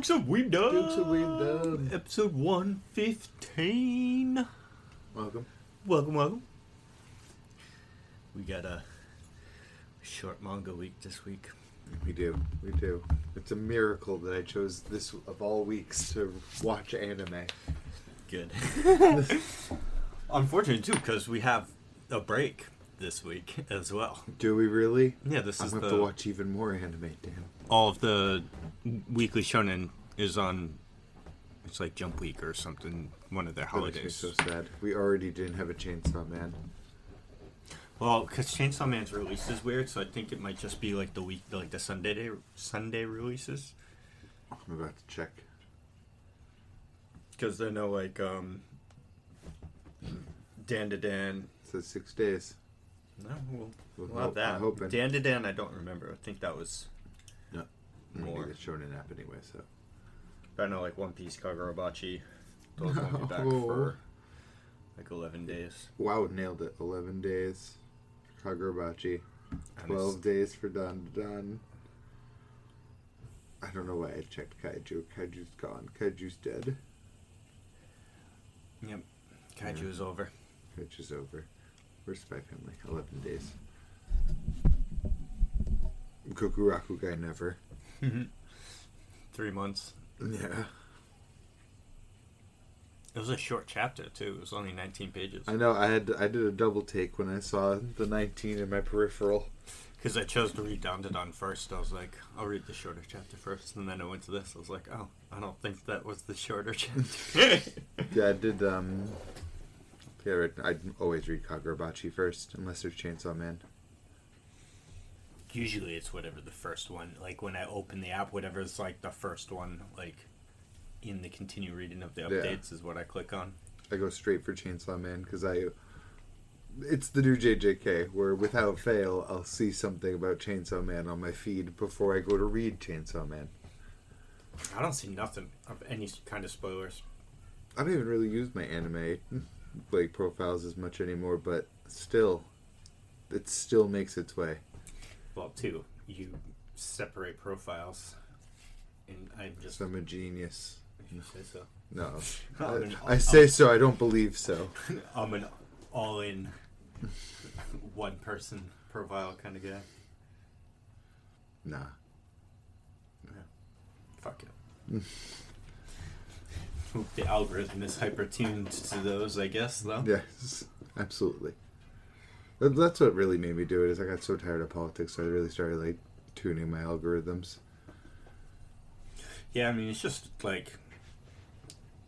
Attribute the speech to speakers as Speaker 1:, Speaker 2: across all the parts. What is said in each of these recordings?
Speaker 1: Jokes of Weebdom.
Speaker 2: Jokes of Weebdom.
Speaker 1: Episode 115.
Speaker 2: Welcome.
Speaker 1: Welcome. We got a short manga week this week.
Speaker 2: We do. It's a miracle that I chose this of all weeks to watch anime.
Speaker 1: Good. Unfortunately, too, because we have a break this week as well.
Speaker 2: Do we really?
Speaker 1: Yeah, this
Speaker 2: I'm
Speaker 1: is
Speaker 2: going to have to watch even more anime, damn.
Speaker 1: All of the weekly shonen is on, it's like Jump Week or something, one of their holidays.
Speaker 2: That makes me so sad. We already didn't have a Chainsaw Man.
Speaker 1: Well, because Chainsaw Man's release is weird, so I think it might just be like the week, like the Sunday releases.
Speaker 2: I'm about to check.
Speaker 1: Because they know, like, Dandadan.
Speaker 2: It says 6 days.
Speaker 1: No, we'll have that. Dandadan, I don't remember. I think that was more.
Speaker 2: It's shonen app anyway, so.
Speaker 1: But I know, like, One Piece, Kagura Bachi. Those won't be back for, like, 11 days.
Speaker 2: Wow, nailed it. 11 days for Kagura Bachi. 12 days for Dandadan. I don't know why I checked Kaiju. Kaiju's gone. Kaiju's dead.
Speaker 1: Yep. Kaiju is over.
Speaker 2: Kaiju's over. Where's Spy Family? 11 days. Gokurakugai never.
Speaker 1: 3 months.
Speaker 2: Yeah.
Speaker 1: It was a short chapter, too. It was only 19 pages.
Speaker 2: I know. I did a double take when I saw the 19 in my peripheral.
Speaker 1: Because I chose to read Dandadan first. I was like, I'll read the shorter chapter first. And then I went to this. I was like, oh, I don't think that was the shorter chapter.
Speaker 2: Yeah, I did, yeah, I'd always read Kagura Bachi first, unless there's Chainsaw Man.
Speaker 1: Usually it's whatever the first one, like when I open the app, whatever's like the first one, like in the continue reading of the updates is what I click on.
Speaker 2: I go straight for Chainsaw Man because it's the new JJK where without fail I'll see something about Chainsaw Man on my feed before I go to read Chainsaw Man.
Speaker 1: I don't see nothing of any kind of spoilers.
Speaker 2: I don't even really use my anime like profiles as much anymore, but still, it still makes its way.
Speaker 1: Well, too, you separate profiles, and I'm just...
Speaker 2: I'm a genius.
Speaker 1: You say so.
Speaker 2: No. I say so, I don't believe so.
Speaker 1: I'm an all-in, one-person profile kind of guy.
Speaker 2: Nah.
Speaker 1: Yeah. Fuck it. The algorithm is hyper-tuned to those, I guess, though.
Speaker 2: Yes, absolutely. That's what really made me do it, is I got so tired of politics, so I really started, like, tuning my algorithms.
Speaker 1: Yeah, I mean, it's just, like,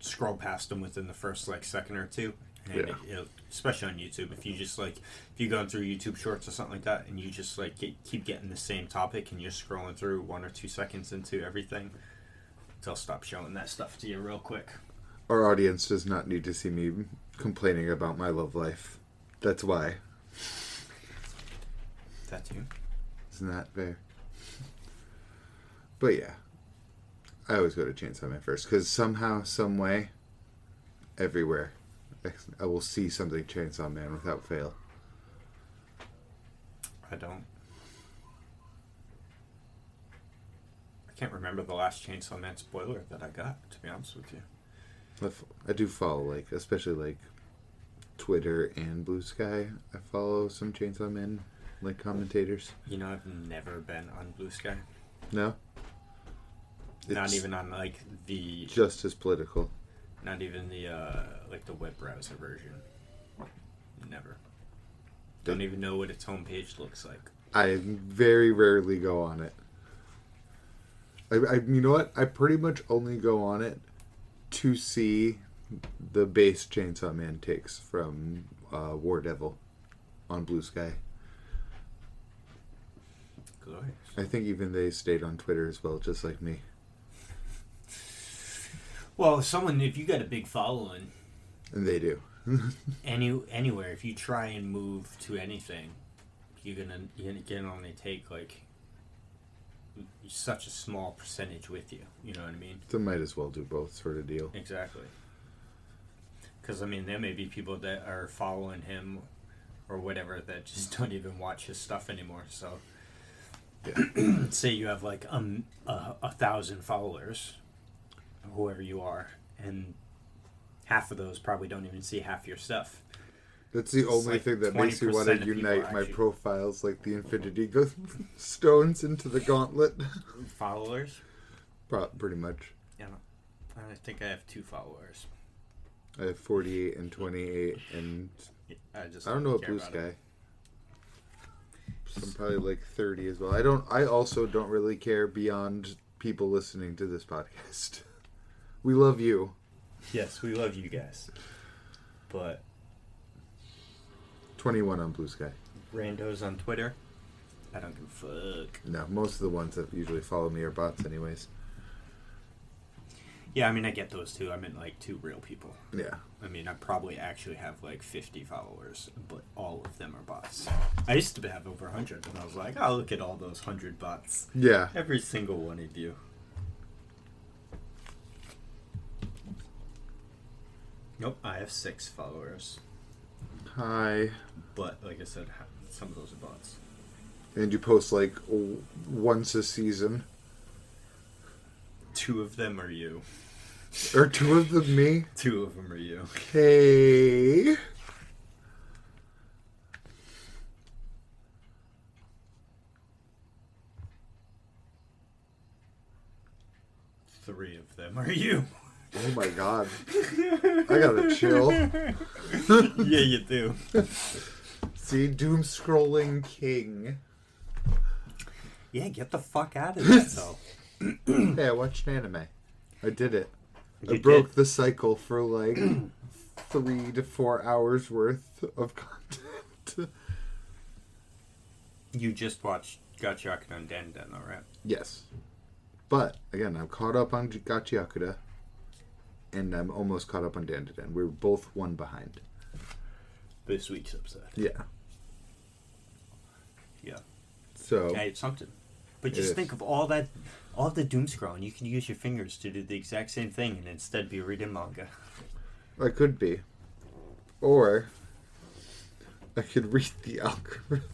Speaker 1: scroll past them within the first, like, second or two. And especially on YouTube, if you just, like, if you're going through YouTube Shorts or something like that, and you just, like, keep getting the same topic, and you're scrolling through 1 or 2 seconds into everything, they'll stop showing that stuff to you real quick.
Speaker 2: Our audience does not need to see me complaining about my love life. That's why.
Speaker 1: That too.
Speaker 2: Isn't that fair? But yeah, I always go to Chainsaw Man first because somehow, some way, everywhere, I will see something Chainsaw Man without fail.
Speaker 1: I don't. I can't remember the last Chainsaw Man spoiler that I got, to be honest with you.
Speaker 2: I do follow, like, especially, like, Twitter and Blue Sky. I follow some Chainsaw Man, like, commentators.
Speaker 1: You know, I've never been on Blue Sky.
Speaker 2: No?
Speaker 1: Not even on, like, the...
Speaker 2: Just as political.
Speaker 1: Not even the, like, the web browser version. Never. Don't even know what its homepage looks like.
Speaker 2: I very rarely go on it. You know what? I pretty much only go on it to see the base Chainsaw Man takes from War Devil on Blue Sky.
Speaker 1: Glorious.
Speaker 2: I think even they stayed on Twitter as well, just like me.
Speaker 1: Well, if you got a big following...
Speaker 2: And they do.
Speaker 1: Anywhere, if you try and move to anything, you're gonna only take, like... such a small percentage with you, you know what I mean?
Speaker 2: So might as well do both sort of deal.
Speaker 1: Exactly. Because, I mean, there may be people that are following him or whatever that just don't even watch his stuff anymore, so say you have like 1,000 followers, whoever you are, and half of those probably don't even see half your stuff.
Speaker 2: That's the only thing that makes me want to unite my profiles, like the Infinity Stones into the gauntlet.
Speaker 1: Followers?
Speaker 2: Pretty much.
Speaker 1: Yeah. I think I have 2 followers.
Speaker 2: I have 48 and 28, and I don't know what Blue Sky. So I'm probably like 30 as well. I also don't really care beyond people listening to this podcast. We love you.
Speaker 1: Yes, we love you guys. But
Speaker 2: 21 on Blue Sky.
Speaker 1: Randos on Twitter. I don't give a fuck.
Speaker 2: No, most of the ones that usually follow me are bots anyways.
Speaker 1: Yeah, I mean, I get those too. I meant like 2 real people.
Speaker 2: Yeah.
Speaker 1: I mean, I probably actually have like 50 followers, but all of them are bots. I used to have over 100, and I was like, oh, look at all those 100 bots.
Speaker 2: Yeah.
Speaker 1: Every single one of you. Nope, I have 6 followers.
Speaker 2: Hi.
Speaker 1: But, like I said, some of those are bots.
Speaker 2: And you post like once a season.
Speaker 1: 2 of them are you.
Speaker 2: Or 2 of them me?
Speaker 1: 2 of them are you.
Speaker 2: Hey.
Speaker 1: Three of them are you.
Speaker 2: Oh my god. I gotta chill.
Speaker 1: Yeah, you do.
Speaker 2: See, doom scrolling king.
Speaker 1: Yeah, get the fuck out of that, though.
Speaker 2: Hey, I watched anime. I did it.
Speaker 1: You
Speaker 2: I broke
Speaker 1: did?
Speaker 2: the cycle for like 3 to 4 hours worth of content.
Speaker 1: You just watched GachiAkuta and Dandadan, though, right?
Speaker 2: Yes. But, again, I'm caught up on GachiAkuta, and I'm almost caught up on Dandadan. We're both 1 behind.
Speaker 1: This week's episode.
Speaker 2: Yeah.
Speaker 1: Yeah.
Speaker 2: So.
Speaker 1: Okay, it's something. But just think of all the doom scrolling. You can use your fingers to do the exact same thing and instead be reading manga.
Speaker 2: I could be. Or I could read the algorithm.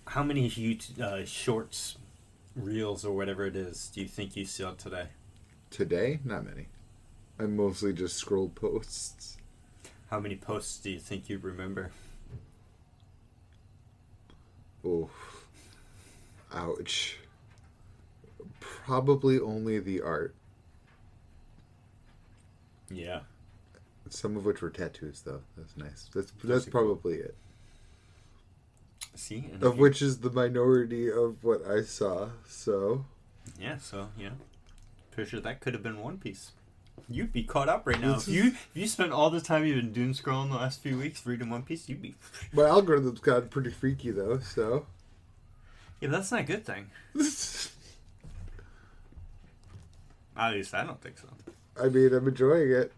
Speaker 1: How many shorts, reels, or whatever it is do you think you saw today?
Speaker 2: Today? Not many. I mostly just scrolled posts.
Speaker 1: How many posts do you think you remember?
Speaker 2: Oh. Ouch. Probably only the art.
Speaker 1: Yeah.
Speaker 2: Some of which were tattoos, though. That's nice. That's probably it.
Speaker 1: See?
Speaker 2: Of which is the minority of what I saw, so.
Speaker 1: Yeah, so, yeah. Pretty sure that could have been One Piece. You'd be caught up right now. If you spent all the time you've been doom scrolling the last few weeks reading One Piece, you'd be...
Speaker 2: My algorithm's gotten pretty freaky, though, so.
Speaker 1: Yeah, that's not a good thing. At least I don't think so.
Speaker 2: I mean, I'm enjoying it.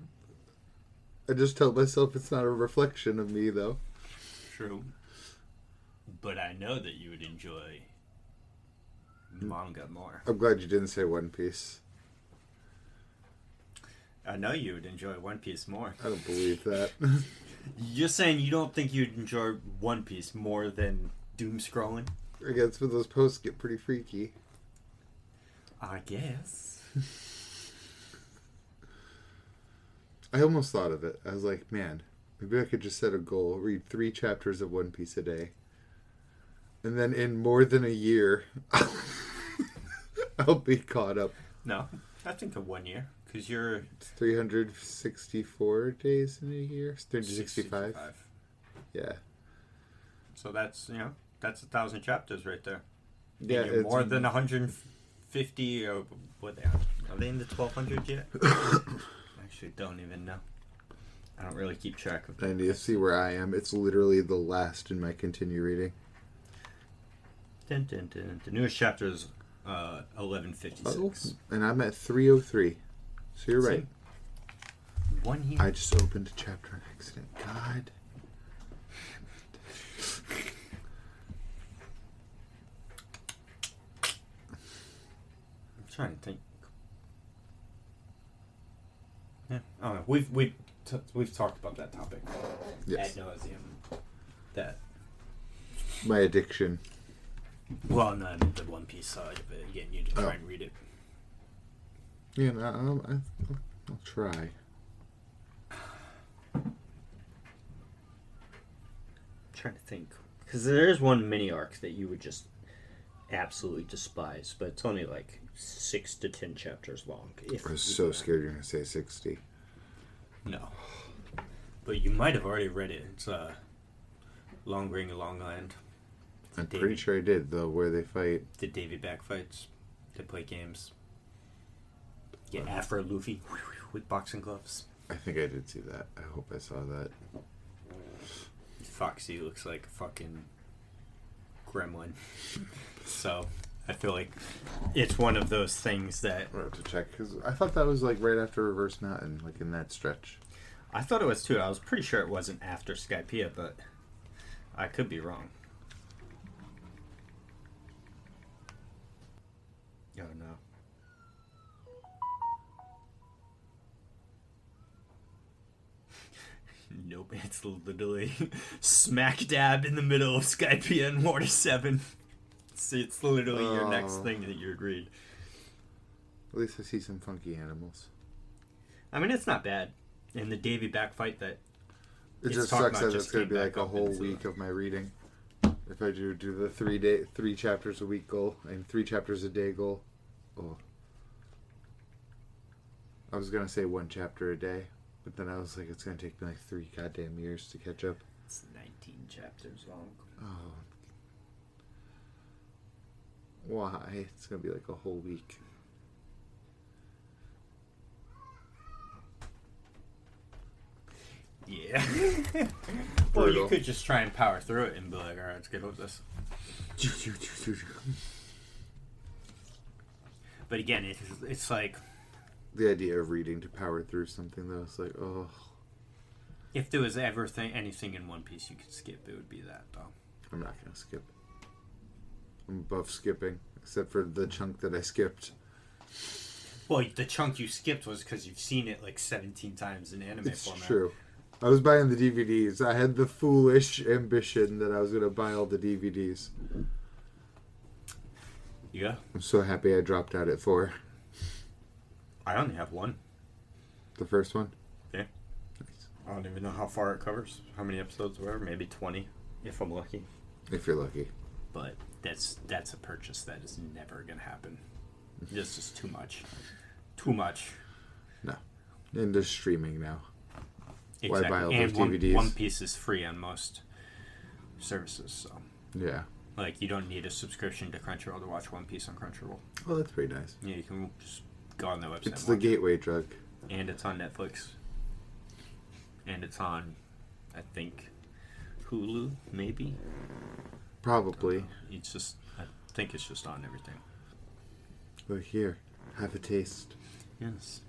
Speaker 2: I just tell myself it's not a reflection of me, though.
Speaker 1: True. But I know that you would enjoy manga more.
Speaker 2: I'm glad you didn't say One Piece.
Speaker 1: I know you would enjoy One Piece more.
Speaker 2: I don't believe that.
Speaker 1: You're saying you don't think you'd enjoy One Piece more than doom scrolling?
Speaker 2: I guess when those posts get pretty freaky.
Speaker 1: I guess.
Speaker 2: I almost thought of it. I was like, man, maybe I could just set a goal, read 3 chapters of One Piece a day. And then in more than a year, I'll be caught up.
Speaker 1: No, I think of 1 year. Because you're...
Speaker 2: It's 364 days in a year? 365? Yeah.
Speaker 1: So that's, that's 1,000 chapters right there.
Speaker 2: Yeah,
Speaker 1: and you're more than 150, or what they are. Are they in the 1,200 yet? Actually, don't even know. I don't really keep track of that.
Speaker 2: I need to see where I am. It's literally the last in my continue reading.
Speaker 1: Dun, dun, dun. The newest chapter is 1156.
Speaker 2: And I'm at 303. So you're right.
Speaker 1: 1 year.
Speaker 2: I just opened a chapter on accident. God.
Speaker 1: I'm trying to think. Yeah. Oh, we've talked about that topic.
Speaker 2: Yes.
Speaker 1: Ad nauseum. That.
Speaker 2: My addiction.
Speaker 1: Well, no, I meant the One Piece side of it. Again, you need to try and read it.
Speaker 2: Yeah, no, I'll try.
Speaker 1: I'm trying to think. Because there is one mini arc that you would just absolutely despise, but it's only like 6 to 10 chapters long.
Speaker 2: I was so scared you're going to say 60.
Speaker 1: No. But you might have already read it. It's Long Ring, Long Land.
Speaker 2: I'm pretty sure I did, though, where they fight.
Speaker 1: The Davy back fights. They play games. Get Afro Luffy with boxing gloves.
Speaker 2: I think I did see that. I hope I saw that.
Speaker 1: Foxy looks like a fucking gremlin. So, I feel like it's one of those things that...
Speaker 2: I have to check, because I thought that was like right after Reverse Mountain, like in that stretch.
Speaker 1: I thought it was too. I was pretty sure it wasn't after Skypiea, but I could be wrong. Oh no. Nope, it's literally smack dab in the middle of Skypiea and Water 7. See, it's literally your next thing that you agreed.
Speaker 2: At least I see some funky animals.
Speaker 1: I mean, it's not bad. And the Davy back fight that...
Speaker 2: It just sucks that it's going to be like a whole week of my reading. If I do the 3 chapters a week goal and 3 chapters a day goal. Oh. I was going to say 1 chapter a day, but then I was like, it's going to take me like 3 goddamn years to catch up.
Speaker 1: It's 19 chapters long.
Speaker 2: Oh. Why? It's going to be like a whole week.
Speaker 1: Yeah. Well, you could just try and power through it and be like, alright, let's get over this. But again, it's like...
Speaker 2: The idea of reading to power through something, though, it's like, oh.
Speaker 1: If there was ever anything in One Piece you could skip, it would be that, though.
Speaker 2: I'm not going to skip. I'm above skipping, except for the chunk that I skipped.
Speaker 1: Well, the chunk you skipped was because you've seen it like 17 times in anime format.
Speaker 2: It's true. I was buying the DVDs. I had the foolish ambition that I was going to buy all the DVDs.
Speaker 1: Yeah.
Speaker 2: I'm so happy I dropped out at 4.
Speaker 1: I only have 1.
Speaker 2: The first one?
Speaker 1: Yeah. Nice. I don't even know how far it covers. How many episodes were? Maybe 20, if I'm lucky.
Speaker 2: If you're lucky.
Speaker 1: But that's a purchase that is never going to happen. This is too much. Too much.
Speaker 2: No. Into streaming now.
Speaker 1: Exactly.
Speaker 2: Why buy all those
Speaker 1: and
Speaker 2: DVDs?
Speaker 1: One Piece is free on most services, so...
Speaker 2: Yeah.
Speaker 1: Like, you don't need a subscription to Crunchyroll to watch One Piece on Crunchyroll.
Speaker 2: Oh, that's pretty nice.
Speaker 1: Yeah, you can just go on their website.
Speaker 2: It's the gateway drug.
Speaker 1: And it's on Netflix. And it's on, I think, Hulu, maybe?
Speaker 2: Probably.
Speaker 1: It's just, I think it's just on everything.
Speaker 2: But here, have a taste.
Speaker 1: Yes.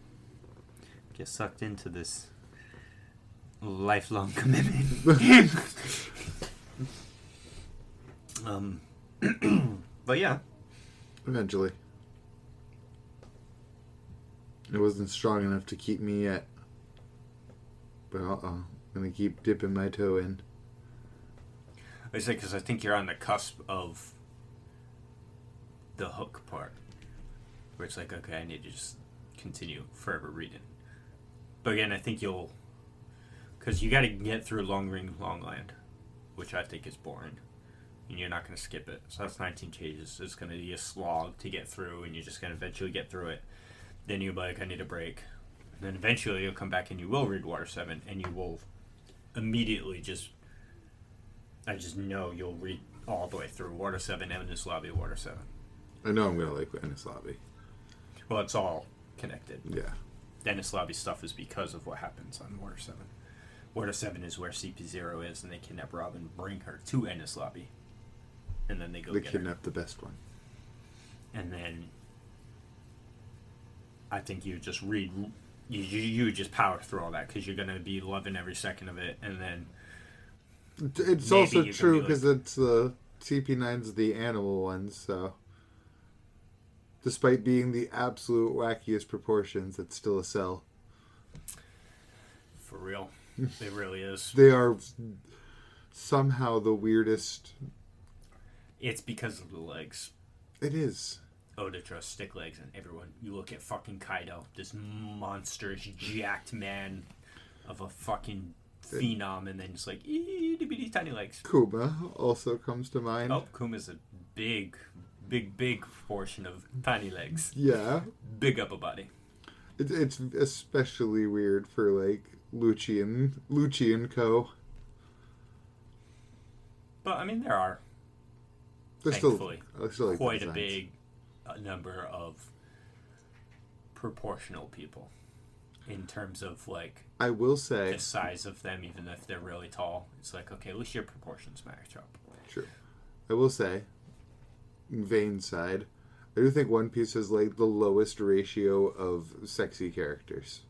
Speaker 1: Get sucked into this lifelong commitment. But yeah.
Speaker 2: Eventually. It wasn't strong enough to keep me yet. But I'm going to keep dipping my toe in.
Speaker 1: I say, because I think you're on the cusp of the hook part. Where it's like, okay, I need to just continue forever reading. But again, I think you'll... Because you got to get through Long Ring, Long Land. Which I think is boring. And you're not going to skip it. So that's 19 pages. It's going to be a slog to get through, and you're just going to eventually get through it. Then you'll be like, I need a break. And then eventually you'll come back and you will read Water 7, and you will immediately just... I just know you'll read all the way through Water 7, Endless Lobby, Water 7.
Speaker 2: I know I'm going to like Endless Lobby.
Speaker 1: Well, it's all connected.
Speaker 2: Yeah.
Speaker 1: Endless Lobby stuff is because of what happens on Water 7. Water 7 is where CP0 is, and they kidnap Robin, bring her to Endless Lobby. And then they go get her.
Speaker 2: They kidnap the best one.
Speaker 1: And then I think you just read... You just power through all that, because you're going to be loving every second of it, and then...
Speaker 2: It's also true, because it's the CP9's the animal one, so... Despite being the absolute wackiest proportions, it's still a cell.
Speaker 1: For real. It really is.
Speaker 2: They are somehow the weirdest
Speaker 1: It's because of the legs.
Speaker 2: It is.
Speaker 1: Oda draws stick legs, and everyone, you look at fucking Kaido, this monstrous, jacked man of a fucking phenom, and then it's like, itty bitty tiny legs.
Speaker 2: Kuma also comes to mind.
Speaker 1: Oh, Kuma's a big portion of tiny legs.
Speaker 2: Yeah.
Speaker 1: Big upper body.
Speaker 2: It's especially weird for, like, Lucci and co.
Speaker 1: But, I mean, there are,
Speaker 2: There's
Speaker 1: thankfully,
Speaker 2: still like
Speaker 1: quite a big number of proportional people in terms of, like,
Speaker 2: I will say,
Speaker 1: the size of them, even if they're really tall. It's like, okay, at least your proportions match up.
Speaker 2: True. I will say, Vane's side, I do think One Piece has, like, the lowest ratio of sexy characters.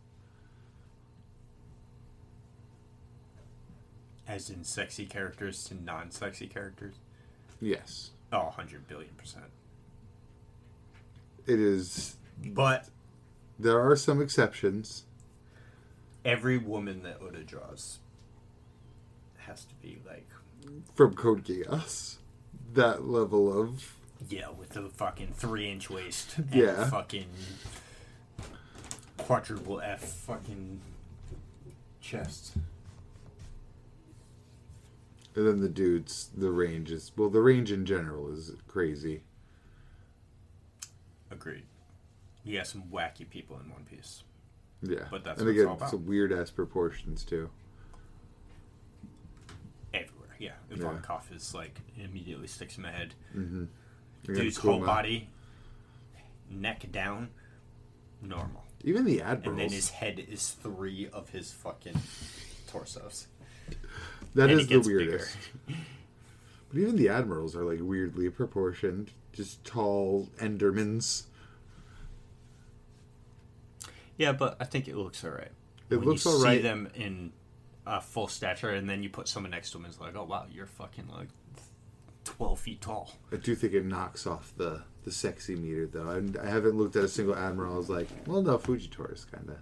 Speaker 1: As in sexy characters to non-sexy characters?
Speaker 2: Yes.
Speaker 1: Oh, 100 billion%.
Speaker 2: It is.
Speaker 1: But
Speaker 2: there are some exceptions.
Speaker 1: Every woman that Oda draws has to be, like...
Speaker 2: From Code Geass. That level of...
Speaker 1: Yeah, with the fucking 3-inch waist. And
Speaker 2: yeah.
Speaker 1: fucking quadruple F fucking chest.
Speaker 2: And then the dudes, the range is... Well, the range in general is crazy.
Speaker 1: Agreed. You got some wacky people in One Piece.
Speaker 2: Yeah.
Speaker 1: But that's
Speaker 2: and
Speaker 1: what
Speaker 2: again,
Speaker 1: it's all about.
Speaker 2: some weird-ass proportions, too.
Speaker 1: Everywhere, yeah. Ivankov is, like, it immediately sticks in my head.
Speaker 2: Mm-hmm.
Speaker 1: Dude's whole body, neck down, normal.
Speaker 2: Even the admirals.
Speaker 1: And then his head is 3 of his fucking torsos.
Speaker 2: That is the weirdest. But even the admirals are, like, weirdly proportioned. Just tall Endermans.
Speaker 1: Yeah, but I think it looks alright.
Speaker 2: It
Speaker 1: when
Speaker 2: looks
Speaker 1: you
Speaker 2: alright.
Speaker 1: see them in full stature, and then you put someone next to them, and it's like, oh wow, you're fucking like 12 feet tall.
Speaker 2: I do think it knocks off the sexy meter, though. I haven't looked at a single admiral. I was like, well, no, Fujitori's kind of.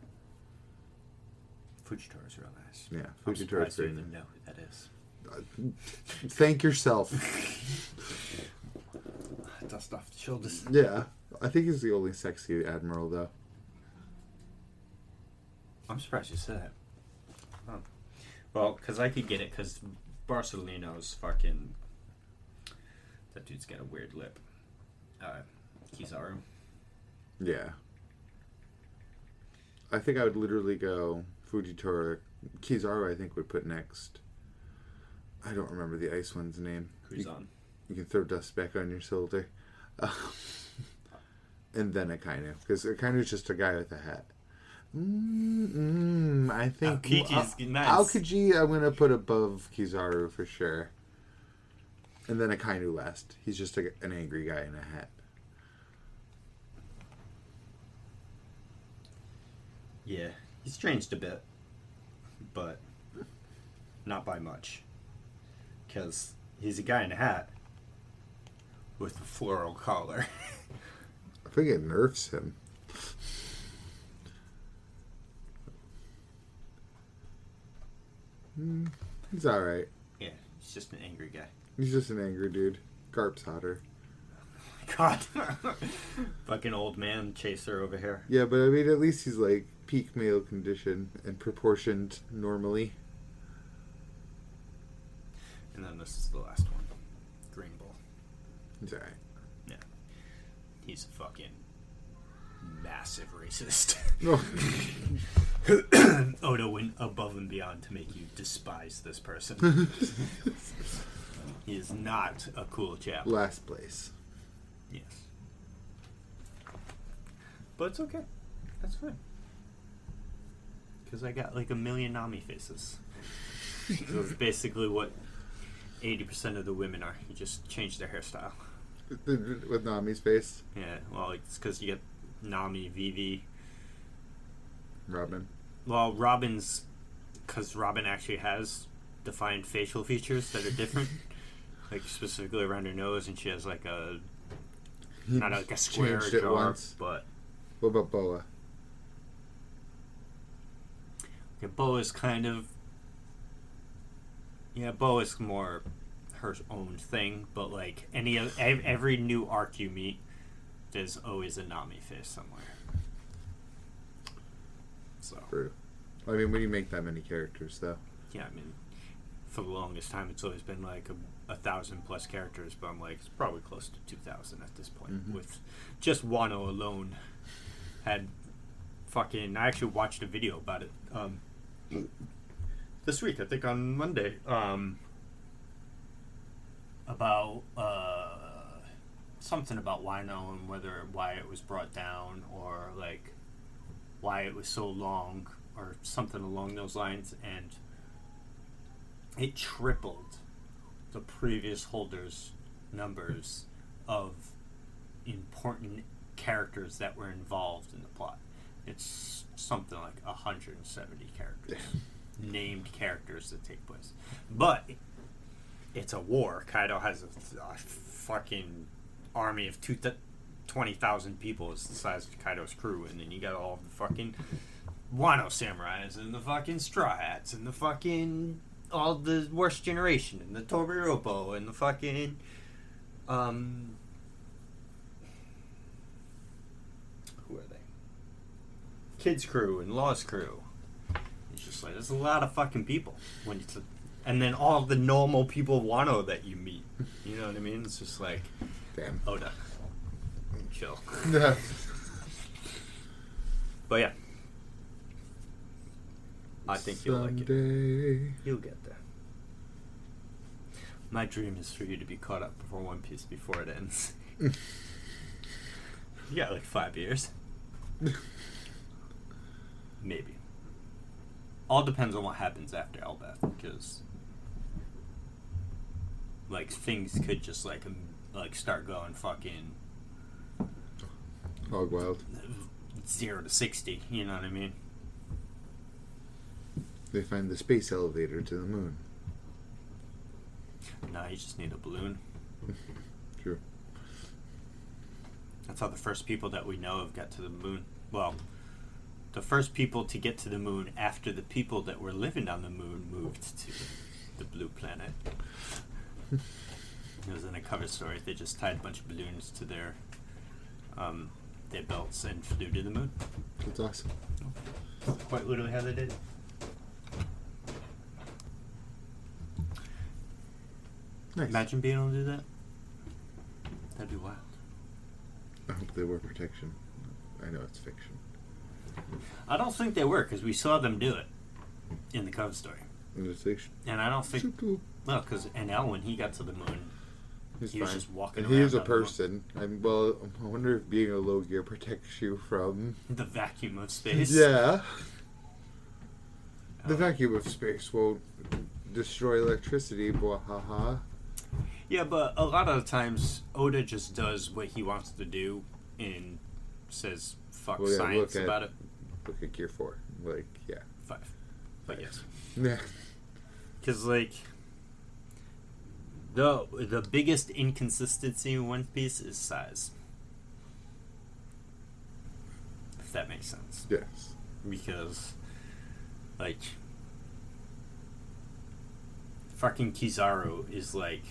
Speaker 1: Fujitori's real nice.
Speaker 2: Yeah,
Speaker 1: Fujitori's
Speaker 2: Fujitori's
Speaker 1: I
Speaker 2: very
Speaker 1: don't
Speaker 2: nice.
Speaker 1: even know who that is.
Speaker 2: Thank yourself.
Speaker 1: Dust off the shoulders.
Speaker 2: Yeah, I think he's the only sexy admiral, though.
Speaker 1: I'm surprised you said that. Oh. Well, because I could get it, because Barcelino's fucking... That dude's got a weird lip. Kizaru.
Speaker 2: Yeah. I think I would literally go Fujitora. Kizaru, I think, would put next. I don't remember the ice one's name.
Speaker 1: Kuzan.
Speaker 2: You can throw dust back on your shoulder. And then Akainu. Because Akainu's just a guy with a hat. I think
Speaker 1: Aokiji's nice.
Speaker 2: Aokiji I'm going to put above Kizaru for sure. And then Akainu last. He's just an angry guy in a hat.
Speaker 1: Yeah, he's changed a bit. But not by much. Because he's a guy in a hat with a floral collar.
Speaker 2: I think it nerfs him. He's alright.
Speaker 1: Yeah, he's just an angry guy.
Speaker 2: He's just an angry dude. Garp's hotter.
Speaker 1: God. Fucking old man chaser over here.
Speaker 2: Yeah, but I mean, at least he's like peak male condition and proportioned normally.
Speaker 1: And then this is the last one. Green Bull.
Speaker 2: He's alright.
Speaker 1: Yeah. He's a fucking massive racist. Oda went above and beyond to make you despise this person. He is not a cool chap.
Speaker 2: Last place.
Speaker 1: Yes. But it's okay. That's fine. Because I got like a million Nami faces. So it's basically what 80% of the women are. You just change their hairstyle.
Speaker 2: With Nami's face?
Speaker 1: Yeah, well, it's because you get Nami, Vivi.
Speaker 2: Robin.
Speaker 1: Well, Robin's... Because Robin actually has defined facial features that are different. Like, specifically around her nose, and she has like a... Not like a square
Speaker 2: changed it
Speaker 1: jaw,
Speaker 2: once.
Speaker 1: but...
Speaker 2: What about Boa?
Speaker 1: Okay, Boa's kind of... Yeah, Boa's more her own thing, but like every new arc you meet, there's always a Nami face somewhere. So.
Speaker 2: True. I mean, when you make that many characters, though.
Speaker 1: Yeah, I mean, for the longest time, it's always been like 1,000+ characters, but I'm like, it's probably close to 2,000 at this point.
Speaker 2: Mm-hmm.
Speaker 1: With just Wano alone, had fucking. I actually watched a video about it this week. I think on Monday. About something about Wano and why it was brought down, or like why it was so long, or something along those lines, and it tripled the previous holders' numbers of important characters that were involved in the plot. It's something like 170 characters, named characters that take place. But it's a war. Kaido has a fucking army of 20,000 people. It's the size of Kaido's crew, and then you got all the fucking Wano samurais and the fucking Straw Hats and the fucking all the worst generation and the Tobiropo and the fucking who are they? Kids crew and Law's crew. It's just like there's a lot of fucking people when you and then all the normal people of Wano that you meet. You know what I mean? It's just like
Speaker 2: damn.
Speaker 1: Oda. Chill. But yeah. I think you'll like it. You'll get there. My dream is for you to be caught up before One Piece before it ends. You got like 5 years. Maybe. All depends on what happens after Elbeth, because like things could just like start going fucking
Speaker 2: hog wild.
Speaker 1: 0 to 60. You know what I mean?
Speaker 2: They find the space elevator to the moon.
Speaker 1: No, you just need a balloon.
Speaker 2: True.
Speaker 1: That's how the first people that we know of got to the moon. Well, the first people to get to the moon after the people that were living on the moon moved to the blue planet. It was in a cover story. They just tied a bunch of balloons to their belts and flew to the moon.
Speaker 2: That's awesome.
Speaker 1: Quite literally how they did it.
Speaker 2: Nice.
Speaker 1: Imagine being able to do that. That'd be wild.
Speaker 2: I hope they wear protection. I know it's fiction.
Speaker 1: I don't think they were, because we saw them do it in the cover story.
Speaker 2: In the fiction.
Speaker 1: And I don't think... Well, because NL, when he got to the moon,
Speaker 2: He's
Speaker 1: he
Speaker 2: fine.
Speaker 1: was just walking
Speaker 2: and
Speaker 1: around.
Speaker 2: He is a person. I wonder if being a low gear protects you from...
Speaker 1: the vacuum of space.
Speaker 2: Yeah. The vacuum of space won't destroy electricity, bwahaha.
Speaker 1: Yeah, but a lot of the times, Oda just does what he wants to do and says fuck science about it.
Speaker 2: Look at Gear 4. Like, yeah.
Speaker 1: 5. But yes.
Speaker 2: Yeah.
Speaker 1: Because, like, the biggest inconsistency in One Piece is size. If that makes sense.
Speaker 2: Yes.
Speaker 1: Because, like, fucking Kizaru is, like,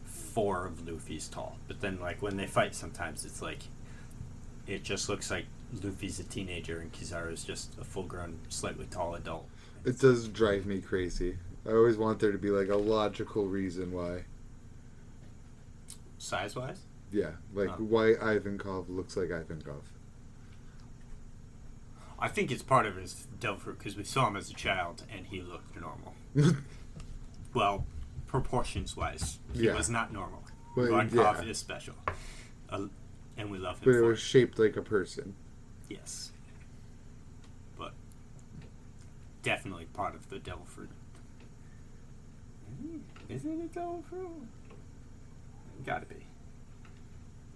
Speaker 1: 4 of Luffy's tall. But then, like, when they fight, sometimes it's like, it just looks like Luffy's a teenager and Kizaru's just a full-grown, slightly tall adult.
Speaker 2: It does drive me crazy. I always want there to be, like, a logical reason why.
Speaker 1: Size-wise?
Speaker 2: Yeah, like, why Ivankov looks like Ivankov.
Speaker 1: I think it's part of his devil fruit, because we saw him as a child, and he looked normal. Well, proportions-wise, he was not normal. Ivankov is special. And we love him
Speaker 2: but it
Speaker 1: for
Speaker 2: was shaped like a person.
Speaker 1: Yes. But definitely part of the devil fruit. Isn't it a devil fruit? Gotta be.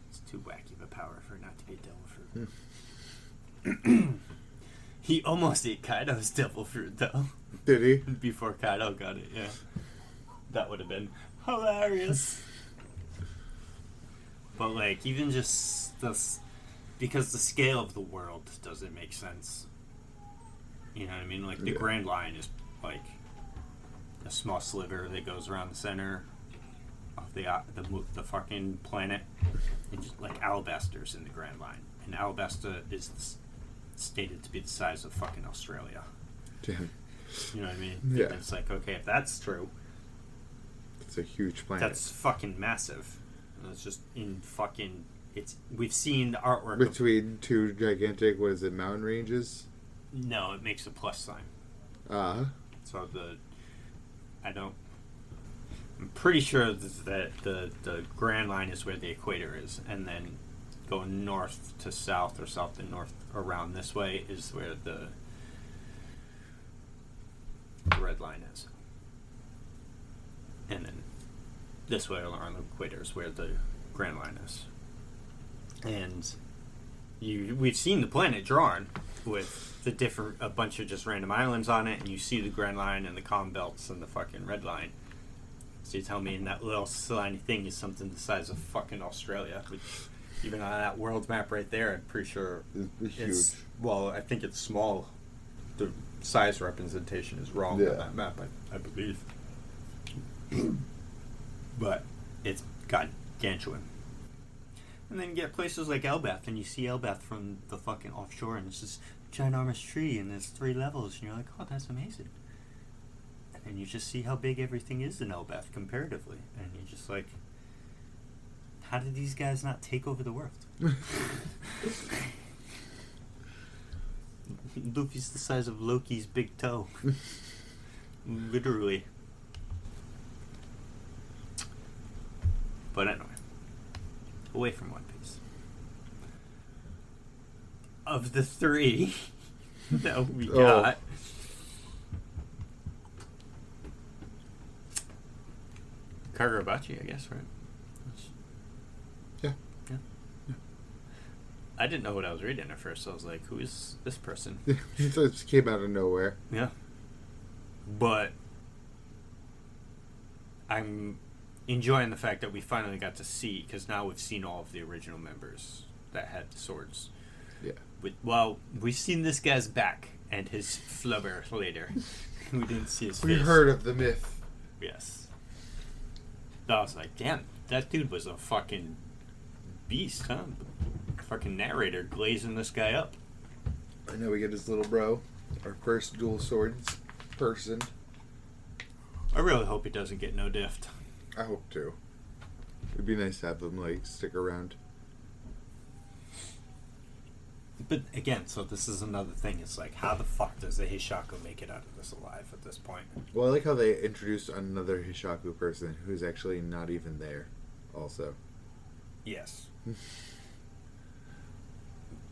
Speaker 1: It's too wacky of a power for it not to be a devil fruit. He almost ate Kaido's devil fruit, though.
Speaker 2: Did he?
Speaker 1: Before Kaido got it, yeah. That would have been hilarious. But, like, even just this... Because the scale of the world doesn't make sense. You know what I mean? Like, the Grand Line is, like, a small sliver that goes around the center. the fucking planet. It's just like Alabaster's in the Grand Line, and Alabaster is stated to be the size of fucking Australia.
Speaker 2: Damn.
Speaker 1: You know what I mean?
Speaker 2: Yeah.
Speaker 1: And it's like, okay, if that's true,
Speaker 2: it's a huge planet.
Speaker 1: that's fucking massive. And it's just in fucking. We've seen the artwork
Speaker 2: between two gigantic, what is it, mountain ranges?
Speaker 1: No, it makes a plus sign. So I'm pretty sure that the Grand Line is where the equator is, and then going north to south or south to north around this way is where the red line is. And then this way along the equator is where the Grand Line is. And we've seen the planet drawn with a bunch of just random islands on it, and you see the Grand Line and the calm belts and the fucking red line. So you tell me that little slimy thing is something the size of fucking Australia, which even on that world map right there, I'm pretty sure
Speaker 2: it's huge.
Speaker 1: Well, I think it's small. The size representation is wrong on that map, I believe. But it's gargantuan. And then you get places like Elbath, and you see Elbath from the fucking offshore, and it's this ginormous tree, and there's 3 levels, and you're like, oh, that's amazing. And then you just see how big everything is in Elbath comparatively, and you're just like, how did these guys not take over the world? Luffy's the size of Loki's big toe. Literally. But anyway. Away from One Piece. Of the 3 that we got, Kagura Bachi, I guess, right?
Speaker 2: Yeah.
Speaker 1: I didn't know what I was reading at first. So I was like, who is this person?
Speaker 2: It just came out of nowhere.
Speaker 1: Yeah. But I'm enjoying the fact that we finally got to see, because now we've seen all of the original members that had the swords.
Speaker 2: Yeah.
Speaker 1: We've seen this guy's back and his flubber later. We didn't see his face.
Speaker 2: We heard of the myth.
Speaker 1: Yes. I was like, damn, that dude was a fucking beast, huh? Fucking narrator glazing this guy up.
Speaker 2: I know we get his little bro. Our first dual swords person.
Speaker 1: I really hope he doesn't get no diffed.
Speaker 2: I hope to. It'd be nice to have them, like, stick around.
Speaker 1: But again, so this is another thing. It's like, how the fuck does the Hishaku make it out of this alive at this point?
Speaker 2: Well, I like how they introduced another Hishaku person who's actually not even there, also.
Speaker 1: Yes.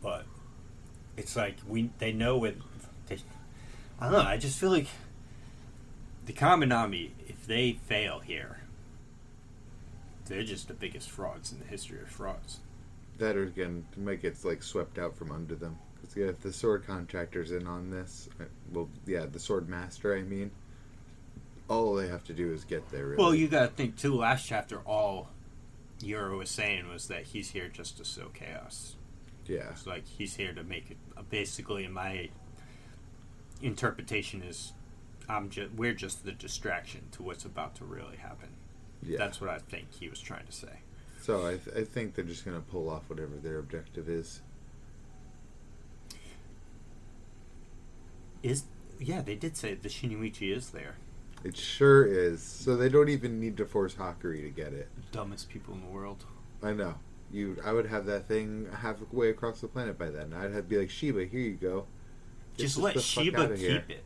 Speaker 1: But it's like, they know what... I don't know, I just feel like the Kaminami, if they fail here, they're just the biggest frauds in the history of frauds.
Speaker 2: That, or again, it might get, like, swept out from under them. Because, yeah, if the sword contractor's in on this, well, yeah, the sword master, I mean, all they have to do is get there, really.
Speaker 1: Well, you gotta think, too, last chapter, all Yoro was saying was that he's here just to sow chaos.
Speaker 2: Yeah.
Speaker 1: It's like, he's here to make it, basically, in my interpretation is, we're just the distraction to what's about to really happen.
Speaker 2: Yeah.
Speaker 1: That's what I think he was trying to say.
Speaker 2: So I think they're just going to pull off whatever their objective is.
Speaker 1: Yeah, they did say the Shinichi is there.
Speaker 2: It sure is. So they don't even need to force Hakuri to get it.
Speaker 1: Dumbest people in the world.
Speaker 2: I know. I would have that thing halfway across the planet by then. I'd have to be like, Shiba, here you go.
Speaker 1: Just let Shiba keep it.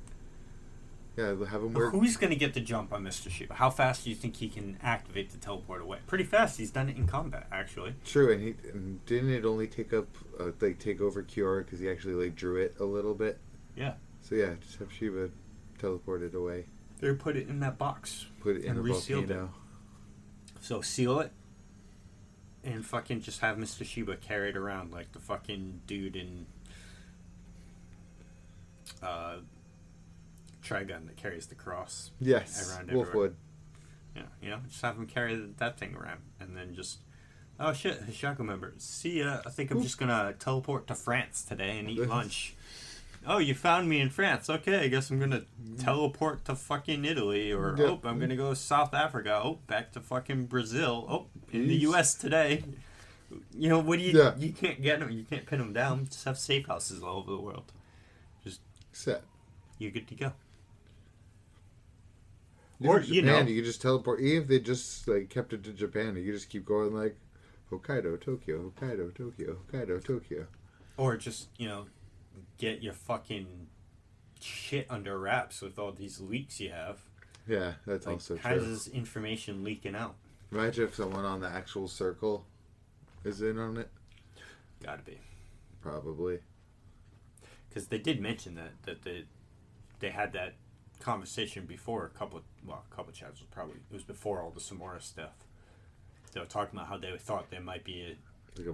Speaker 2: Yeah, have him work.
Speaker 1: Who's going to get the jump on Mr. Shiba? How fast do you think he can activate the teleport away? Pretty fast. He's done it in combat, actually.
Speaker 2: True, and didn't it only take over Kiora because he actually, like, drew it a little bit?
Speaker 1: Yeah.
Speaker 2: So yeah, just have Shiba teleport it away.
Speaker 1: They put it in that box.
Speaker 2: Put it in a volcano.
Speaker 1: So seal it, and fucking just have Mr. Shiba carried around like the fucking dude in Trigun that carries the cross.
Speaker 2: Yes,
Speaker 1: around
Speaker 2: Wolfwood.
Speaker 1: Yeah, just have him carry that thing around, and then just, oh shit, Hishaku member, see ya. I think I'm just gonna teleport to France today and eat lunch. oh, you found me in France. Okay, I guess I'm gonna teleport to fucking Italy, or
Speaker 2: Yep.
Speaker 1: oh, I'm gonna go to South Africa. Oh, back to fucking Brazil. Oh, in the U.S. today. You know, what do you?
Speaker 2: Yeah.
Speaker 1: You can't get them. You can't pin them down. Just have safe houses all over the world. Just
Speaker 2: set.
Speaker 1: You're good to go.
Speaker 2: Or Japan, you could just teleport. Even if they just like kept it to Japan, you could just keep going like Hokkaido, Tokyo, Hokkaido, Tokyo, Hokkaido, Tokyo.
Speaker 1: Or just, get your fucking shit under wraps with all these leaks you have.
Speaker 2: Yeah, that's also true.
Speaker 1: How is this information leaking out?
Speaker 2: Imagine if someone on the actual circle is in on it.
Speaker 1: Gotta be.
Speaker 2: Probably.
Speaker 1: Because they did mention that they had that conversation before a couple chapters. It was before all the Samora stuff. They were talking about how they thought there might be
Speaker 2: like a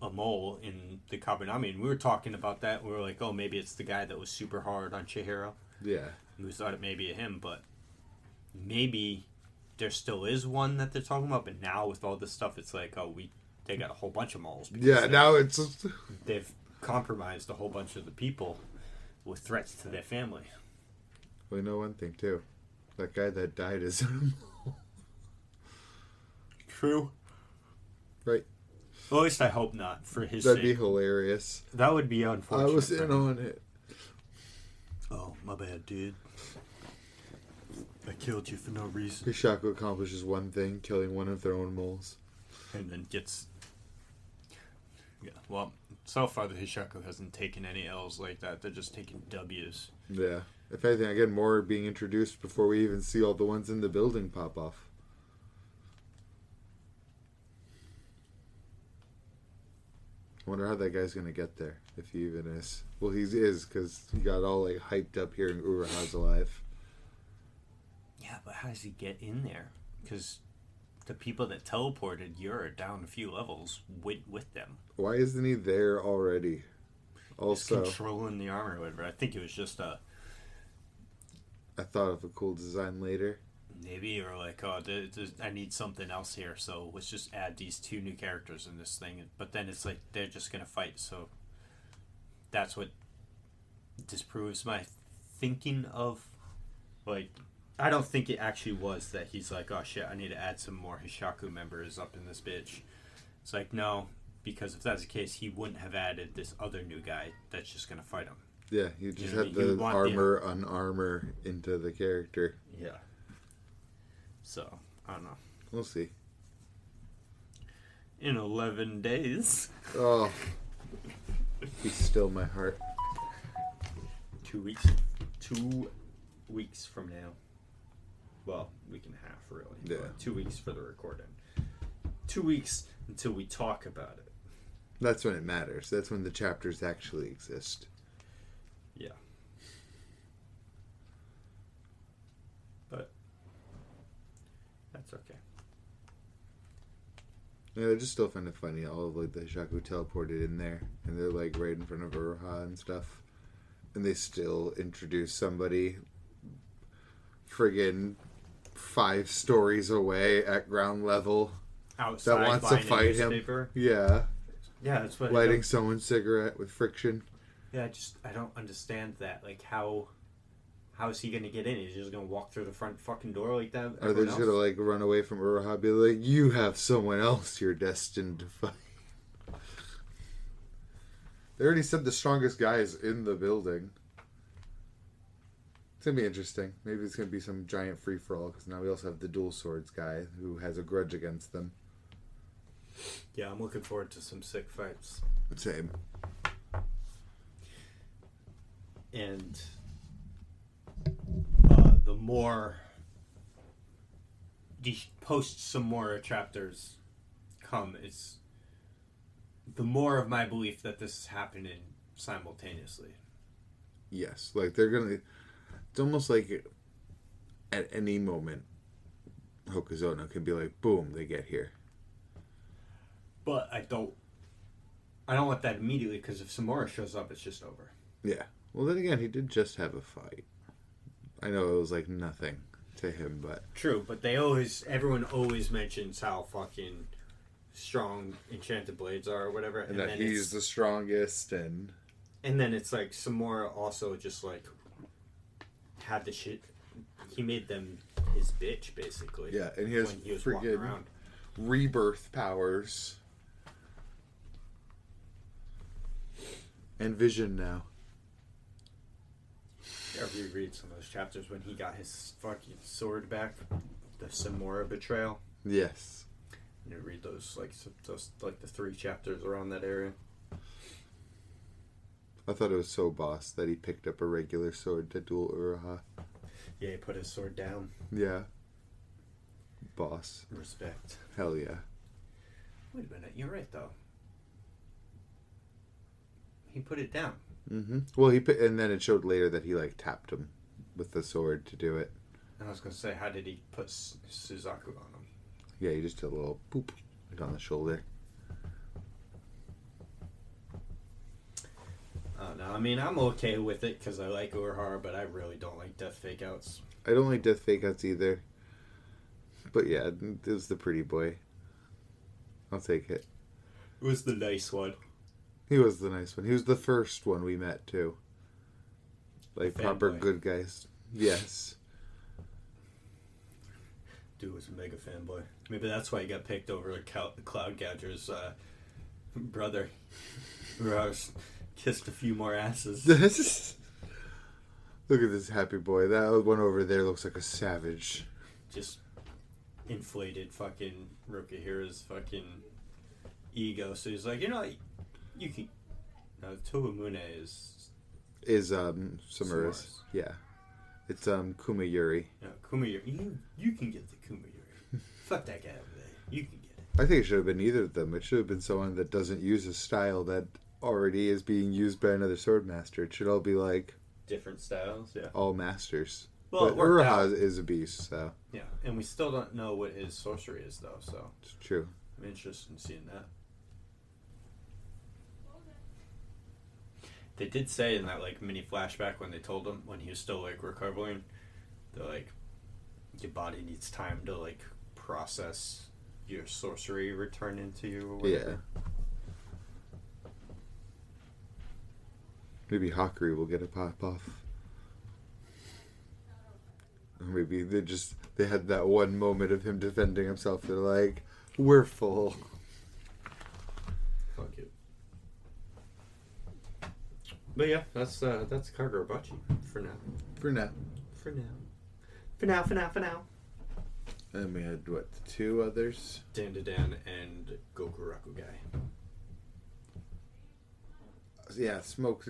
Speaker 2: mole
Speaker 1: in the Kabunami, and we were talking about that. We were like, oh, maybe it's the guy that was super hard on Chihiro.
Speaker 2: Yeah.
Speaker 1: And we thought it may be him, but maybe there still is one that they're talking about. But now with all this stuff, it's like, they got a whole bunch of moles.
Speaker 2: Yeah, now
Speaker 1: they've compromised a whole bunch of the people with threats to their family.
Speaker 2: We know one thing too. That guy that died is a mole.
Speaker 1: True.
Speaker 2: Right.
Speaker 1: Well, at least I hope not, for his
Speaker 2: That'd
Speaker 1: sake.
Speaker 2: be hilarious.
Speaker 1: That would be unfortunate.
Speaker 2: I was in on it.
Speaker 1: Oh, my bad, dude. I killed you for no reason.
Speaker 2: Hishaku accomplishes one thing, killing one of their own moles.
Speaker 1: And then gets... Yeah, well, so far the Hishaku hasn't taken any L's like that. They're just taking W's.
Speaker 2: Yeah. If anything, I get more being introduced before we even see all the ones in the building pop off. I wonder how that guy's going to get there, if he even is. Well, he is, because he got all like hyped up here and Uraha's alive.
Speaker 1: Yeah, but how does he get in there? Because the people that teleported Yura down a few levels went with them.
Speaker 2: Why isn't he there already? Also,
Speaker 1: just controlling the armor or whatever. I think it was just a...
Speaker 2: I thought of a cool design later.
Speaker 1: Maybe, or like, I need something else here, so let's just add these two new characters in this thing. But then it's like, they're just going to fight, so that's what disproves my thinking of, like, I don't think it actually was that he's like, oh shit, I need to add some more Hishaku members up in this bitch. It's like, no, because if that's the case, he wouldn't have added this other new guy that's just going to fight him.
Speaker 2: Yeah, you just had the armor, unarmor into the character.
Speaker 1: Yeah. So, I don't know.
Speaker 2: We'll see.
Speaker 1: In 11 days.
Speaker 2: Oh. He's still my heart.
Speaker 1: 2 weeks. 2 weeks from now. Well, week and a half, really.
Speaker 2: Yeah.
Speaker 1: But 2 weeks for the recording. 2 weeks until we talk about it.
Speaker 2: That's when it matters. That's when the chapters actually exist.
Speaker 1: Yeah. But that's okay.
Speaker 2: Yeah, I just still find it funny. All of like the Hishaku teleported in there, and they're like right in front of Uruha and stuff, and they still introduce somebody friggin' 5 stories away at ground level
Speaker 1: Outside
Speaker 2: that wants to fight him. Yeah.
Speaker 1: Yeah, that's what.
Speaker 2: Lighting someone's cigarette with friction.
Speaker 1: Yeah, I don't understand that. Like, how is he gonna get in? Is he just gonna walk through the front fucking door like that?
Speaker 2: Or they're just gonna like run away from Uruha, be like, you have someone else you're destined to fight. They already said the strongest guy is in the building. It's gonna be interesting. Maybe it's gonna be some giant free for all, because now we also have the dual swords guy who has a grudge against them.
Speaker 1: Yeah, I'm looking forward to some sick fights.
Speaker 2: Same.
Speaker 1: And the more the post-Samora chapters come, it's the more of my belief that this is happening simultaneously.
Speaker 2: Yes, like they're gonna. It's almost like at any moment, Hokuzono can be like, boom, they get here.
Speaker 1: But I don't want that immediately, because if Samora shows up, it's just over.
Speaker 2: Yeah. Well, then again, he did just have a fight. I know it was like nothing to him, but...
Speaker 1: True, but everyone always mentions how fucking strong Enchanted Blades are or whatever.
Speaker 2: And that he's the strongest, and...
Speaker 1: And then it's like Samura also just like had the shit. He made them his bitch basically.
Speaker 2: Yeah, and he has friggin' rebirth powers and vision now.
Speaker 1: I reread some of those chapters when he got his fucking sword back, the Samura betrayal.
Speaker 2: Yes.
Speaker 1: You read those like the 3 chapters around that area.
Speaker 2: I thought it was so boss that he picked up a regular sword to duel Uraha.
Speaker 1: Yeah, he put his sword down.
Speaker 2: Yeah. Boss.
Speaker 1: Respect.
Speaker 2: Hell yeah.
Speaker 1: Wait a minute, you're right though. He put it down.
Speaker 2: Mm-hmm. Well, and then it showed later that he like tapped him with the sword to do it.
Speaker 1: And I was gonna say, how did he put Suzaku on him?
Speaker 2: Yeah, he just did a little boop right on the shoulder.
Speaker 1: No, I mean, I'm okay with it because I like Urahara, but I really don't like death fake outs.
Speaker 2: I don't like death fake outs either. But yeah, it was the pretty boy. I'll take it.
Speaker 1: It was the nice one.
Speaker 2: He was the nice one. He was the first one we met, too. Like, proper good guys. Yes.
Speaker 1: Dude was a mega fanboy. Maybe that's why he got picked over Cloud Gadger's brother. Who kissed a few more asses.
Speaker 2: Look at this happy boy. That one over there looks like a savage.
Speaker 1: Just inflated fucking Rokahira's fucking ego. So he's like, you know, you can. Tohumune is
Speaker 2: Samura's. Yeah. It's Kumayuri.
Speaker 1: No, Kumayuri. You can get the Kumayuri. Fuck that guy over there. You can get it.
Speaker 2: I think it should have been either of them. It should have been someone that doesn't use a style that already is being used by another sword master. It should all be like
Speaker 1: different styles. Yeah.
Speaker 2: All masters.
Speaker 1: Well,
Speaker 2: but Uraha is a beast, so.
Speaker 1: Yeah, and we still don't know what his sorcery is, though. So.
Speaker 2: It's true.
Speaker 1: I'm interested in seeing that. They did say in that like mini flashback when they told him when he was still like recovering, they're like, your body needs time to like process your sorcery return into you or whatever.
Speaker 2: Yeah. Maybe Hakurei will get a pop off. Or maybe they had that one moment of him defending himself. They're like, we're full.
Speaker 1: Fuck it. But yeah, that's Kagura Bachi for now.
Speaker 2: For now. And we had, what, 2 others?
Speaker 1: Dandadan and Gokurakugai.
Speaker 2: Yeah, smoke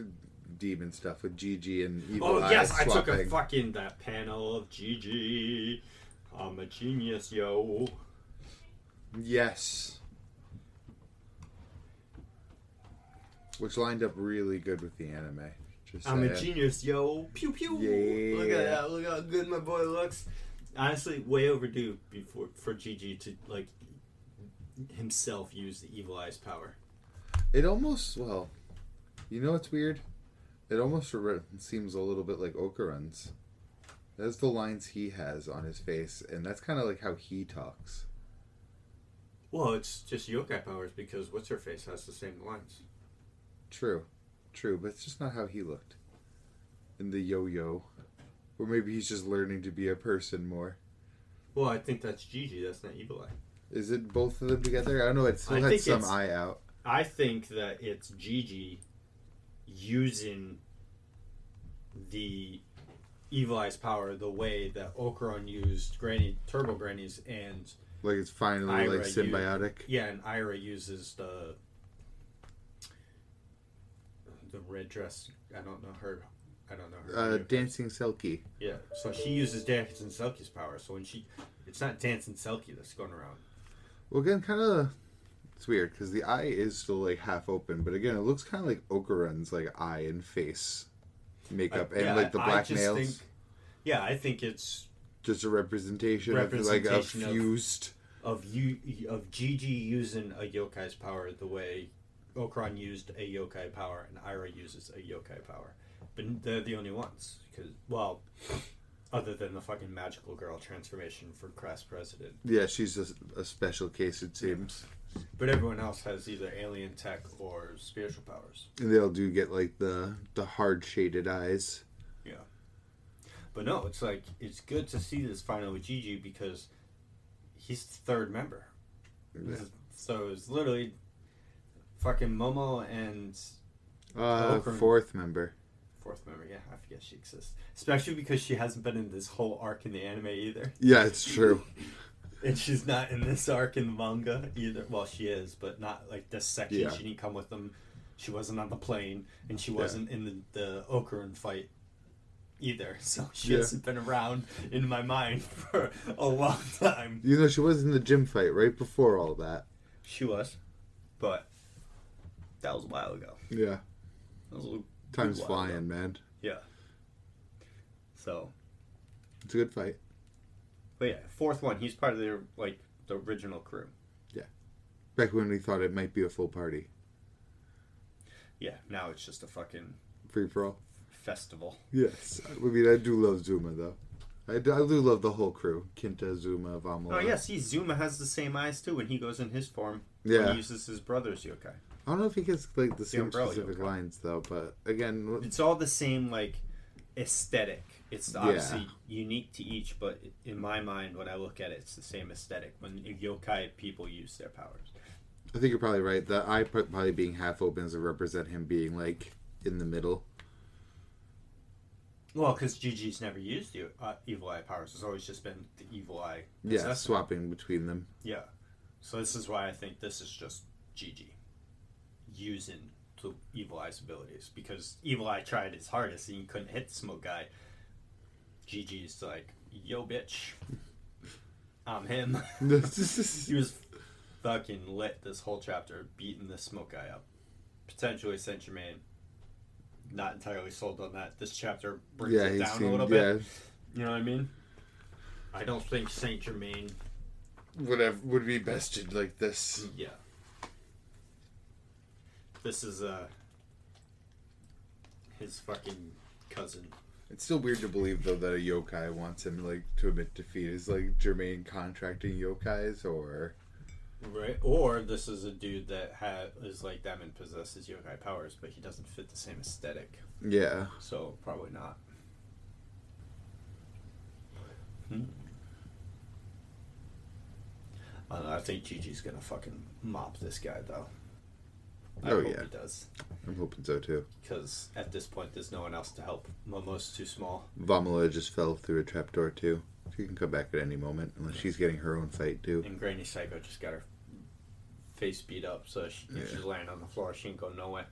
Speaker 2: demon stuff with Gigi and Evil Eye.
Speaker 1: Oh, yes,
Speaker 2: swapping.
Speaker 1: I took a fucking that panel of Gigi. I'm a genius, yo.
Speaker 2: Yes. Which lined up really good with the anime.
Speaker 1: I'm a genius, yo. Pew pew.
Speaker 2: Yeah.
Speaker 1: Look at that. Look how good my boy looks. Honestly, way overdue for Gigi to like himself use the Evil Eye's power.
Speaker 2: It almost, well, you know what's weird? It almost seems a little bit like Okuran's. That's the lines he has on his face, and that's kind of like how he talks.
Speaker 1: Well, it's just yokai powers because what's her face has the same lines.
Speaker 2: True, but it's just not how he looked. In the yo-yo. Or maybe he's just learning to be a person more.
Speaker 1: Well, I think that's Gigi, that's not Evil Eye.
Speaker 2: Is it both of them together? I don't know, it still had some eye out.
Speaker 1: I think that it's Gigi using the Evil Eye's power the way that Okuran used Turbo Grannies and
Speaker 2: like it's finally Ira like symbiotic.
Speaker 1: And Ira uses the red dress. I don't know her.
Speaker 2: Dancing Selkie.
Speaker 1: Yeah, so she uses Dancing Selkie's power. So when it's not Dancing Selkie that's going around.
Speaker 2: Well, again, kind of. It's weird because the eye is still like half open, but again, it looks kind of like Okuran's like eye and face makeup and like the black nails.
Speaker 1: I think it's
Speaker 2: just a representation of like a fused
Speaker 1: of Gigi using a yokai's power the way Okuran used a yokai power and Ira uses a yokai power, but they're the only ones because Other than the fucking magical girl transformation for class president.
Speaker 2: Yeah, she's a special case, it seems.
Speaker 1: But everyone else has either alien tech or spiritual powers.
Speaker 2: And they all do get, like, the hard shaded eyes.
Speaker 1: Yeah. But no, it's like, it's good to see this finally with Gigi because he's the third member. Yeah. So it's literally fucking Momo and...
Speaker 2: fourth member.
Speaker 1: Fourth member, yeah. I forget she exists. Especially because she hasn't been in this whole arc in the anime either.
Speaker 2: Yeah, it's true.
Speaker 1: And she's not in this arc in the manga either. Well, she is, but not like this section.
Speaker 2: Yeah.
Speaker 1: She didn't come with them. She wasn't on the plane, and she wasn't in the Okurin fight either. So she hasn't been around in my mind for a long time.
Speaker 2: You know, she was in the gym fight right before all that.
Speaker 1: She was, but that was a while ago.
Speaker 2: Yeah.
Speaker 1: That was
Speaker 2: Time's flying, man.
Speaker 1: Yeah. So.
Speaker 2: It's a good fight.
Speaker 1: But yeah, fourth one, he's part of the original crew.
Speaker 2: Yeah. Back when we thought it might be a full party.
Speaker 1: Yeah, now it's just a fucking...
Speaker 2: free-for-all?
Speaker 1: Festival.
Speaker 2: Yes. I mean, I do love Zuma, though. I do love the whole crew. Kinta, Zuma, Vamala.
Speaker 1: Oh, yeah, see, Zuma has the same eyes, too, when he goes in his form.
Speaker 2: Yeah.
Speaker 1: When he uses his brother's yokai.
Speaker 2: I don't know if he gets, like, the same specific
Speaker 1: yokai.
Speaker 2: lines, though, but, again...
Speaker 1: It's all the same, like, aesthetic. It's obviously unique to each, but in my mind, when I look at it, it's the same aesthetic. When yokai people use their powers.
Speaker 2: I think you're probably right. The eye probably being half open doesn't represent him being, like, in the middle.
Speaker 1: Well, because Gigi's never used the evil eye powers. It's always just been the evil eye.
Speaker 2: Yeah, swapping between them.
Speaker 1: Yeah. So this is why I think this is just Gigi using the evil eye's abilities. Because evil eye tried his hardest and he couldn't hit the smoke guy. Gigi's like, yo, bitch. I'm him. He was fucking lit this whole chapter, beating the smoke guy up. Potentially Saint Germain. Not entirely sold on that. This chapter brings it down a little bit. You know what I mean? I don't think Saint Germain
Speaker 2: would be bested like this.
Speaker 1: Yeah. This is his fucking cousin.
Speaker 2: It's still weird to believe though that a yokai wants him like to admit defeat. Is like Germain contracting yokais or
Speaker 1: right? Or this is a dude that is like them and possesses yokai powers, but he doesn't fit the same aesthetic.
Speaker 2: Yeah.
Speaker 1: So probably not. I don't know, I think Gigi's gonna fucking mop this guy though. I hope he does.
Speaker 2: I'm hoping so too.
Speaker 1: Because at this point, there's no one else to help. Momo's too small.
Speaker 2: Vamala just fell through a trapdoor too. She can come back at any moment unless she's getting her own fight too.
Speaker 1: And Granny Psycho just got her face beat up, so if she's laying on the floor, she ain't go nowhere.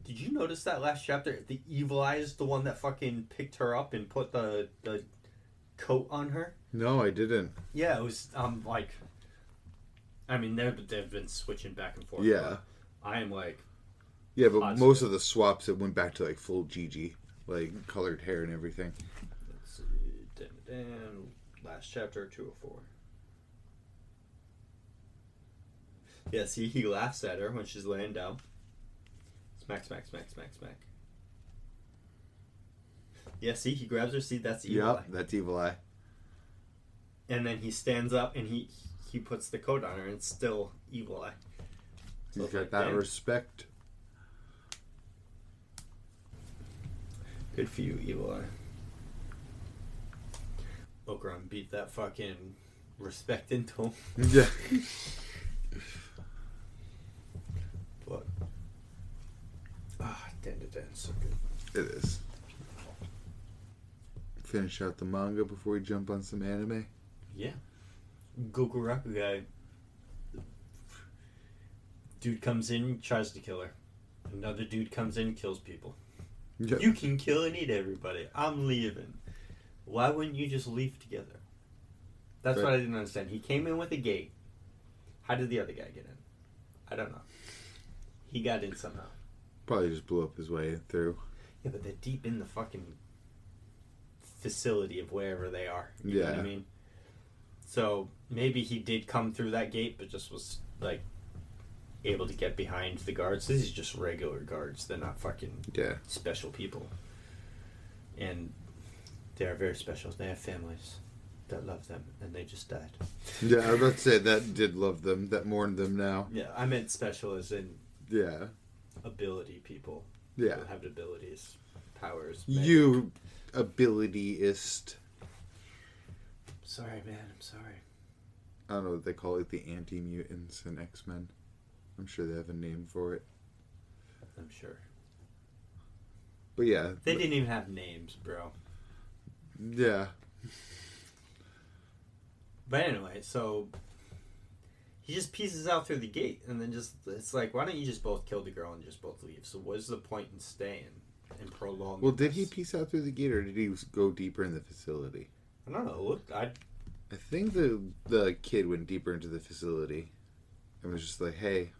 Speaker 1: Did you notice that last chapter? The evil eye is the one that fucking picked her up and put the coat on her.
Speaker 2: No, I didn't.
Speaker 1: Yeah, it was like. I mean, they've been switching back and forth.
Speaker 2: Yeah.
Speaker 1: I am like.
Speaker 2: Yeah, but positive. Most of the swaps it went back to like full Gigi, like colored hair and everything.
Speaker 1: Let's see, Dandadan, last chapter 204. Yeah, see, he laughs at her when she's laying down. Smack, smack, smack, smack, smack. Yeah, see, he grabs her. See, that's evil eye.
Speaker 2: That's evil eye.
Speaker 1: And then he stands up and he puts the coat on her, and it's still evil eye.
Speaker 2: So he's got that respect.
Speaker 1: Good for you, evil eye. Okuran beat that fucking respect into him.
Speaker 2: Yeah.
Speaker 1: But Dandadan, so good.
Speaker 2: It is. Finish out the manga before we jump on some anime.
Speaker 1: Yeah. Gokurakugai. Dude comes in, tries to kill her. Another dude comes in, kills people. Yep. You can kill and eat everybody. I'm leaving. Why wouldn't you just leave together? That's what I didn't understand. He came in with a gate. How did the other guy get in? I don't know. He got in somehow.
Speaker 2: Probably just blew up his way through.
Speaker 1: Yeah, but they're deep in the fucking facility of wherever they are. You know what I mean? So maybe he did come through that gate, but just was like able to get behind the guards. These are just regular guards. They're not fucking special people. And they are very special. They have families that love them, and they just died.
Speaker 2: Yeah, I was about to say that did love them, that mourned them now.
Speaker 1: Yeah, I meant special as in ability people.
Speaker 2: Yeah.
Speaker 1: Who have abilities, powers.
Speaker 2: You abilityist.
Speaker 1: Sorry, man. I'm sorry.
Speaker 2: I don't know what they call it, the anti-mutants in X-Men. I'm sure they have a name for it.
Speaker 1: I'm sure.
Speaker 2: But yeah.
Speaker 1: They didn't even have names, bro.
Speaker 2: Yeah.
Speaker 1: But anyway, so he just pieces out through the gate, and then it's like, why don't you just both kill the girl and just both leave? So what's the point in staying and prolonging?
Speaker 2: Well, did he piece out through the gate, or did he go deeper in the facility?
Speaker 1: I don't know. Look, I
Speaker 2: think the kid went deeper into the facility and was just like, hey,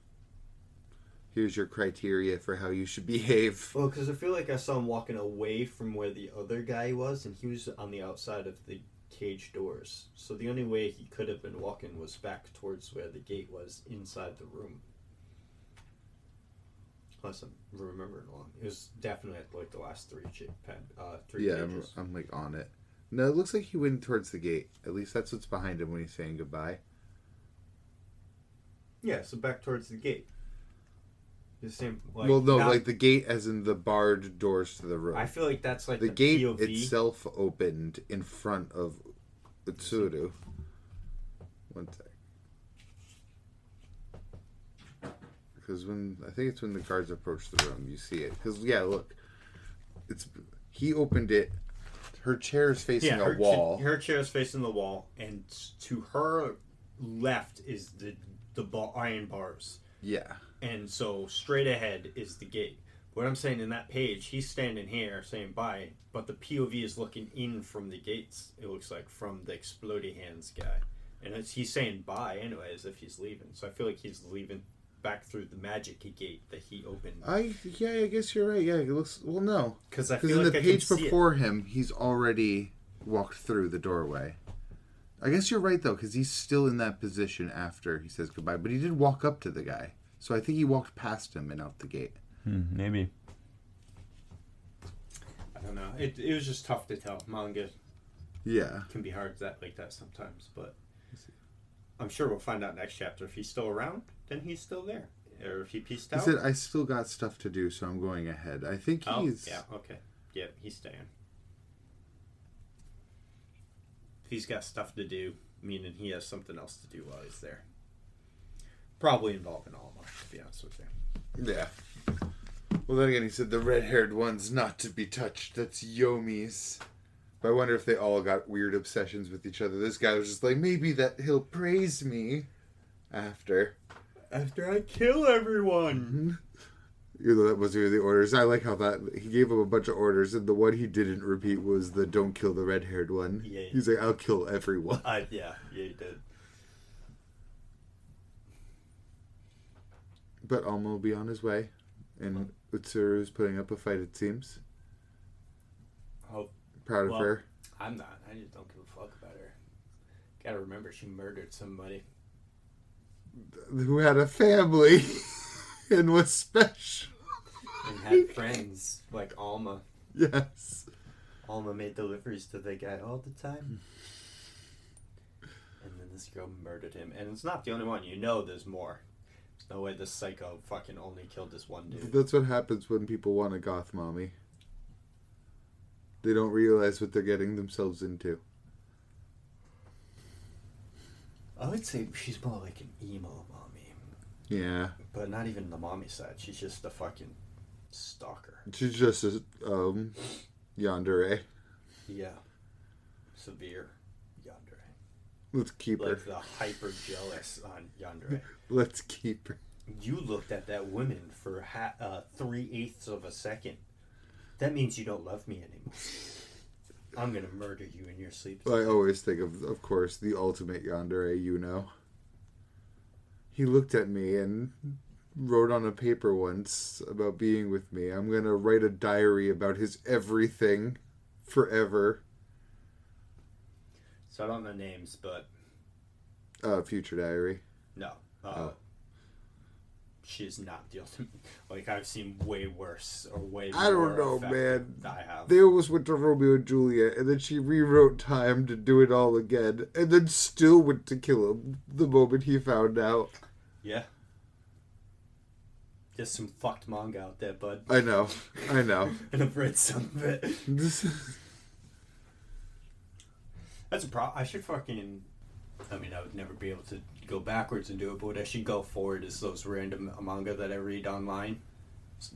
Speaker 2: here's your criteria for how you should behave.
Speaker 1: Well, because I feel like I saw him walking away from where the other guy was, and he was on the outside of the cage doors. So the only way he could have been walking was back towards where the gate was inside the room. Unless I'm remembering wrong. It was definitely at like the last three pages.
Speaker 2: I'm like on it. No, it looks like he went towards the gate. At least that's what's behind him when he's saying goodbye.
Speaker 1: Yeah, so back towards the gate. The same. Like,
Speaker 2: well, no, like the gate as in the barred doors to the room.
Speaker 1: I feel like that's like
Speaker 2: the gate
Speaker 1: POV.
Speaker 2: itself opened in front of Utsuru. One sec. Because I think it's when the guards approach the room, you see it. Because look, he opened it. Her chair is facing a wall.
Speaker 1: Her chair is facing the wall, and to her left is the iron bars.
Speaker 2: Yeah.
Speaker 1: And so straight ahead is the gate. What I'm saying in that page, he's standing here saying bye, but the POV is looking in from the gates. It looks like from the explodey hands guy, and he's saying bye anyway, as if he's leaving. So I feel like he's leaving back through the magic gate that he opened.
Speaker 2: I guess you're right. Yeah, it looks no,
Speaker 1: because I feel
Speaker 2: in
Speaker 1: like
Speaker 2: the page before him, he's already walked through the doorway. I guess you're right though, because he's still in that position after he says goodbye. But he did walk up to the guy, so I think he walked past him and out the gate.
Speaker 3: Maybe.
Speaker 1: I don't know. It was just tough to tell. Manga.
Speaker 2: Yeah.
Speaker 1: Can be hard like that sometimes, but I'm sure we'll find out next chapter. If he's still around, then he's still there. Or if he pieced out.
Speaker 2: He said, I still got stuff to do, so I'm going ahead. I think he's...
Speaker 1: Oh, yeah, okay. Yeah, he's staying. If he's got stuff to do, meaning he has something else to do while he's there. Probably involving Alma, to be honest with you.
Speaker 2: Yeah. Well, then again, he said the red-haired one's not to be touched. That's Yomi's. But I wonder if they all got weird obsessions with each other. This guy was just like, maybe that he'll praise me after
Speaker 1: I kill everyone.
Speaker 2: Even though that wasn't really the orders. I like how that he gave him a bunch of orders, and the one he didn't repeat was the don't kill the red-haired one.
Speaker 1: Yeah.
Speaker 2: He's like, I'll kill everyone.
Speaker 1: Yeah, he did.
Speaker 2: But Alma will be on his way, and Utsuru's putting up a fight, it seems. Proud of her.
Speaker 1: I'm not. I just don't give a fuck about her. Gotta remember, she murdered somebody.
Speaker 2: Who had a family and was special.
Speaker 1: And had friends like Alma.
Speaker 2: Yes.
Speaker 1: Alma made deliveries to the guy all the time. And then this girl murdered him. And it's not the only one. You know there's more. There's no way this psycho fucking only killed this one dude.
Speaker 2: That's what happens when people want a goth mommy. They don't realize what they're getting themselves into.
Speaker 1: I would say she's more like an emo mommy.
Speaker 2: Yeah.
Speaker 1: But not even the mommy side. She's just a fucking stalker.
Speaker 2: She's just a yandere.
Speaker 1: Yeah. Severe yandere.
Speaker 2: Let's keep her.
Speaker 1: Like the hyper jealous on yandere.
Speaker 2: Let's keep her.
Speaker 1: You looked at that woman for 3/8 of a second. That means you don't love me anymore. I'm gonna murder you in your sleep.
Speaker 2: I always think of course, the ultimate yandere, you know. He looked at me and wrote on a paper once about being with me. I'm gonna write a diary about his everything forever.
Speaker 1: So I don't know names, but...
Speaker 2: Future diary.
Speaker 1: No. Bachi is not the ultimate. Like, I've seen way worse or way
Speaker 2: I don't know,
Speaker 1: more
Speaker 2: man.
Speaker 1: I have.
Speaker 2: They almost went to Romeo and Juliet, and then she rewrote Time to do it all again, and then still went to kill him the moment he found out.
Speaker 1: Yeah. There's some fucked manga out there, bud.
Speaker 2: I know.
Speaker 1: And I've read some of it. That's a problem. I should fucking... I mean, I would never be able to go backwards and do it, but what I should go forward is those random manga that I read online.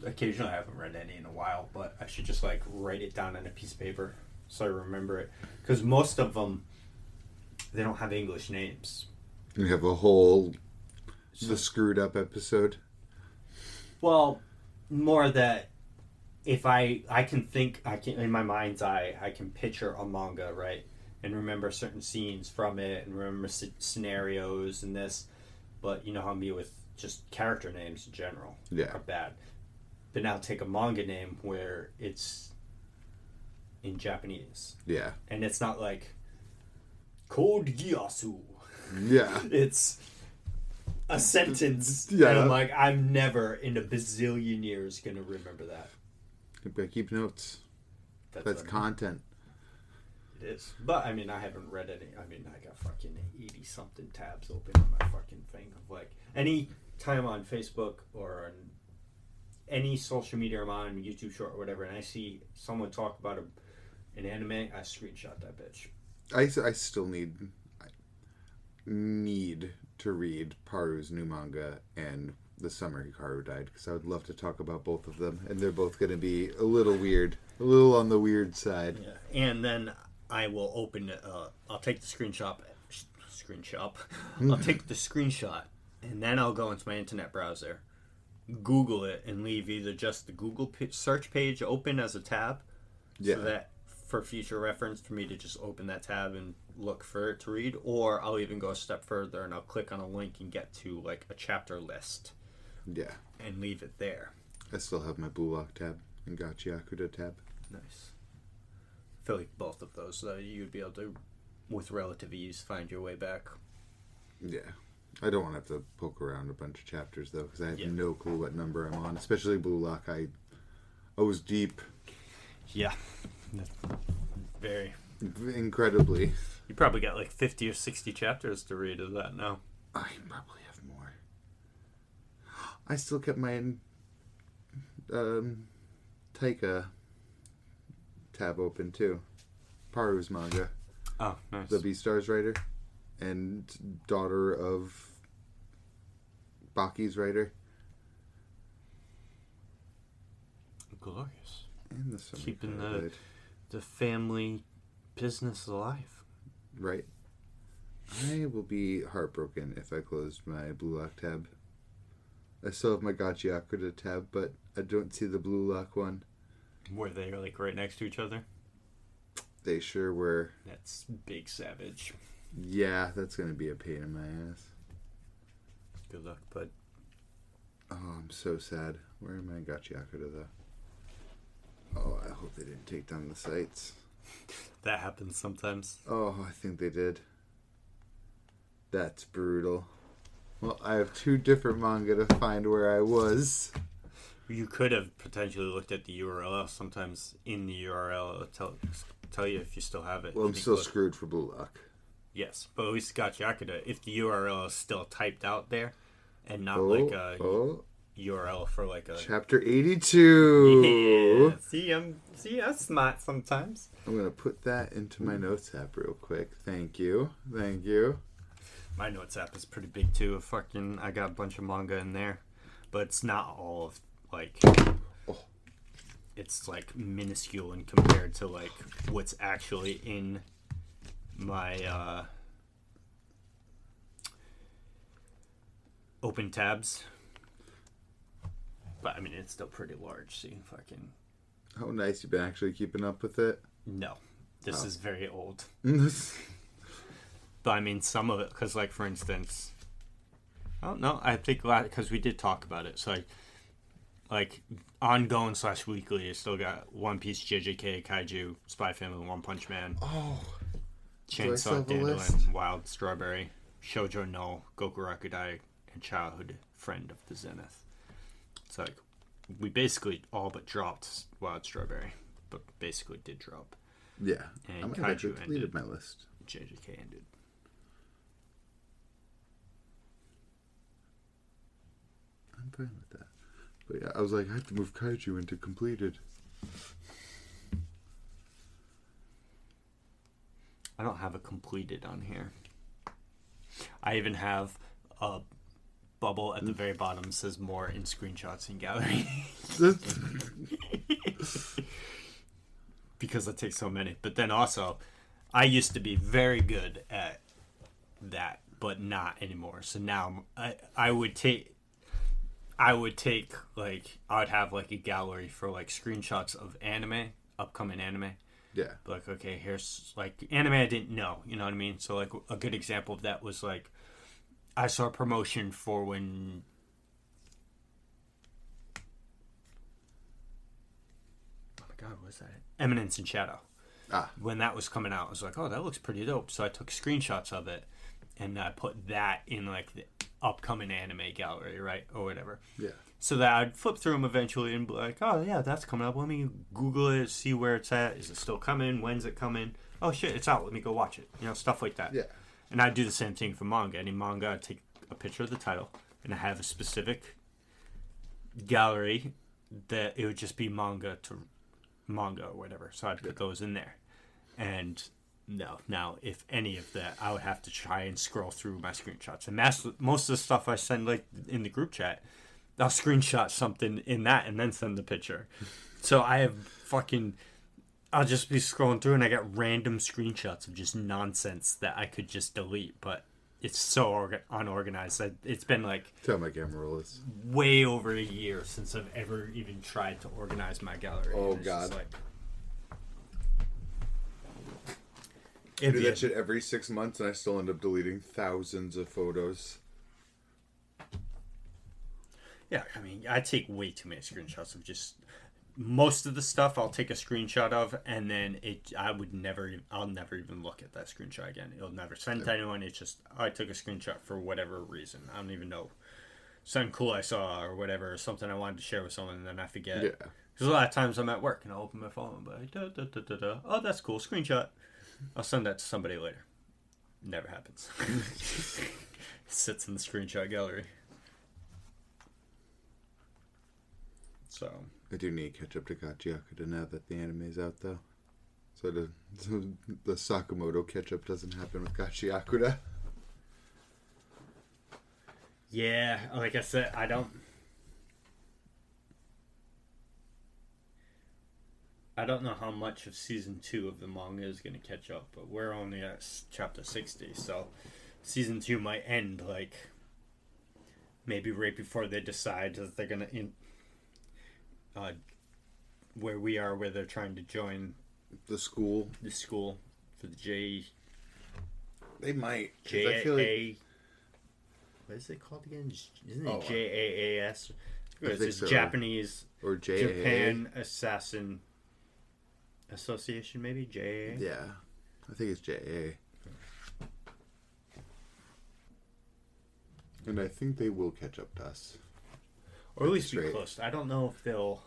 Speaker 1: Occasionally, I haven't read any in a while, but I should just, like, write it down on a piece of paper so I remember it. Because most of them, they don't have English names.
Speaker 2: You have a whole... the screwed up episode.
Speaker 1: Well, more that if I can think, in my mind's eye, I can picture a manga, right? And remember certain scenes from it and remember scenarios and this. But you know how me with just character names in general are bad. But now take a manga name where it's in Japanese.
Speaker 2: Yeah.
Speaker 1: And it's not like Code Geass.
Speaker 2: Yeah.
Speaker 1: It's a sentence.
Speaker 2: Yeah.
Speaker 1: And I'm like, I'm never in a bazillion years going to remember that.
Speaker 2: You gotta keep notes. That's content.
Speaker 1: It is. But, I mean, I haven't read any. I mean, I got fucking 80-something tabs open on my fucking thing of, like, any time on Facebook or on any social media I'm on, YouTube short or whatever, and I see someone talk about an anime, I screenshot that bitch.
Speaker 2: I still need to read Paru's new manga and The Summer Hikaru Died, because I would love to talk about both of them, and they're both going to be a little weird. A little on the weird side.
Speaker 1: Yeah. And then I will open it. I'll take the screenshot. I'll take the screenshot, and then I'll go into my internet browser, Google it, and leave either just the Google search page open as a tab, so that for future reference for me to just open that tab and look for it to read, or I'll even go a step further and I'll click on a link and get to like a chapter list.
Speaker 2: Yeah.
Speaker 1: And leave it there.
Speaker 2: I still have my Blue Lock tab and GachiAkuta tab.
Speaker 1: Nice. I feel like both of those, you'd be able to, with relative ease, find your way back.
Speaker 2: Yeah. I don't want to have to poke around a bunch of chapters, though, because I have no clue what number I'm on. Especially Blue Lock. I was deep.
Speaker 1: Yeah. Very.
Speaker 2: Incredibly.
Speaker 1: You probably got like 50 or 60 chapters to read of that now.
Speaker 2: I probably have more. I still kept my Taika tab open too. Paru's manga.
Speaker 1: Oh, nice.
Speaker 2: The Beastars writer and daughter of Baki's writer.
Speaker 1: Glorious.
Speaker 2: And the Summer
Speaker 1: keeping
Speaker 2: Died.
Speaker 1: the family business alive.
Speaker 2: Right. I will be heartbroken if I closed my Blue Lock tab. I still have my GachiAkuta tab, but I don't see the Blue Lock one.
Speaker 1: Were they like right next to each other?
Speaker 2: They sure were.
Speaker 1: That's big savage.
Speaker 2: Yeah, that's going to be a pain in my ass.
Speaker 1: Good luck, bud.
Speaker 2: Oh, I'm so sad. Where am I GachiAkuta, though? Oh, I hope they didn't take down the sites.
Speaker 1: That happens sometimes.
Speaker 2: Oh, I think they did. That's brutal. Well, I have two different manga to find where I was.
Speaker 1: You could have potentially looked at the URL. Sometimes in the URL it'll tell you if you still have it.
Speaker 2: Well, I'm still screwed for Blue Lock.
Speaker 1: Yes, but at least GachiAkuta, if the URL is still typed out there and not URL for like a...
Speaker 2: Chapter 82!
Speaker 1: Yeah. See, I'm smart sometimes.
Speaker 2: I'm going to put that into my notes app real quick. Thank you. Thank you.
Speaker 1: My notes app is pretty big too. I got a bunch of manga in there. But it's not all of, like... It's, like, minuscule and compared to, like, what's actually in my, open tabs. But, I mean, it's still pretty large, so you can fucking...
Speaker 2: How nice you've been actually keeping up with it.
Speaker 1: No. This is very old. But, I mean, some of it, because, like, for instance... Oh, no, I think, because we did talk about it, so, like ongoing / weekly, you still got One Piece, JJK, Kaiju, Spy Family, One Punch Man.
Speaker 2: Oh.
Speaker 1: Chainsaw, Dandadan, Wild Strawberry, Shoujo no, Gokurakugai, and Childhood Friend of the Zenith. It's like we basically all but dropped Wild Strawberry, but basically did drop.
Speaker 2: Yeah,
Speaker 1: And
Speaker 2: I might have deleted my list.
Speaker 1: JJK ended.
Speaker 2: I'm fine with that. But yeah, I was like, I have to move Kaiju into completed.
Speaker 1: I don't have a completed on here. I even have a bubble at the very bottom that says more in screenshots in gallery. Because I take so many. But then also, I used to be very good at that, but not anymore. So now I would have like a gallery for like screenshots of upcoming anime.
Speaker 2: Yeah.
Speaker 1: Like, okay, here's like anime I didn't know, you know what I mean? So like a good example of that was like I saw a promotion for when oh my god, what was that? Eminence in Shadow. When that was coming out, I was like, oh, that looks pretty dope. So I took screenshots of it and I put that in like the upcoming anime gallery, right? Or whatever.
Speaker 2: Yeah.
Speaker 1: So that I'd flip through them eventually and be like, oh, yeah, that's coming up. Let me Google it, see where it's at. Is it still coming? When's it coming? Oh, shit, it's out. Let me go watch it. You know, stuff like that.
Speaker 2: Yeah.
Speaker 1: And I'd do the same thing for manga. Any manga, I'd take a picture of the title, and I have a specific gallery that it would just be manga to manga or whatever. So I'd put those in there. And no, now, if any of that, I would have to try and scroll through my screenshots. And most of the stuff I send like in the group chat, I'll screenshot something in that and then send the picture. So I have I'll just be scrolling through and I got random screenshots of just nonsense that I could just delete. But it's so unorganized. It's been like...
Speaker 2: Tell my camera roll is.
Speaker 1: Way over a year since I've ever even tried to organize my gallery.
Speaker 2: Oh, God.
Speaker 1: Like,
Speaker 2: I do that shit every 6 months and I still end up deleting thousands of photos.
Speaker 1: Yeah, I mean, I take way too many screenshots of just most of the stuff. I'll take a screenshot of, and then I'll never even look at that screenshot again. It'll never send to anyone. It's just I took a screenshot for whatever reason. I don't even know, something cool I saw or whatever, or something I wanted to share with someone, and then I forget. Yeah. Because a lot of times I'm at work and I'll open my phone and be like, oh, that's cool, screenshot. I'll send that to somebody later. Never happens. Sits in the screenshot gallery. So
Speaker 2: I do need to catch up to GachiAkuta now that the anime is out, though. So the Sakamoto catch-up doesn't happen with GachiAkuta.
Speaker 1: Yeah, like I said, I don't know how much of season 2 of the manga is going to catch up, but we're only at chapter 60, so season 2 might end like maybe right before they decide that they're going to where we are, where they're trying to join
Speaker 2: the school
Speaker 1: for the J.
Speaker 2: They might.
Speaker 1: I feel like... What is it called again? Isn't it JAAS? It's so. Japanese
Speaker 2: or JAA.
Speaker 1: Japan Assassin Association, maybe JAA.
Speaker 2: Yeah, I think it's JAA. And I think they will catch up to us.
Speaker 1: Or at least be close. I don't know if they'll...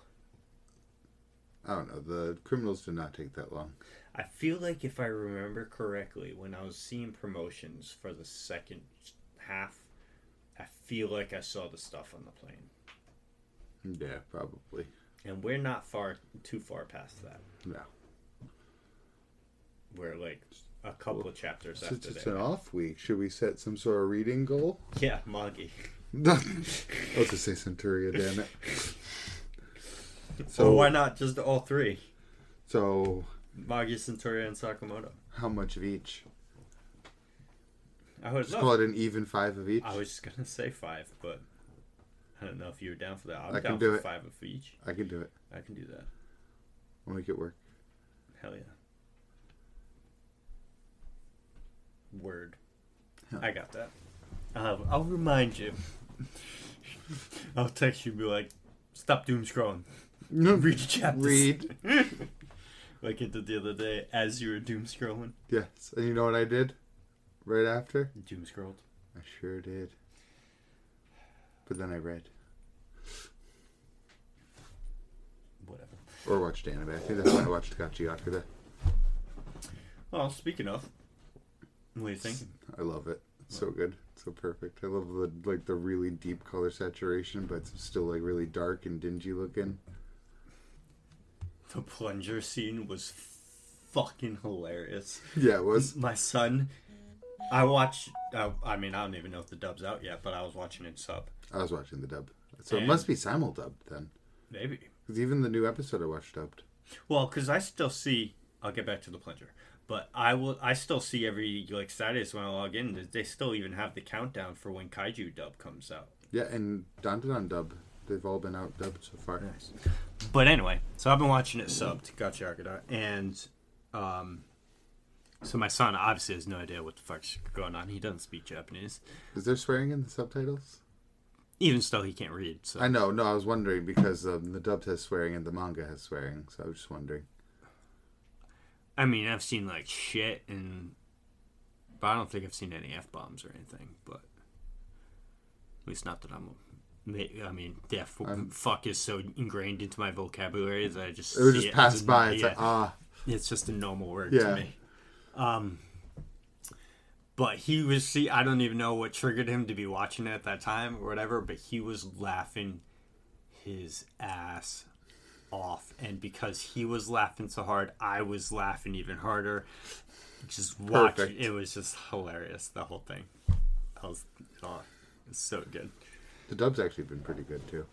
Speaker 2: I don't know. The criminals did not take that long.
Speaker 1: I feel like if I remember correctly, when I was seeing promotions for the second half, I feel like I saw the stuff on the plane.
Speaker 2: Yeah, probably.
Speaker 1: And we're not too far past that.
Speaker 2: No.
Speaker 1: We're like a couple of chapters after that.
Speaker 2: Since it's an off week, should we set some sort of reading goal?
Speaker 1: Yeah, Magi.
Speaker 2: I was to say Centuria, damn it.
Speaker 1: So why not just all three?
Speaker 2: So
Speaker 1: Magi, Centuria, and Sakamoto.
Speaker 2: How much of each?
Speaker 1: I would
Speaker 2: just call it an even 5 of each.
Speaker 1: I was just gonna say 5, but I don't know if you were down for that.
Speaker 2: I can do it.
Speaker 1: 5 of each.
Speaker 2: I can do it.
Speaker 1: I can do that.
Speaker 2: I'll make it work.
Speaker 1: Hell yeah. Word.
Speaker 2: Hell.
Speaker 1: I got that. I'll remind you. I'll text you and be like, stop doom scrolling. Read chapters.
Speaker 2: Read.
Speaker 1: Like I did the other day as you were doom scrolling.
Speaker 2: Yes. And you know what I did? Right after?
Speaker 1: Doom scrolled.
Speaker 2: I sure did. But then I read. Or watched anime. I think that's why I watched GachiAkuta.
Speaker 1: Well, speaking of, what do you think?
Speaker 2: I love it. It's so good. So perfect. I love the really deep color saturation, but it's still like really dark and dingy looking.
Speaker 1: The plunger scene was fucking hilarious.
Speaker 2: Yeah, it was.
Speaker 1: My son, I watched. I mean, I don't even know if the dub's out yet, but I was watching it sub.
Speaker 2: I was watching the dub, so it must be simul-dubbed then.
Speaker 1: Maybe.
Speaker 2: Because even the new episode I watched dubbed.
Speaker 1: Well, because I still see. I'll get back to the plunger, but I still see every like Saturdays when I log in. They still even have the countdown for when Kaiju dub comes out.
Speaker 2: Yeah, and Dandadan dub. They've all been out dubbed so far.
Speaker 1: Nice. But anyway, so I've been watching it subbed, GachiAkuta, and so my son obviously has no idea what the fuck's going on. He doesn't speak Japanese.
Speaker 2: Is there swearing in the subtitles?
Speaker 1: Even still, he can't read. So.
Speaker 2: I know. No, I was wondering because the dub has swearing and the manga has swearing, so I was just wondering.
Speaker 1: I mean, I've seen like shit, but I don't think I've seen any F-bombs or anything. But at least not that I'm. I mean, fuck is so ingrained into my vocabulary that I just.
Speaker 2: It would just pass by. It's like
Speaker 1: It's just a normal word to me. But he was, I don't even know what triggered him to be watching it at that time or whatever, but he was laughing his ass off. And because he was laughing so hard, I was laughing even harder. Just watching. It was just hilarious, the whole thing. It was so good.
Speaker 2: The dub's actually been pretty good, too.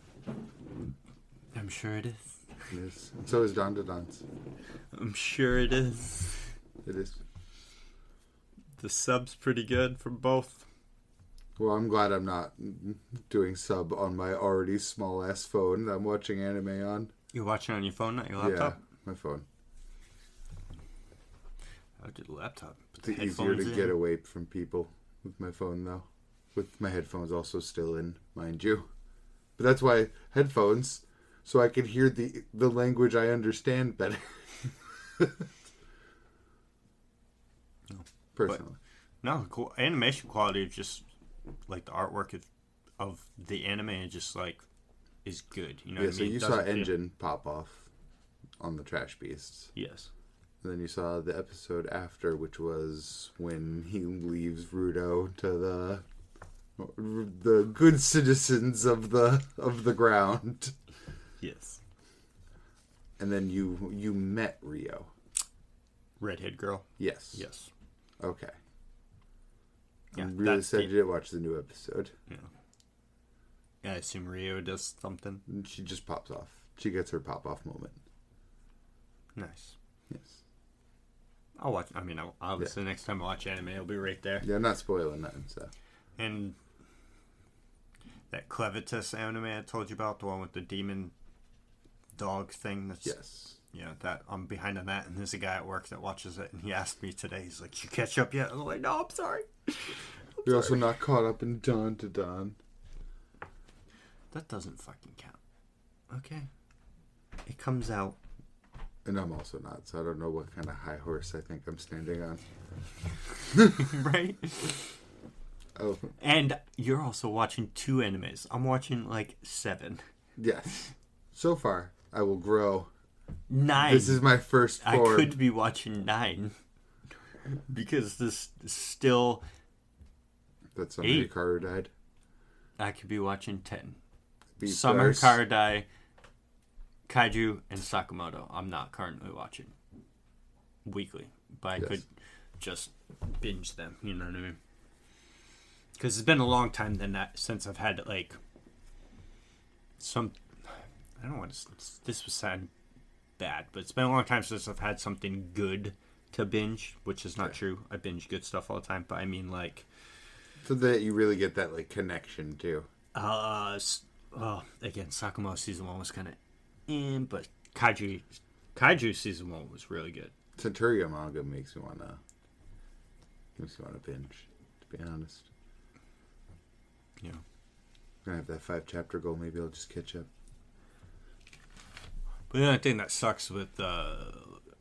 Speaker 1: I'm sure it is.
Speaker 2: It is. And so is Dandadan's.
Speaker 1: I'm sure it is.
Speaker 2: It is.
Speaker 1: The sub's pretty good for both.
Speaker 2: Well, I'm glad I'm not doing sub on my already small-ass phone that I'm watching anime on.
Speaker 1: You're watching on your phone, not your laptop?
Speaker 2: Yeah, my phone.
Speaker 1: I would do the laptop.
Speaker 2: It's easier to get away from people with my phone, though. With my headphones also still in, mind you. But that's why headphones, so I can hear the language I understand better. Personally.
Speaker 1: But, cool. Animation quality is just, like, the artwork of the anime just, like, is good. You know what I mean?
Speaker 2: So you saw Engine pop off on the Trash Beasts.
Speaker 1: Yes.
Speaker 2: And then you saw the episode after, which was when he leaves Rudo to the good citizens of the ground.
Speaker 1: Yes.
Speaker 2: And then you met Rio.
Speaker 1: Redhead girl.
Speaker 2: Yes.
Speaker 1: Yes.
Speaker 2: Okay.
Speaker 1: Yeah,
Speaker 2: I'm really sad you didn't watch the new episode.
Speaker 1: Yeah, I assume Rio does something.
Speaker 2: She just pops off. She gets her pop-off moment.
Speaker 1: Nice.
Speaker 2: Yes.
Speaker 1: I'll watch. I mean, obviously, next time I watch anime, it'll be right there.
Speaker 2: Yeah, I'm not spoiling nothing, so.
Speaker 1: And that Clevitus anime I told you about, the one with the demon dog thing. That's,
Speaker 2: yes.
Speaker 1: Yeah, that I'm behind on that, and there's a guy at work that watches it, and he asked me today. He's like, "You catch up yet?" I'm like, "No, I'm sorry."
Speaker 2: You're also not caught up in Dandadan.
Speaker 1: That doesn't fucking count. Okay. It comes out.
Speaker 2: And I'm also not, so I don't know what kind of high horse I think I'm standing on.
Speaker 1: Right?
Speaker 2: Oh.
Speaker 1: And you're also watching 2 animes. I'm watching like 7.
Speaker 2: Yes. So far, I will grow.
Speaker 1: 9.
Speaker 2: This is my first 4.
Speaker 1: I could be watching 9. Because this is still...
Speaker 2: That Summer Hikaru died.
Speaker 1: I could be watching 10.
Speaker 2: Beat
Speaker 1: Summer
Speaker 2: Stars.
Speaker 1: Hikaru died, Kaiju, and Sakamoto. I'm not currently watching weekly. But I could just binge them. You know what I mean? Because it's been a long time since I've had, like, some... I don't want to... This was sad bad, but it's been a long time since I've had something good to binge, which is not true. I binge good stuff all the time, but I mean, like...
Speaker 2: So that you really get that, like, connection, too.
Speaker 1: Again, Sakamoto Season 1 was kind of... but Kaiju Season 1 was really good.
Speaker 2: Centuria manga makes me wanna binge, to be honest.
Speaker 1: Yeah.
Speaker 2: I'm gonna have that 5-chapter goal. Maybe I'll just catch up.
Speaker 1: But the only thing that sucks with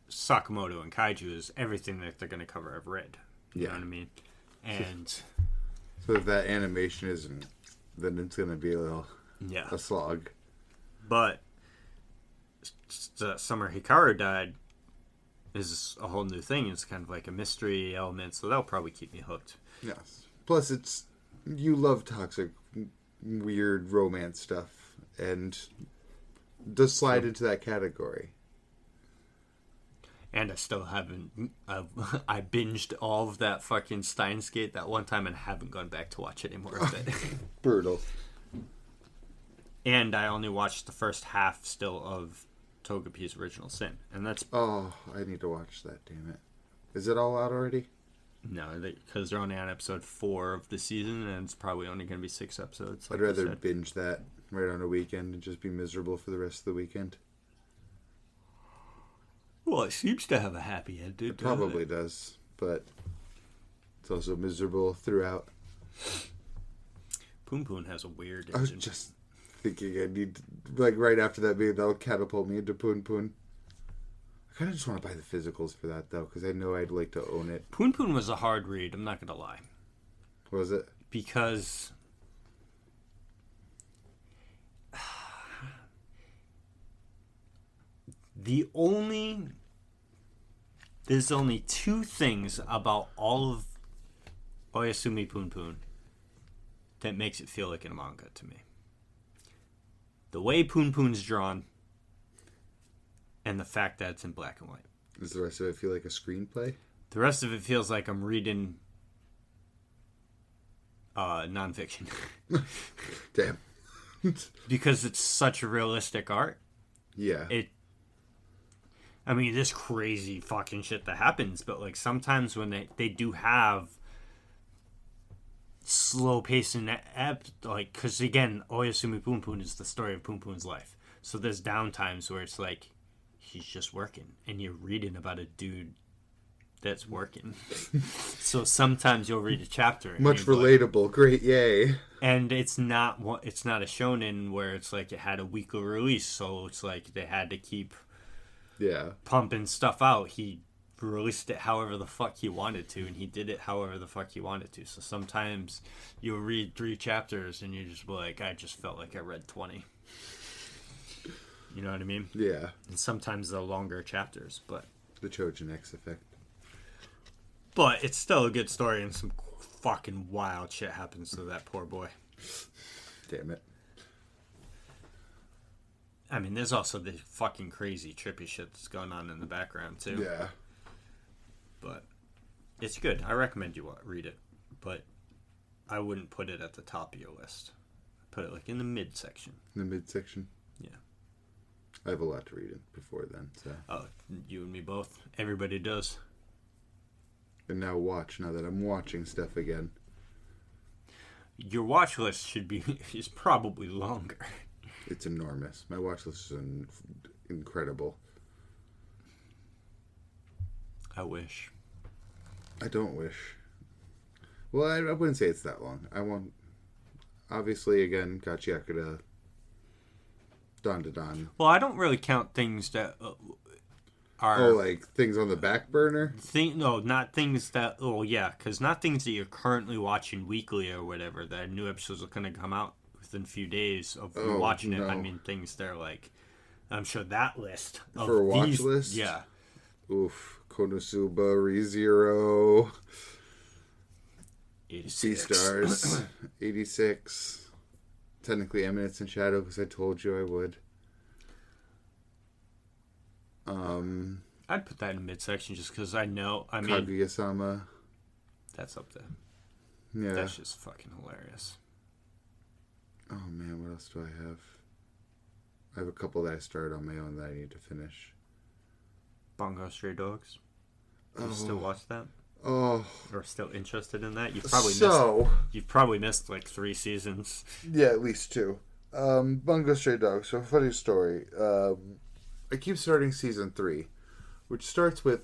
Speaker 1: Sakamoto and Kaiju is everything that they're going to cover I've read. You know what I mean? And...
Speaker 2: So if that animation isn't, then it's going to be a slog.
Speaker 1: But Summer Hikaru died is a whole new thing. It's kind of like a mystery element, so that'll probably keep me hooked.
Speaker 2: Yes. Plus, you love toxic, weird romance stuff, and does slide into that category.
Speaker 1: And I still haven't. I binged all of that fucking Steins Gate that one time and haven't gone back to watch any more of it.
Speaker 2: Brutal.
Speaker 1: And I only watched the first half still of Togepi's Original Sin, and that's.
Speaker 2: Oh, I need to watch that. Damn it! Is it all out already?
Speaker 1: No, because they're only on episode 4 of the season, and it's probably only going to be 6 episodes.
Speaker 2: Like I'd rather binge that right on a weekend and just be miserable for the rest of the weekend.
Speaker 1: Well, it seems to have a happy ending.
Speaker 2: It probably does, but it's also miserable throughout.
Speaker 1: Poon Poon has a weird engine.
Speaker 2: I was just thinking I need, like, right after that, maybe that'll catapult me into Poon Poon. I kind of just want to buy the physicals for that, though, because I know I'd like to own it.
Speaker 1: Poon Poon was a hard read, I'm not going to lie.
Speaker 2: Was it?
Speaker 1: Because there's only 2 things about all of Oyasumi Poon Poon that makes it feel like a manga to me. The way Poon Poon's drawn, and the fact that it's in black and white.
Speaker 2: Does the rest of it feel like a screenplay?
Speaker 1: The rest of it feels like I'm reading nonfiction.
Speaker 2: Damn.
Speaker 1: Because it's such a realistic art.
Speaker 2: Yeah.
Speaker 1: I mean, this crazy fucking shit that happens, but like sometimes when they do have slow pacing, like, because again, Oyasumi Poon Poon is the story of Poon Poon's life. So there's downtimes where it's like he's just working, and you're reading about a dude that's working. So sometimes you'll read a chapter.
Speaker 2: Much relatable. Like, great, yay.
Speaker 1: And it's not a shonen where it's like it had a weekly release, so it's like they had to keep pumping stuff out. He released it however the fuck he wanted to, and he did it however the fuck he wanted to. So sometimes you'll read 3 chapters and you just be like, I just felt like I read 20. You know what I mean?
Speaker 2: Yeah.
Speaker 1: And sometimes they're longer chapters, but
Speaker 2: the Trojan X effect.
Speaker 1: But it's still a good story, and some fucking wild shit happens to that poor boy.
Speaker 2: Damn it.
Speaker 1: I mean, there's also the fucking crazy trippy shit that's going on in the background too.
Speaker 2: Yeah.
Speaker 1: But it's good. I recommend you read it, but I wouldn't put it at the top of your list. Put it like in the mid section.
Speaker 2: In the mid section?
Speaker 1: Yeah.
Speaker 2: I have a lot to read it before then. So.
Speaker 1: Oh, you and me both. Everybody does.
Speaker 2: And now that I'm watching stuff again.
Speaker 1: Your watch list is probably longer.
Speaker 2: It's enormous. My watch list is incredible.
Speaker 1: I wish.
Speaker 2: I don't wish. Well, I wouldn't say it's that long. I want, obviously, again, GachiAkuta, Dandadan.
Speaker 1: Well, I don't really count things that are...
Speaker 2: Oh, like things on the back burner?
Speaker 1: No, not things that... Oh, yeah, because not things that you're currently watching weekly or whatever. That new episodes are going to come out within a few days of you watching it. I mean, things that are like... I'm sure that list.
Speaker 2: For a watch list?
Speaker 1: Yeah.
Speaker 2: Oof. Konosuba, ReZero,
Speaker 1: 86.
Speaker 2: Beastars, 86. Technically Eminence in Shadow, because I told you I would.
Speaker 1: I'd put that in midsection just because I know. I mean,
Speaker 2: Kaguya-sama.
Speaker 1: That's up there.
Speaker 2: Yeah.
Speaker 1: That's just fucking hilarious.
Speaker 2: Oh man, what else do I have? I have a couple that I started on my own that I need to finish.
Speaker 1: Bungo Stray Dogs. Do you still watch that?
Speaker 2: Oh.
Speaker 1: Or still interested in that? You've probably missed like 3 seasons.
Speaker 2: Yeah, at least 2. Bungo Stray Dogs. So, funny story. I keep starting season 3, which starts with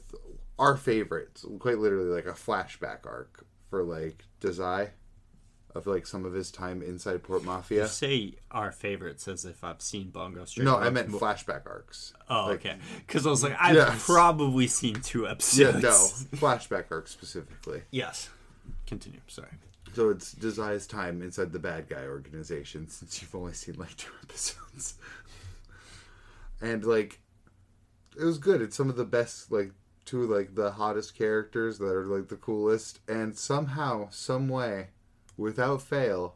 Speaker 2: our favorites, quite literally like a flashback arc for like Dazai, of like some of his time inside Port Mafia.
Speaker 1: You say our favorites as if I've seen Bungo Stray
Speaker 2: No,
Speaker 1: Dogs.
Speaker 2: I meant flashback arcs.
Speaker 1: Oh,
Speaker 2: like,
Speaker 1: okay. Because I was like, I've probably seen 2 episodes.
Speaker 2: Yeah, no. Flashback arcs specifically.
Speaker 1: Yes. Continue. Sorry.
Speaker 2: So it's Dazai's time inside the bad guy organization, since you've only seen like 2 episodes. And, like, it was good. It's some of the best, like, two, like, the hottest characters that are, like, the coolest. And somehow, some way, without fail,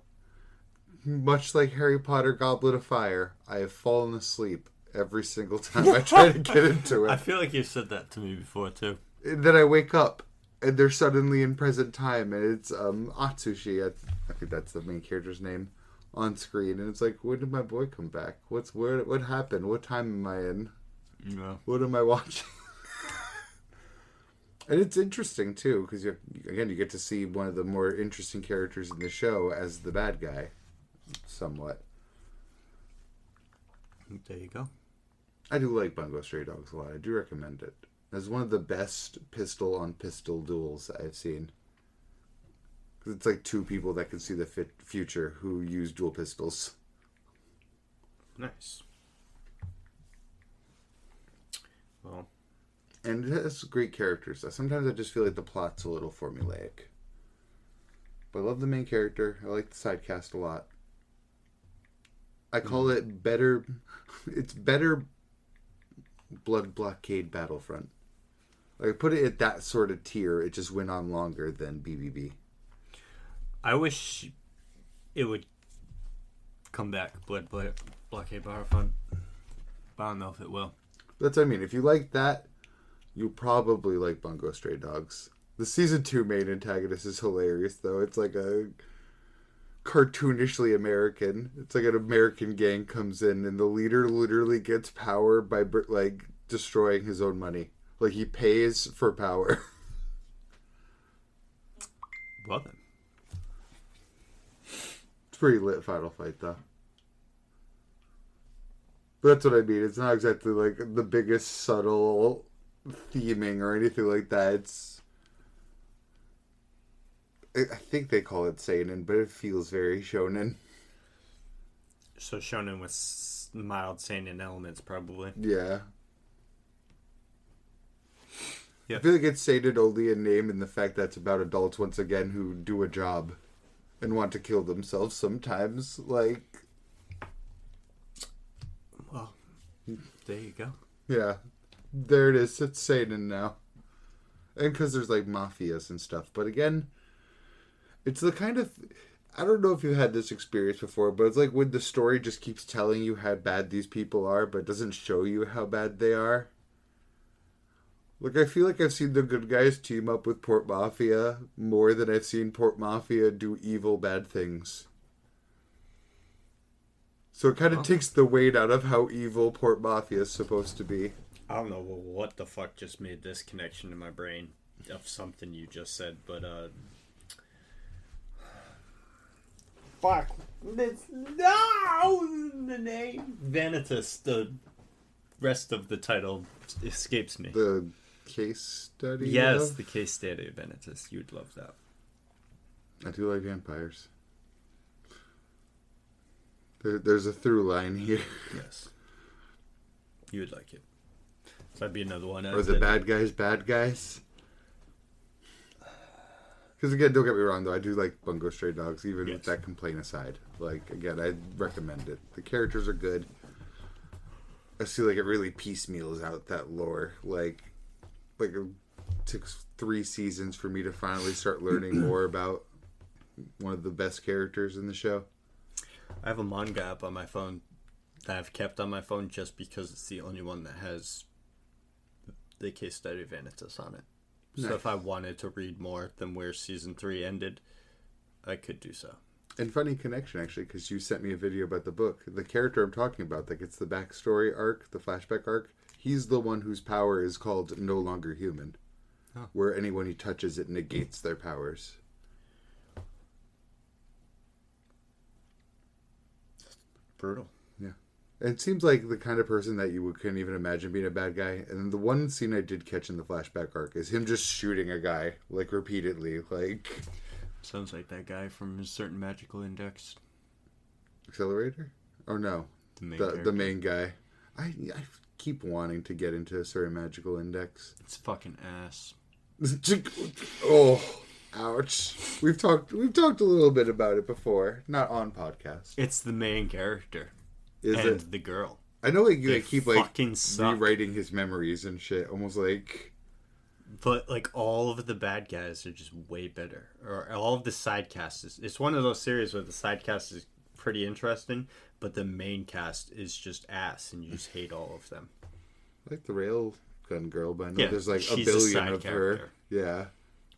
Speaker 2: much like Harry Potter Goblet of Fire, I have fallen asleep every single time I try to get into it.
Speaker 1: I feel like you've said that to me before, too.
Speaker 2: And then I wake up, and they're suddenly in present time, and it's Atsushi. I think that's the main character's name on screen. And it's like, when did my boy come back? What happened? What time am I in?
Speaker 1: Yeah.
Speaker 2: What am I watching? And it's interesting, too, because, you get to see one of the more interesting characters in the show as the bad guy, somewhat.
Speaker 1: There you go.
Speaker 2: I do like Bungo Stray Dogs a lot. I do recommend it. It's one of the best pistol-on-pistol duels I've seen. Because it's like two people that can see the future who use dual pistols.
Speaker 1: Nice. Well...
Speaker 2: And it has great characters. Sometimes I just feel like the plot's a little formulaic. But I love the main character. I like the side cast a lot. I call it better... It's better Blood Blockade Battlefront. Like, put it at that sort of tier. It just went on longer than BBB.
Speaker 1: I wish it would come back, Blood Blockade Battlefront. But I don't know if it will.
Speaker 2: That's what I mean. If you like that... You'll probably like Bungo Stray Dogs. The season 2 main antagonist is hilarious, though. It's like a cartoonishly American. It's like an American gang comes in, and the leader literally gets power by, like, destroying his own money. Like, he pays for power.
Speaker 1: Well then.
Speaker 2: It's pretty lit final fight, though. But that's what I mean. It's not exactly, like, the biggest subtle... theming or anything like that. I think they call it seinen, but it feels very shonen.
Speaker 1: So shonen with mild seinen elements, probably.
Speaker 2: Yeah.
Speaker 1: Yep.
Speaker 2: I feel like it's seinen only in name and the fact that it's about adults once again who do a job and want to kill themselves sometimes. Like,
Speaker 1: well, there you go.
Speaker 2: Yeah. There it is. It's seinen now. And because there's, like, mafias and stuff. But again, it's the kind of... I don't know if you've had this experience before, but it's like when the story just keeps telling you how bad these people are, but doesn't show you how bad they are. Like, I feel like I've seen the good guys team up with Port Mafia more than I've seen Port Mafia do evil, bad things. So it kind of takes the weight out of how evil Port Mafia is supposed to be.
Speaker 1: I don't know what the fuck just made this connection in my brain of something you just said, but fuck. It's the name Vanitas. The rest of the title escapes me.
Speaker 2: The case study?
Speaker 1: Yes, the case study of Vanitas. You'd love that.
Speaker 2: I do like vampires. There's a through line here.
Speaker 1: Yes. You would like it. So that'd be another one.
Speaker 2: Or the bad guys, bad guys. Because again, don't get me wrong though, I do like Bungo Stray Dogs, even with that complaint aside. Like, again, I recommend it. The characters are good. I feel like it really piecemeals out that lore. Like it took 3 seasons for me to finally start learning more about one of the best characters in the show.
Speaker 1: I have a manga app on my phone that I've kept on my phone just because it's the only one that has the case study of Vanitas on it. Nice. So if I wanted to read more than where season 3 ended, I could do so.
Speaker 2: And funny connection, actually, because you sent me a video about the book. The character I'm talking about that gets the backstory arc, the flashback arc, he's the one whose power is called No Longer Human. Oh. Where anyone he touches, it negates their powers.
Speaker 1: Brutal.
Speaker 2: Yeah. It seems like the kind of person that you couldn't even imagine being a bad guy. And the one scene I did catch in the flashback arc is him just shooting a guy, like, repeatedly. Like...
Speaker 1: Sounds like that guy from a certain magical index.
Speaker 2: Accelerator? Or no? The main guy. I keep wanting to get into a certain magical index.
Speaker 1: It's fucking ass.
Speaker 2: Oh, ouch. We've talked a little bit about it before. Not on podcast.
Speaker 1: It's the main character.
Speaker 2: Is
Speaker 1: and
Speaker 2: it?
Speaker 1: The girl.
Speaker 2: I know like you
Speaker 1: They
Speaker 2: like, keep like
Speaker 1: fucking suck.
Speaker 2: rewriting his memories and shit, almost like.
Speaker 1: But like all of the bad guys are just way better, or all of the side casts. It's one of those series where the side cast is pretty interesting, but the main cast is just ass, and you just hate all of them.
Speaker 2: I like the Railgun girl, but I know there's like a
Speaker 1: she's
Speaker 2: billion
Speaker 1: side
Speaker 2: of
Speaker 1: character.
Speaker 2: her. Yeah.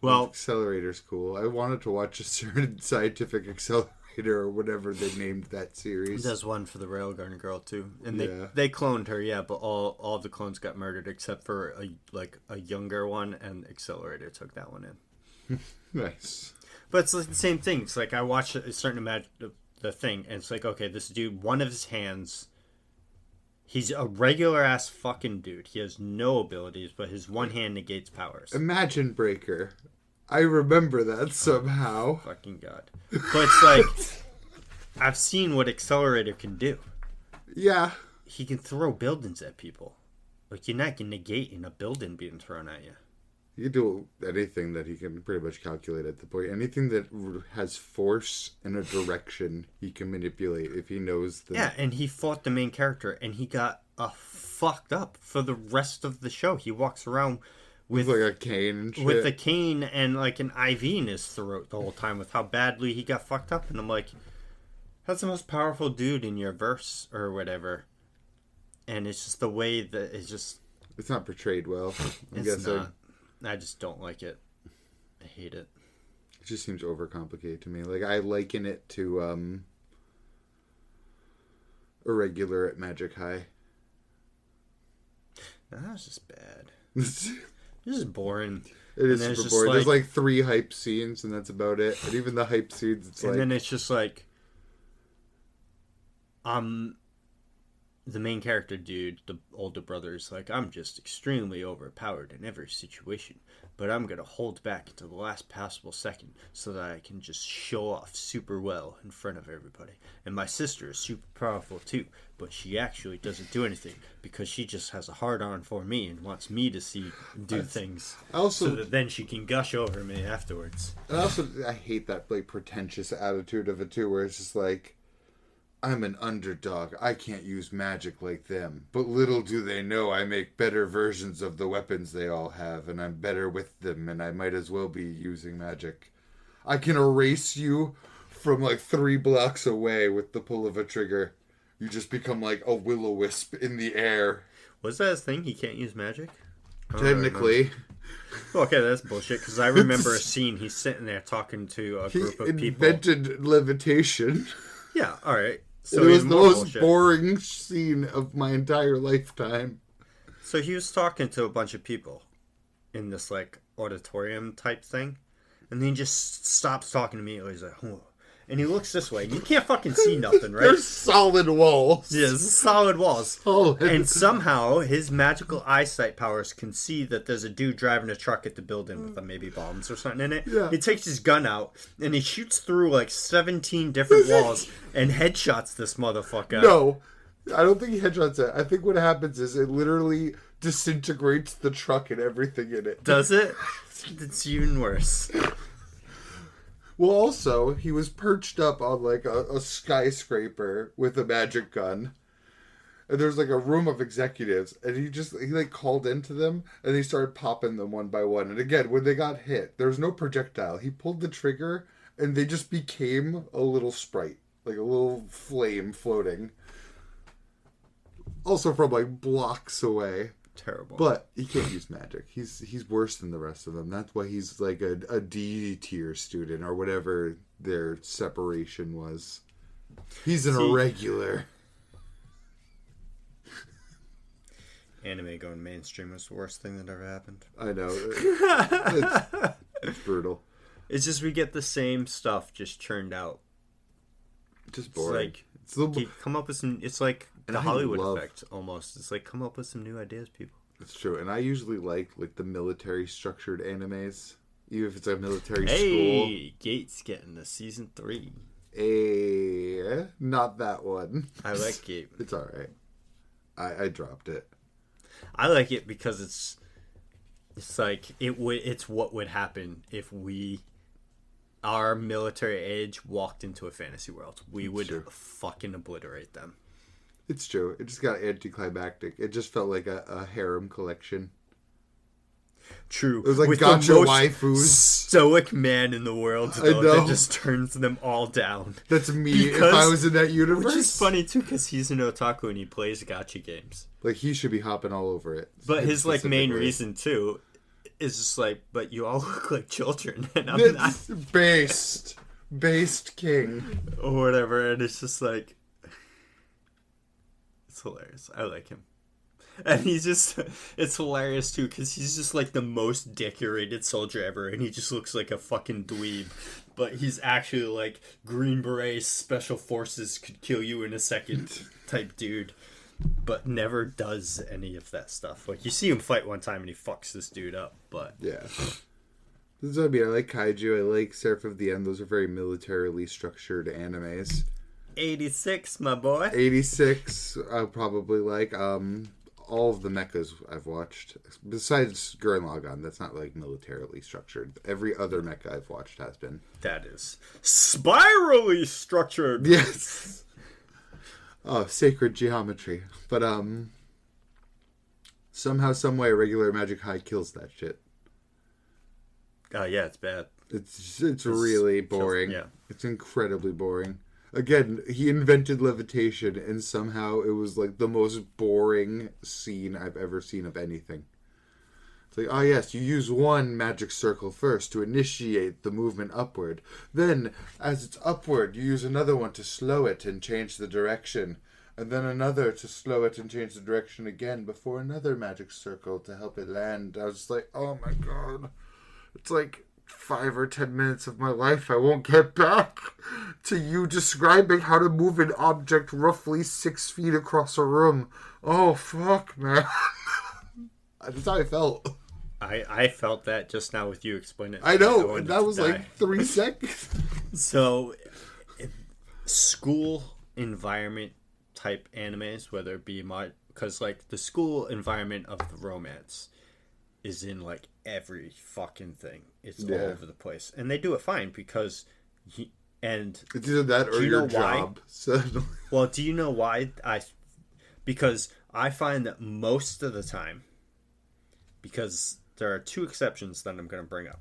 Speaker 1: Well,
Speaker 2: Accelerator's cool. I wanted to watch a certain scientific accelerator or whatever they named that series.
Speaker 1: there's one for the Railgun girl too, and they cloned her, but all of the clones got murdered except for a younger one, and Accelerator took that one in.
Speaker 2: Nice.
Speaker 1: But it's like the same thing. It's like I watched a certain imagine the thing, and it's like, okay, this dude, one of his hands, he's a regular ass fucking dude. He has no abilities, but his one hand negates powers.
Speaker 2: Imagine Breaker. I remember that somehow.
Speaker 1: Fucking god. But it's like, I've seen what Accelerator can do.
Speaker 2: Yeah.
Speaker 1: He can throw buildings at people. Like, you're not negating a building being thrown at you.
Speaker 2: You can do anything that he can pretty much calculate at the point. Anything that has force in a direction, he can manipulate if he knows the...
Speaker 1: Yeah, and he fought the main character, and he got fucked up for the rest of the show. He walks around with
Speaker 2: like a cane and shit.
Speaker 1: With a cane and like an IV in his throat the whole time with how badly he got fucked up. And I'm like, that's the most powerful dude in your verse or whatever. And it's just the way that it's just...
Speaker 2: It's not portrayed well.
Speaker 1: It's not. I just don't like it. I hate it.
Speaker 2: It just seems overcomplicated to me. Like, I liken it to Irregular at Magic High.
Speaker 1: That's just bad. This is boring.
Speaker 2: It is super boring. There's like 3 hype scenes, and that's about it. And even the hype scenes, it's
Speaker 1: and then it's just like, the main character dude, the older brother, is like, I'm just extremely overpowered in every situation, but I'm going to hold back until the last possible second so that I can just show off super well in front of everybody. And my sister is super powerful too, but she actually doesn't do anything because she just has a hard-on for me and wants me to do things so that then she can gush over me afterwards.
Speaker 2: I hate that like pretentious attitude of it too, where it's just like, I'm an underdog. I can't use magic like them. But little do they know I make better versions of the weapons they all have, and I'm better with them, and I might as well be using magic. I can erase you from like 3 blocks away with the pull of a trigger. You just become like a will-o-wisp in the air.
Speaker 1: Was that his thing? He can't use magic?
Speaker 2: Technically.
Speaker 1: Okay, that's bullshit, because I remember a scene, he's sitting there talking to a group of people.
Speaker 2: He invented levitation.
Speaker 1: Yeah, alright. So
Speaker 2: it was the most boring scene of my entire lifetime.
Speaker 1: So he was talking to a bunch of people in this like auditorium type thing, and then he just stops talking to me. He's like, "Whoa." And he looks this way. You can't fucking see nothing, right?
Speaker 2: There's solid walls.
Speaker 1: Yeah, there's solid walls.
Speaker 2: Solid.
Speaker 1: And somehow his magical eyesight powers can see that there's a dude driving a truck at the building with maybe bombs or something in it.
Speaker 2: Yeah.
Speaker 1: He takes his gun out and he shoots through like 17 different walls and headshots this motherfucker.
Speaker 2: No, I don't think he headshots it. I think what happens is it literally disintegrates the truck and everything in it.
Speaker 1: Does it? It's even worse.
Speaker 2: Well, also, he was perched up on, like, a skyscraper with a magic gun. And there's, like, a room of executives. And he called into them. And he started popping them one by one. And again, when they got hit, there was no projectile. He pulled the trigger, and they just became a little sprite. Like, a little flame floating. Also from, like, blocks away.
Speaker 1: Terrible.
Speaker 2: But he can't use magic. He's worse than the rest of them. That's why he's like a D tier student or whatever their separation was. He's an irregular.
Speaker 1: Anime going mainstream was the worst thing that ever happened.
Speaker 2: I know. It's brutal.
Speaker 1: It's just we get the same stuff just churned out.
Speaker 2: Just boring.
Speaker 1: It's like, come up with some... It's like the Hollywood effect, almost. It's like, come up with some new ideas, people.
Speaker 2: It's true. And I usually like the military-structured animes. Even if it's a military school.
Speaker 1: Hey, Gate's getting the season 3.
Speaker 2: Not that one.
Speaker 1: I like Gate.
Speaker 2: It's alright. I dropped it.
Speaker 1: I like it because it's like, it's what would happen if our military age walked into a fantasy world. We would fucking obliterate them.
Speaker 2: It's true. It just got anticlimactic. It just felt like a harem collection.
Speaker 3: True.
Speaker 2: It was like
Speaker 3: with
Speaker 2: gacha
Speaker 3: the most
Speaker 2: waifus.
Speaker 3: Stoic man in the world, though, that just turns them all down.
Speaker 2: That's me if I was in that universe.
Speaker 3: Which is funny too, because he's an otaku and he plays gacha games.
Speaker 2: Like, he should be hopping all over it.
Speaker 3: But his like main reason too is just like, but you all look like children, and I'm not
Speaker 2: based king
Speaker 3: or whatever. And it's just like, it's hilarious. I like him. And he's just, it's hilarious too, because he's just like the most decorated soldier ever, and he just looks like a fucking dweeb. But he's actually like Green Beret, Special Forces could kill you in a second type dude, but never does any of that stuff. Like, you see him fight one time and he fucks this dude up, but.
Speaker 2: Yeah. This is what I mean. I like Kaiju, I like Seraph of the End. Those are very militarily structured animes.
Speaker 3: 86, my boy.
Speaker 2: 86, I probably like. All of the mechas I've watched, besides Gurren Lagann, that's not like militarily structured. Every other mecha I've watched has been.
Speaker 3: That is spirally structured.
Speaker 2: Yes. Oh, sacred geometry. But somehow, someway, regular Magic High kills that shit.
Speaker 3: Oh yeah, it's bad.
Speaker 2: It's really boring.
Speaker 3: Yeah,
Speaker 2: it's incredibly boring. Again, he invented levitation, and somehow it was like the most boring scene I've ever seen of anything. It's like, oh yes, you use one magic circle first to initiate the movement upward. Then, as it's upward, you use another one to slow it and change the direction. And then another to slow it and change the direction again before another magic circle to help it land. I was just like, oh my god. It's like 5 or 10 minutes of my life I won't get back to you describing how to move an object roughly 6 feet across a room. Oh, fuck, man. That's how I felt.
Speaker 3: I felt that just now with you explaining it.
Speaker 2: I know, and that was like 3 seconds.
Speaker 3: So, school environment type animes, whether it be because like the school environment of the romance is in like every fucking thing. It's all over the place, and they do it fine because it's
Speaker 2: either that or your job. So.
Speaker 3: Well, do you know why? Because I find that most of the time, because there are 2 exceptions that I'm going to bring up.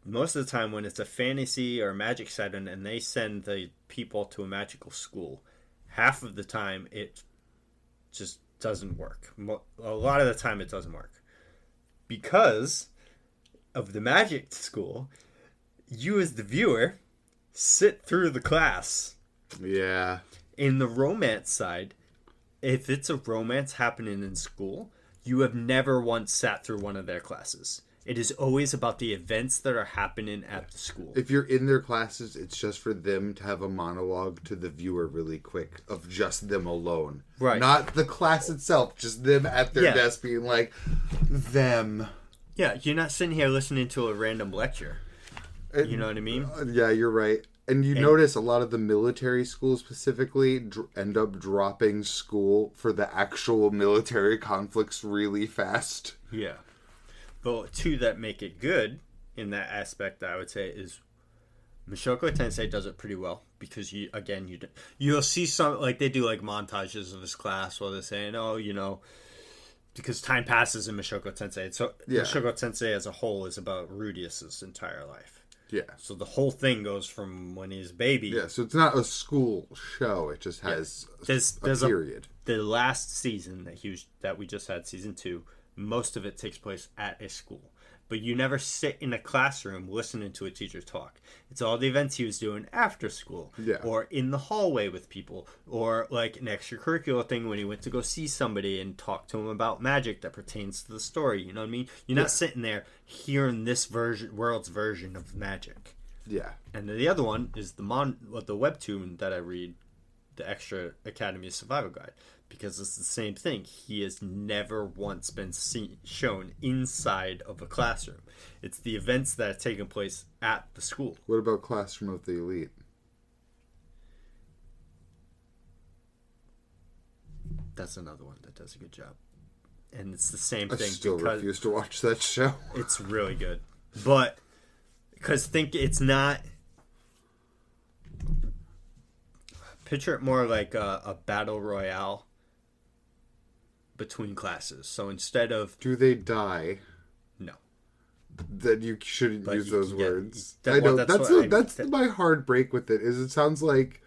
Speaker 3: Most of the time, when it's a fantasy or a magic setting, and they send the people to a magical school, half of the time it just doesn't work. A lot of the time, it doesn't work. Because of the magic school, you as the viewer sit through the class.
Speaker 2: Yeah.
Speaker 3: In the romance side, if it's a romance happening in school, you have never once sat through one of their classes. It is always about the events that are happening at the school.
Speaker 2: If you're in their classes, it's just for them to have a monologue to the viewer really quick of just them alone.
Speaker 3: Right.
Speaker 2: Not the class itself, just them at their desk being like, them.
Speaker 3: Yeah, you're not sitting here listening to a random lecture. You know what I mean?
Speaker 2: Yeah, you're right. And notice a lot of the military schools specifically end up dropping school for the actual military conflicts really fast.
Speaker 3: Yeah. But 2 that make it good in that aspect, I would say, is Mushoku Tensei does it pretty well. Because, you'll see some, like, they do, like, montages of his class while they're saying, oh, you know, because time passes in Mushoku Tensei. So, Mushoku Tensei as a whole is about Rudeus's entire life.
Speaker 2: Yeah.
Speaker 3: So the whole thing goes from when he's a baby.
Speaker 2: Yeah, so it's not a school show. It just has a period.
Speaker 3: The last season that we just had, season 2, most of it takes place at a school. But you never sit in a classroom listening to a teacher talk. It's all the events he was doing after school.
Speaker 2: Yeah.
Speaker 3: Or in the hallway with people. Or like an extracurricular thing when he went to go see somebody and talk to him about magic that pertains to the story. You know what I mean? You're not sitting there hearing this world's version of magic.
Speaker 2: Yeah.
Speaker 3: And the other one is the webtoon that I read, the Extra Academy Survival Guide. Because it's the same thing. He has never once been shown inside of a classroom. It's the events that have taken place at the school.
Speaker 2: What about Classroom of the Elite?
Speaker 3: That's another one that does a good job. And it's the same thing.
Speaker 2: I still refuse to watch that show.
Speaker 3: It's really good. But, because it's not... Picture it more like a battle royale between classes. So instead of...
Speaker 2: Do they die?
Speaker 3: No.
Speaker 2: That you shouldn't use those words.
Speaker 3: I know,
Speaker 2: that's my hard break with it, is it sounds like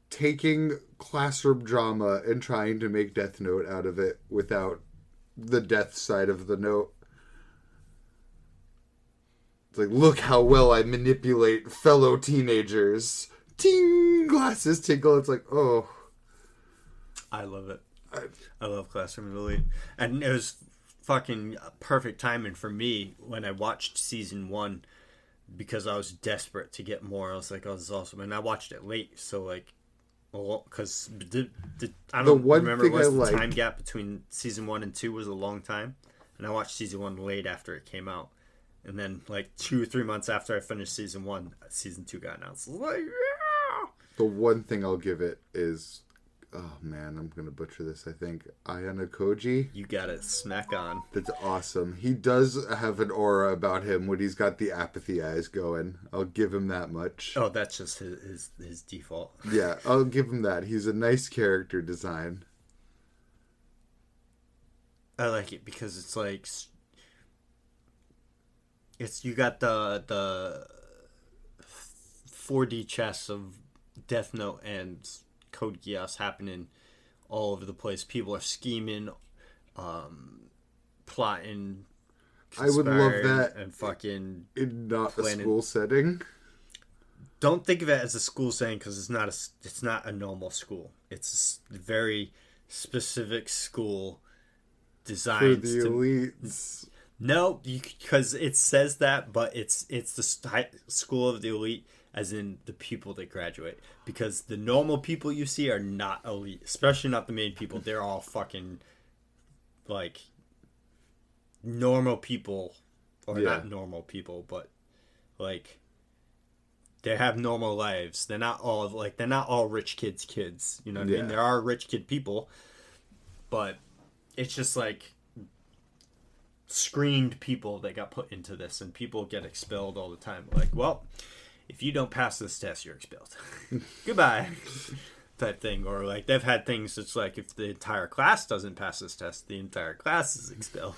Speaker 2: taking classroom drama and trying to make Death Note out of it without the death side of the note. It's like, look how well I manipulate fellow teenagers. Ting! Glasses tinkle. It's like, oh.
Speaker 3: I love it. I love Classroom Elite. And it was fucking perfect timing for me when I watched season 1 because I was desperate to get more. I was like, oh, this is awesome. And I watched it late, so like, because I don't remember the time gap between season 1 and 2 was a long time, and I watched season 1 late after it came out, and then like 2 or 3 months after I finished season 1, season 2 got announced. Like, yeah!
Speaker 2: The one thing I'll give it is, oh man, I'm gonna butcher this. I think Ayano Koji.
Speaker 3: You got it smack on.
Speaker 2: That's awesome. He does have an aura about him when he's got the apathy eyes going. I'll give him that much.
Speaker 3: Oh, that's just his default.
Speaker 2: Yeah, I'll give him that. He's a nice character design.
Speaker 3: I like it because it's like you got the 4D chess of Death Note and Code Geass happening all over the place. People are scheming, plotting.
Speaker 2: I would love that,
Speaker 3: and fucking
Speaker 2: in not
Speaker 3: planning.
Speaker 2: A school setting.
Speaker 3: Don't think of it as a school setting because it's not a normal school. It's a very specific school designed
Speaker 2: for the elites.
Speaker 3: No, because it says that, but it's the school of the elite, as in the people that graduate. Because the normal people you see are not elite, especially not the main people. They're all fucking, like, normal people, or not normal people, but like they have normal lives. They're not all rich kids. You know what I mean? There are rich kid people, but it's just like screened people that got put into this, and people get expelled all the time. Like, well, if you don't pass this test, you're expelled. Goodbye. Type thing. Or like they've had things that's like, if the entire class doesn't pass this test, the entire class is expelled.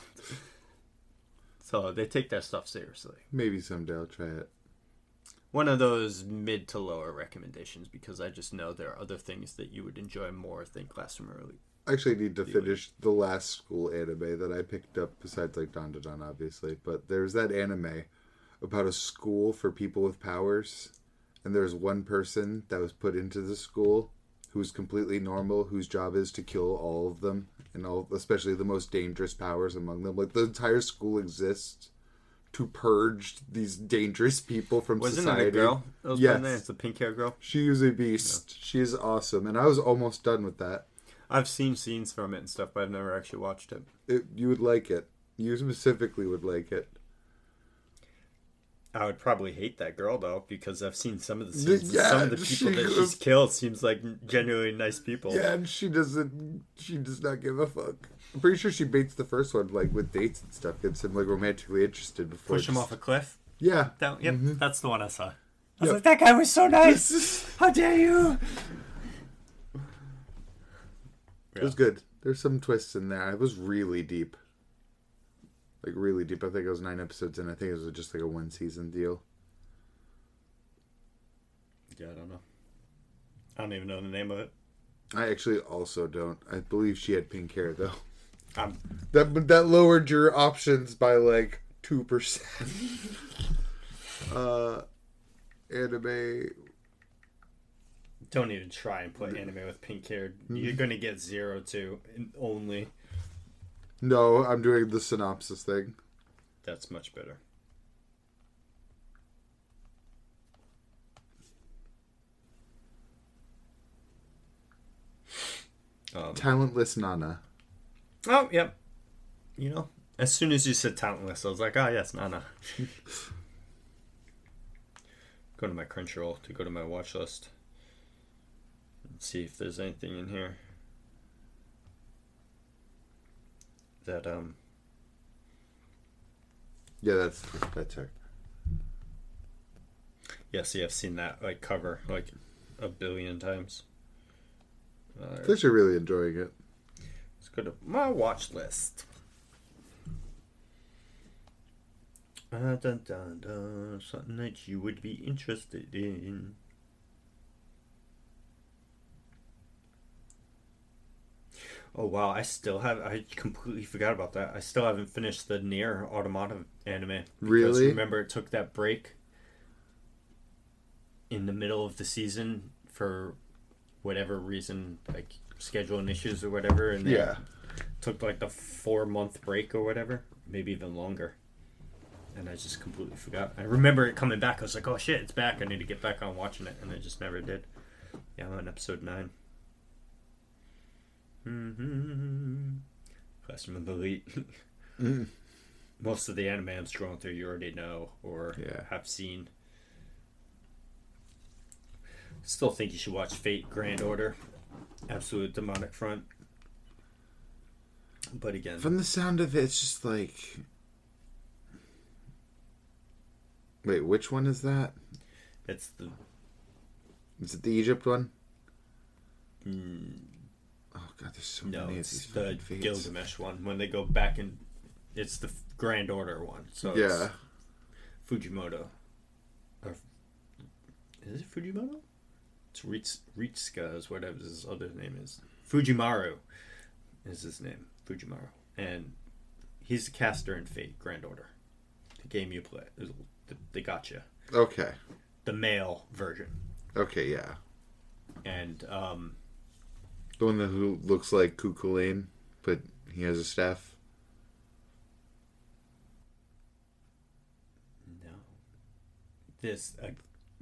Speaker 3: So they take that stuff seriously.
Speaker 2: Maybe someday I'll try it.
Speaker 3: One of those mid to lower recommendations, because I just know there are other things that you would enjoy more than Classroom Early.
Speaker 2: I actually need to finish the last school anime that I picked up, besides like Dandadan, obviously. But there's that anime about a school for people with powers, and there's one person that was put into the school who's completely normal, whose job is to kill all of them, and especially the most dangerous powers among them. Like, the entire school exists to purge these dangerous people from society.
Speaker 3: Wasn't it a girl?
Speaker 2: Yes.
Speaker 3: It's a pink hair girl.
Speaker 2: She is a beast. Yeah. She is awesome, and I was almost done with that.
Speaker 3: I've seen scenes from it and stuff, but I've never actually watched it.
Speaker 2: You would like it. You specifically would like it.
Speaker 3: I would probably hate that girl, though, because I've seen some of the scenes. Some of the people that she's killed seems like genuinely nice people.
Speaker 2: Yeah, and she does not give a fuck. I'm pretty sure she baits the first one, like, with dates and stuff. Gets him, like, romantically interested before.
Speaker 3: Push him off a cliff?
Speaker 2: Yeah.
Speaker 3: That's the one I saw. I was like, that guy was so nice! How dare you!
Speaker 2: It was good. There's some twists in there. It was really deep. Like, really deep. I think it was 9 episodes in. I think it was just like a 1-season deal.
Speaker 3: Yeah, I don't know. I don't even know the name of it.
Speaker 2: I actually also don't. I believe she had pink hair, though. That lowered your options by like 2%. Anime.
Speaker 3: Don't even try and put anime with pink hair. You're gonna get 0-2 only.
Speaker 2: No, I'm doing the synopsis thing.
Speaker 3: That's much better.
Speaker 2: Talentless Nana.
Speaker 3: Oh, yep. You know, as soon as you said talentless, I was like, oh, yes, Nana. Go to my Crunchyroll to go to my watch list and see if there's anything in here that
Speaker 2: Yeah, that's her.
Speaker 3: Yeah, see, I've seen that like cover like a billion times.
Speaker 2: I'm actually really enjoying it.
Speaker 3: Let's go to my watch list. Dun, dun, dun. Something that you would be interested in. Oh wow, I completely forgot about that. I still haven't finished the Nier Automata anime.
Speaker 2: Really?
Speaker 3: Remember it took that break in the middle of the season for whatever reason, like scheduling issues or whatever, and then took like the 4-month break or whatever, maybe even longer. And I just completely forgot. I remember it coming back. I was like, oh shit, it's back. I need to get back on watching it, and I just never did. Yeah, I'm on episode 9. Classroom of the Elite. Most of the anime I'm scrolling through you already know or have seen. Still think you should watch Fate Grand Order. Absolute demonic front. But again,
Speaker 2: from the sound of it, it's just like... Wait, which one is that?
Speaker 3: It's the...
Speaker 2: Is it the Egypt one? Oh god, there's so many of these.
Speaker 3: The Gilgamesh one. When they go back and it's the Grand Order one. So
Speaker 2: yeah,
Speaker 3: it's Fujimoto. Or, is it Fujimoto? It's Ritsuka is whatever his other name is. Fujimaru is his name. Fujimaru, and he's the caster in Fate Grand Order, the game you play. The gacha.
Speaker 2: Okay.
Speaker 3: The male version.
Speaker 2: Okay, yeah.
Speaker 3: And
Speaker 2: the one who looks like Kukulane, but he has a staff.
Speaker 3: No. There's a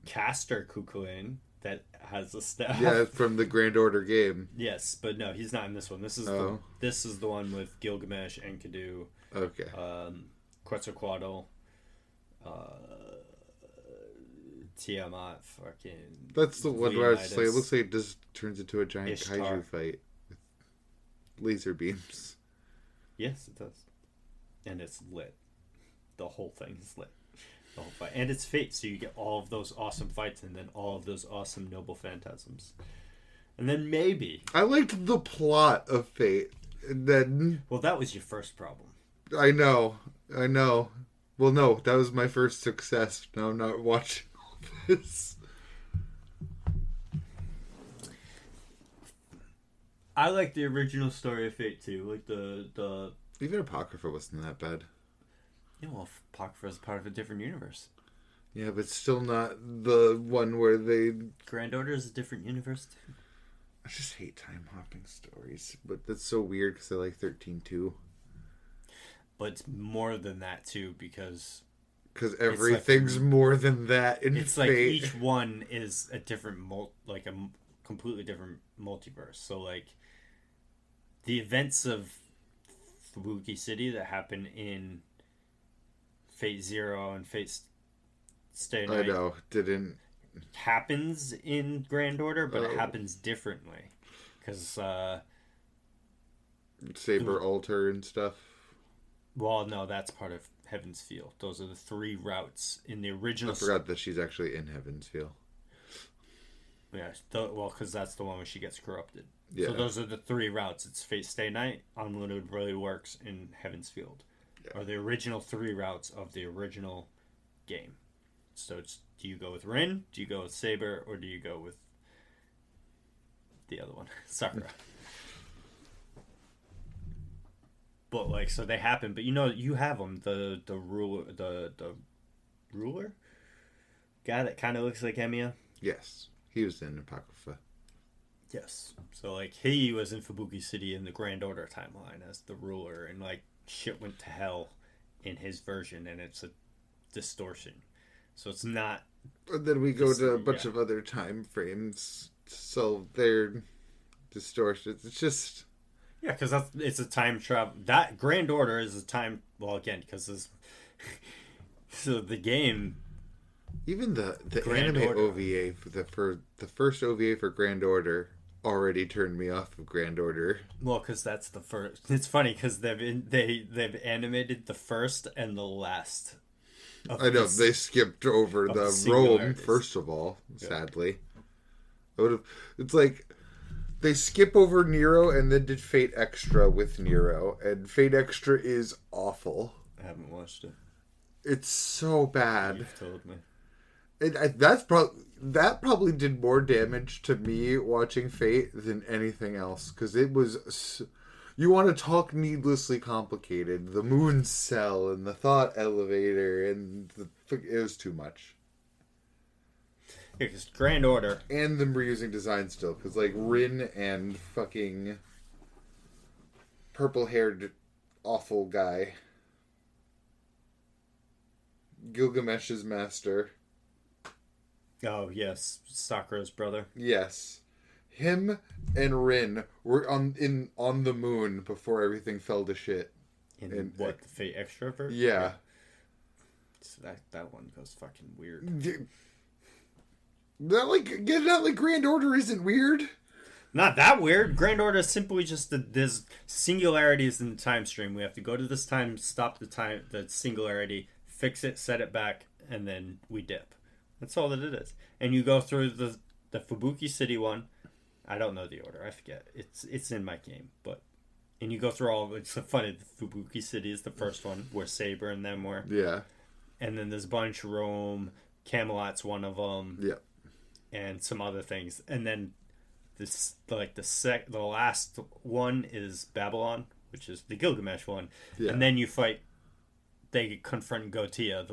Speaker 3: caster Kukulane that has a staff.
Speaker 2: Yeah, from the Grand Order game.
Speaker 3: Yes, but no, he's not in this one. This is the one with Gilgamesh, Enkidu,
Speaker 2: okay,
Speaker 3: Quetzalcoatl, Tiamat, fucking.
Speaker 2: That's the one where I was like, it looks like it just turns into a giant
Speaker 3: Ishtar.
Speaker 2: kaiju fight with laser beams.
Speaker 3: Yes, it does, and it's lit. The whole thing is lit. The whole fight, and it's Fate, so you get all of those awesome fights, and then all of those awesome noble phantasms, and then maybe
Speaker 2: I liked the plot of Fate, and then
Speaker 3: that was your first problem.
Speaker 2: I know. Well, no, that was my first success. Now I'm not watching all this.
Speaker 3: I like the original story of Fate too, like the
Speaker 2: even Apocrypha wasn't that bad.
Speaker 3: Yeah, well, Apocrypha is part of a different universe.
Speaker 2: Yeah, but still not the one where they...
Speaker 3: Grand Order is a different universe too.
Speaker 2: I just hate time hopping stories, but that's so weird because I like 13-2.
Speaker 3: But it's more than that too, because
Speaker 2: everything's more than that in
Speaker 3: it's
Speaker 2: Fate.
Speaker 3: like each one is a different like a completely different multiverse. So like the events of Fubuki City that happen in Fate Zero and Fate Stay Night,
Speaker 2: I know, didn't
Speaker 3: happens in Grand Order, but it happens differently because
Speaker 2: Saber Altar and stuff.
Speaker 3: Well, no, that's part of Heaven's Feel. Those are the 3 routes in the original.
Speaker 2: I forgot that she's actually in Heaven's Feel.
Speaker 3: Yeah, because that's the one where she gets corrupted.
Speaker 2: Yeah.
Speaker 3: So those are the 3 routes. It's Fate Stay Night, Unlimited Really Works, in Heaven's Field. Yeah. Are the original 3 routes of the original game. So it's, do you go with Rin, do you go with Saber, or do you go with the other one, Sakura? But like, so they happen, but you have them, the ruler guy that kind of looks like Emiya.
Speaker 2: Yes, he was in Apocrypha.
Speaker 3: Yes, so like he was in Fubuki City in the Grand Order timeline as the ruler, and like shit went to hell in his version, and it's a distortion. So it's not.
Speaker 2: And then we go to a bunch of other time frames, so they're distortions. It's just.
Speaker 3: Yeah, because it's a time travel. That Grand Order is a time. Well, again, because so the game.
Speaker 2: Even the
Speaker 3: Grand
Speaker 2: anime
Speaker 3: Order.
Speaker 2: OVA for the first OVA for Grand Order already turned me off of Grand Order.
Speaker 3: Well, because that's the first. It's funny because they've animated the first and the last.
Speaker 2: I know they skipped over the Rome first of all. Sadly, it's like. They skip over Nero and then did Fate Extra with Nero, and Fate Extra is awful.
Speaker 3: I haven't watched it.
Speaker 2: It's so bad.
Speaker 3: You've told me.
Speaker 2: That probably did more damage to me watching Fate than anything else, because it was. You want to talk needlessly complicated? The moon cell and the thought elevator and it was too much.
Speaker 3: Yeah, because Grand Order.
Speaker 2: And them reusing design still, because like Rin and fucking purple-haired awful guy, Gilgamesh's master.
Speaker 3: Oh yes, Sakura's brother.
Speaker 2: Yes, him and Rin were on the moon before everything fell to shit.
Speaker 3: In what, the Fate Extra version?
Speaker 2: Yeah.
Speaker 3: So that one goes fucking weird.
Speaker 2: That like Grand Order isn't weird.
Speaker 3: Not that weird. Grand Order is simply just there's singularities in the time stream. We have to go to this time, stop the singularity, fix it, set it back, and then we dip. That's all that it is. And you go through the Fubuki City one. I don't know the order. I forget. It's in my game, and you go through all. It's funny. The Fubuki City is the first one where Saber and them were.
Speaker 2: Yeah. And
Speaker 3: then there's a bunch. Rome, Camelot's one of them.
Speaker 2: Yeah.
Speaker 3: And some other things, and then the last one is Babylon, which is the Gilgamesh one, and then you fight. They confront Gotia,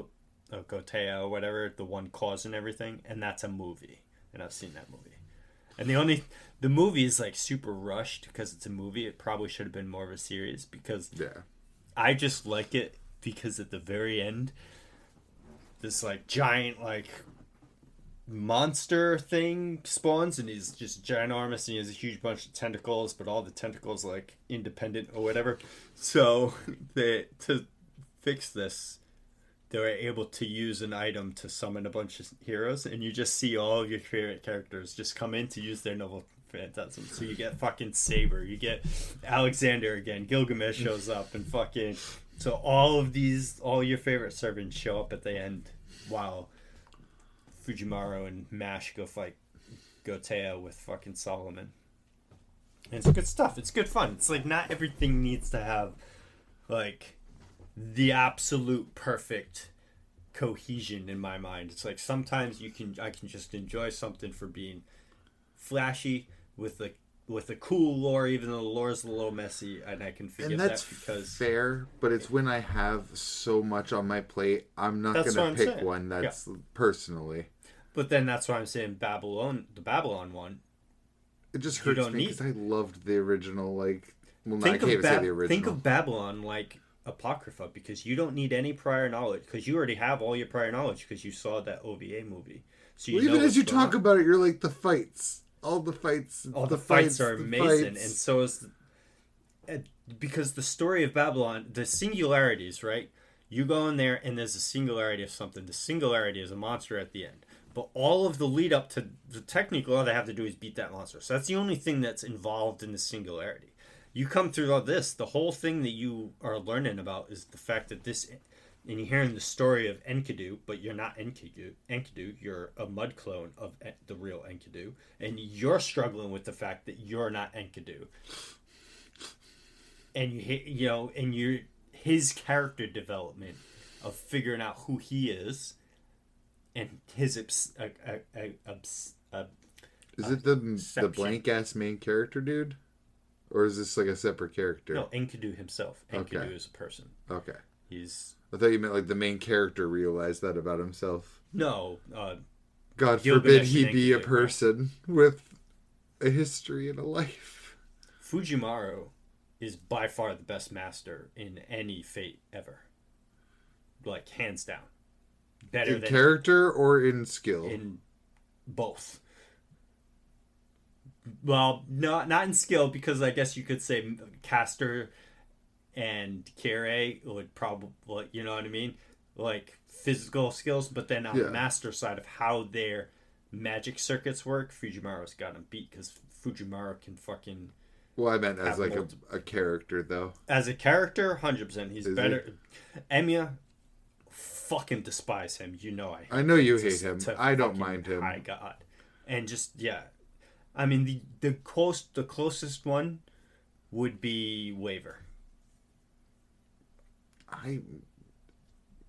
Speaker 3: Gotea or whatever, the one causing everything, and that's a movie, and I've seen that movie. And the movie is like super rushed because it's a movie. It probably should have been more of a series because I just like it because at the very end, this like giant like monster thing spawns and he's just ginormous and he has a huge bunch of tentacles, but all the tentacles like independent or whatever. So to fix this, they were able to use an item to summon a bunch of heroes, and you just see all of your favorite characters just come in to use their noble phantasm. So you get fucking Saber, you get Alexander again, Gilgamesh shows up, and fucking so all your favorite servants show up at the end while Fujimaru and Mash go fight Gotea with fucking Solomon. And it's good stuff. It's good fun. It's like not everything needs to have like the absolute perfect cohesion in my mind. It's like sometimes I can just enjoy something for being flashy with a cool lore, even though the lore is a little messy, and I can forgive that because
Speaker 2: fair. But it's when I have so much on my plate, I'm not going to pick one that's personally.
Speaker 3: But then that's why I'm saying the Babylon one.
Speaker 2: It just hurts me because I loved the original. Like, well, I can't even say the original.
Speaker 3: Think of Babylon like Apocrypha, because you don't need any prior knowledge, because you already have all your prior knowledge because you saw that OVA movie. So
Speaker 2: even as you talk about it, you're like the fights. All the fights
Speaker 3: are amazing, and so is because the story of Babylon, the singularities, right? You go in there and there's a singularity of something. The singularity is a monster at the end, but all of the lead up to the technical, all they have to do is beat that monster. So that's the only thing that's involved in the singularity. You come through all this, the whole thing that you are learning about is the fact that this. And you're hearing the story of Enkidu, but you're not Enkidu. You're a mud clone of the real Enkidu, and you're struggling with the fact that you're not Enkidu. And his character development of figuring out who he is, and his
Speaker 2: is it the blank ass main character dude, or is this like a separate character?
Speaker 3: No, Enkidu himself. Enkidu is a person.
Speaker 2: Okay.
Speaker 3: I
Speaker 2: thought you meant like the main character realized that about himself.
Speaker 3: No.
Speaker 2: God forbid he be a person with a history and a life.
Speaker 3: Fujimaru is by far the best master in any Fate ever. Like, hands down. Better than
Speaker 2: character or in skill?
Speaker 3: In both. Well, not in skill, because I guess you could say caster and Kere would probably, you know what I mean? Like physical skills, but then on the master side of how their magic circuits work, Fujimaru's got him beat because Fujimaru can fucking.
Speaker 2: Well, I meant as like a character, though. As
Speaker 3: a character, 100%. He's better. Emiya, fucking despise him. You know
Speaker 2: I know you hate him. I don't mind him.
Speaker 3: My God. And just, I mean, the closest one would be Waver.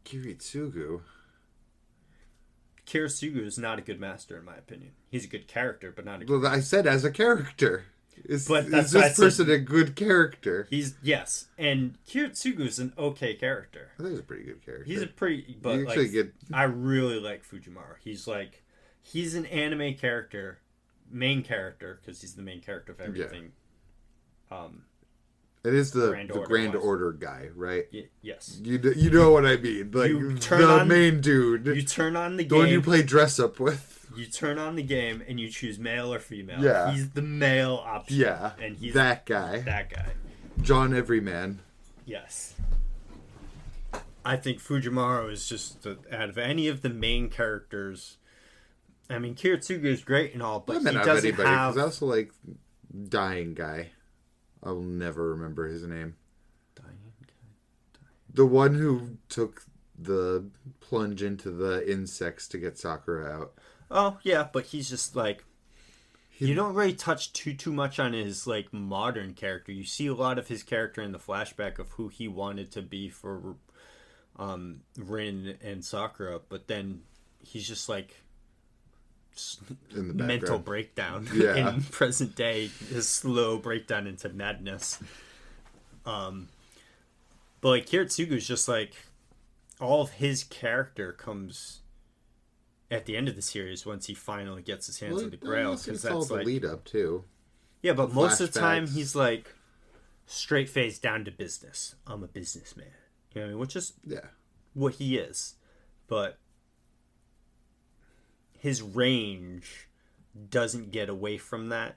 Speaker 2: Kiritsugu.
Speaker 3: Kiritsugu is not a good master, in my opinion. He's a good character, but not a good
Speaker 2: Well,
Speaker 3: master.
Speaker 2: I said as a character. Is
Speaker 3: But that's
Speaker 2: this
Speaker 3: why I said-
Speaker 2: person a good character?
Speaker 3: Yes, and Kiritsugu is an okay character.
Speaker 2: I think he's a pretty good character.
Speaker 3: He's a pretty, but
Speaker 2: You actually get-
Speaker 3: I really like Fujimaru. He's an anime character, main character, because he's the main character of everything.
Speaker 2: It is the Grand
Speaker 3: Order-wise.
Speaker 2: Order guy, right?
Speaker 3: Yes.
Speaker 2: You know what I mean. Like,
Speaker 3: You turn
Speaker 2: the
Speaker 3: on-
Speaker 2: main dude.
Speaker 3: You turn on the
Speaker 2: The
Speaker 3: game.
Speaker 2: one you play dress up with.
Speaker 3: You turn on the game and you choose male or female.
Speaker 2: Yeah.
Speaker 3: He's the male option.
Speaker 2: Yeah.
Speaker 3: And he's
Speaker 2: that guy.
Speaker 3: that guy.
Speaker 2: John Everyman.
Speaker 3: Yes. I think Fujimaru is just, out of any of the main characters, I mean, Kiritsugu is great and all, but he doesn't have...
Speaker 2: Because I also like Dying Guy. I'll never remember his name. The one who took the plunge into the insects to get Sakura out.
Speaker 3: Oh, yeah, but he's just like... You don't really touch too much on his like modern character. You see a lot of his character in the flashback of who he wanted to be for Rin and Sakura, but then he's just like
Speaker 2: In the
Speaker 3: mental
Speaker 2: background.
Speaker 3: breakdown
Speaker 2: Yeah.
Speaker 3: in present day, his slow breakdown into madness. But like Kiritsugu is just like all of his character comes at the end of the series once he finally gets his hands on the Grail, because
Speaker 2: it's
Speaker 3: that's
Speaker 2: all the
Speaker 3: like
Speaker 2: lead up too.
Speaker 3: yeah, but most of the time
Speaker 2: flashbacks.
Speaker 3: he's like straight face down to business. I'm a businessman, you know what I mean? Which is
Speaker 2: Yeah.
Speaker 3: what he is, but his range doesn't get away from that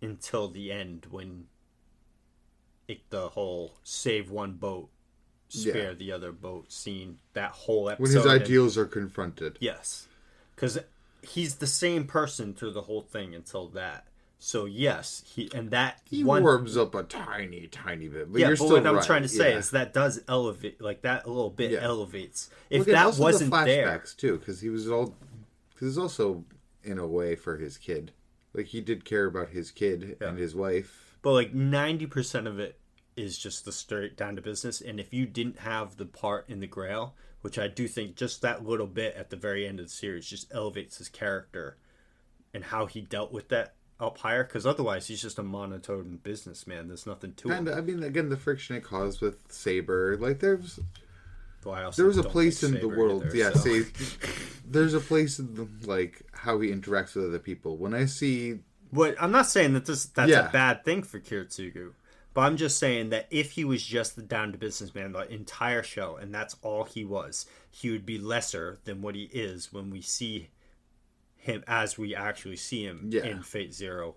Speaker 3: until the end when the whole save one boat, spare
Speaker 2: Yeah.
Speaker 3: the other boat scene, that whole episode.
Speaker 2: When his ideals are confronted.
Speaker 3: Yes. Because he's the same person through the whole thing until that. So, yes, he
Speaker 2: warms up a tiny, tiny bit. But
Speaker 3: yeah,
Speaker 2: you're
Speaker 3: but
Speaker 2: still
Speaker 3: what I'm
Speaker 2: right.
Speaker 3: trying to say
Speaker 2: Yeah.
Speaker 3: is that does elevate, like that a little bit
Speaker 2: Yeah.
Speaker 3: elevates. If
Speaker 2: Look at
Speaker 3: that
Speaker 2: also
Speaker 3: wasn't
Speaker 2: the
Speaker 3: there.
Speaker 2: flashbacks too, because he was also in a way for his kid. Like he did care about his kid and his wife.
Speaker 3: But like 90% of it is just the straight down to business. And if you didn't have the part in the Grail, which I do think just that little bit at the very end of the series just elevates his character and how he dealt with that up higher, because otherwise he's just a monotone businessman. There's nothing to him.
Speaker 2: And I mean, again, the friction it caused with Saber, like there was a
Speaker 3: don't
Speaker 2: place
Speaker 3: like
Speaker 2: in the
Speaker 3: Saber
Speaker 2: world.
Speaker 3: either,
Speaker 2: Yeah,
Speaker 3: so.
Speaker 2: see, there's a place in the, like how he interacts with other people. When I see,
Speaker 3: What I'm not saying that that's
Speaker 2: Yeah.
Speaker 3: a bad thing for Kiritsugu, but I'm just saying that if he was just the down to businessman the entire show and that's all he was, he would be lesser than what he is when we see him, as we actually see him in Fate Zero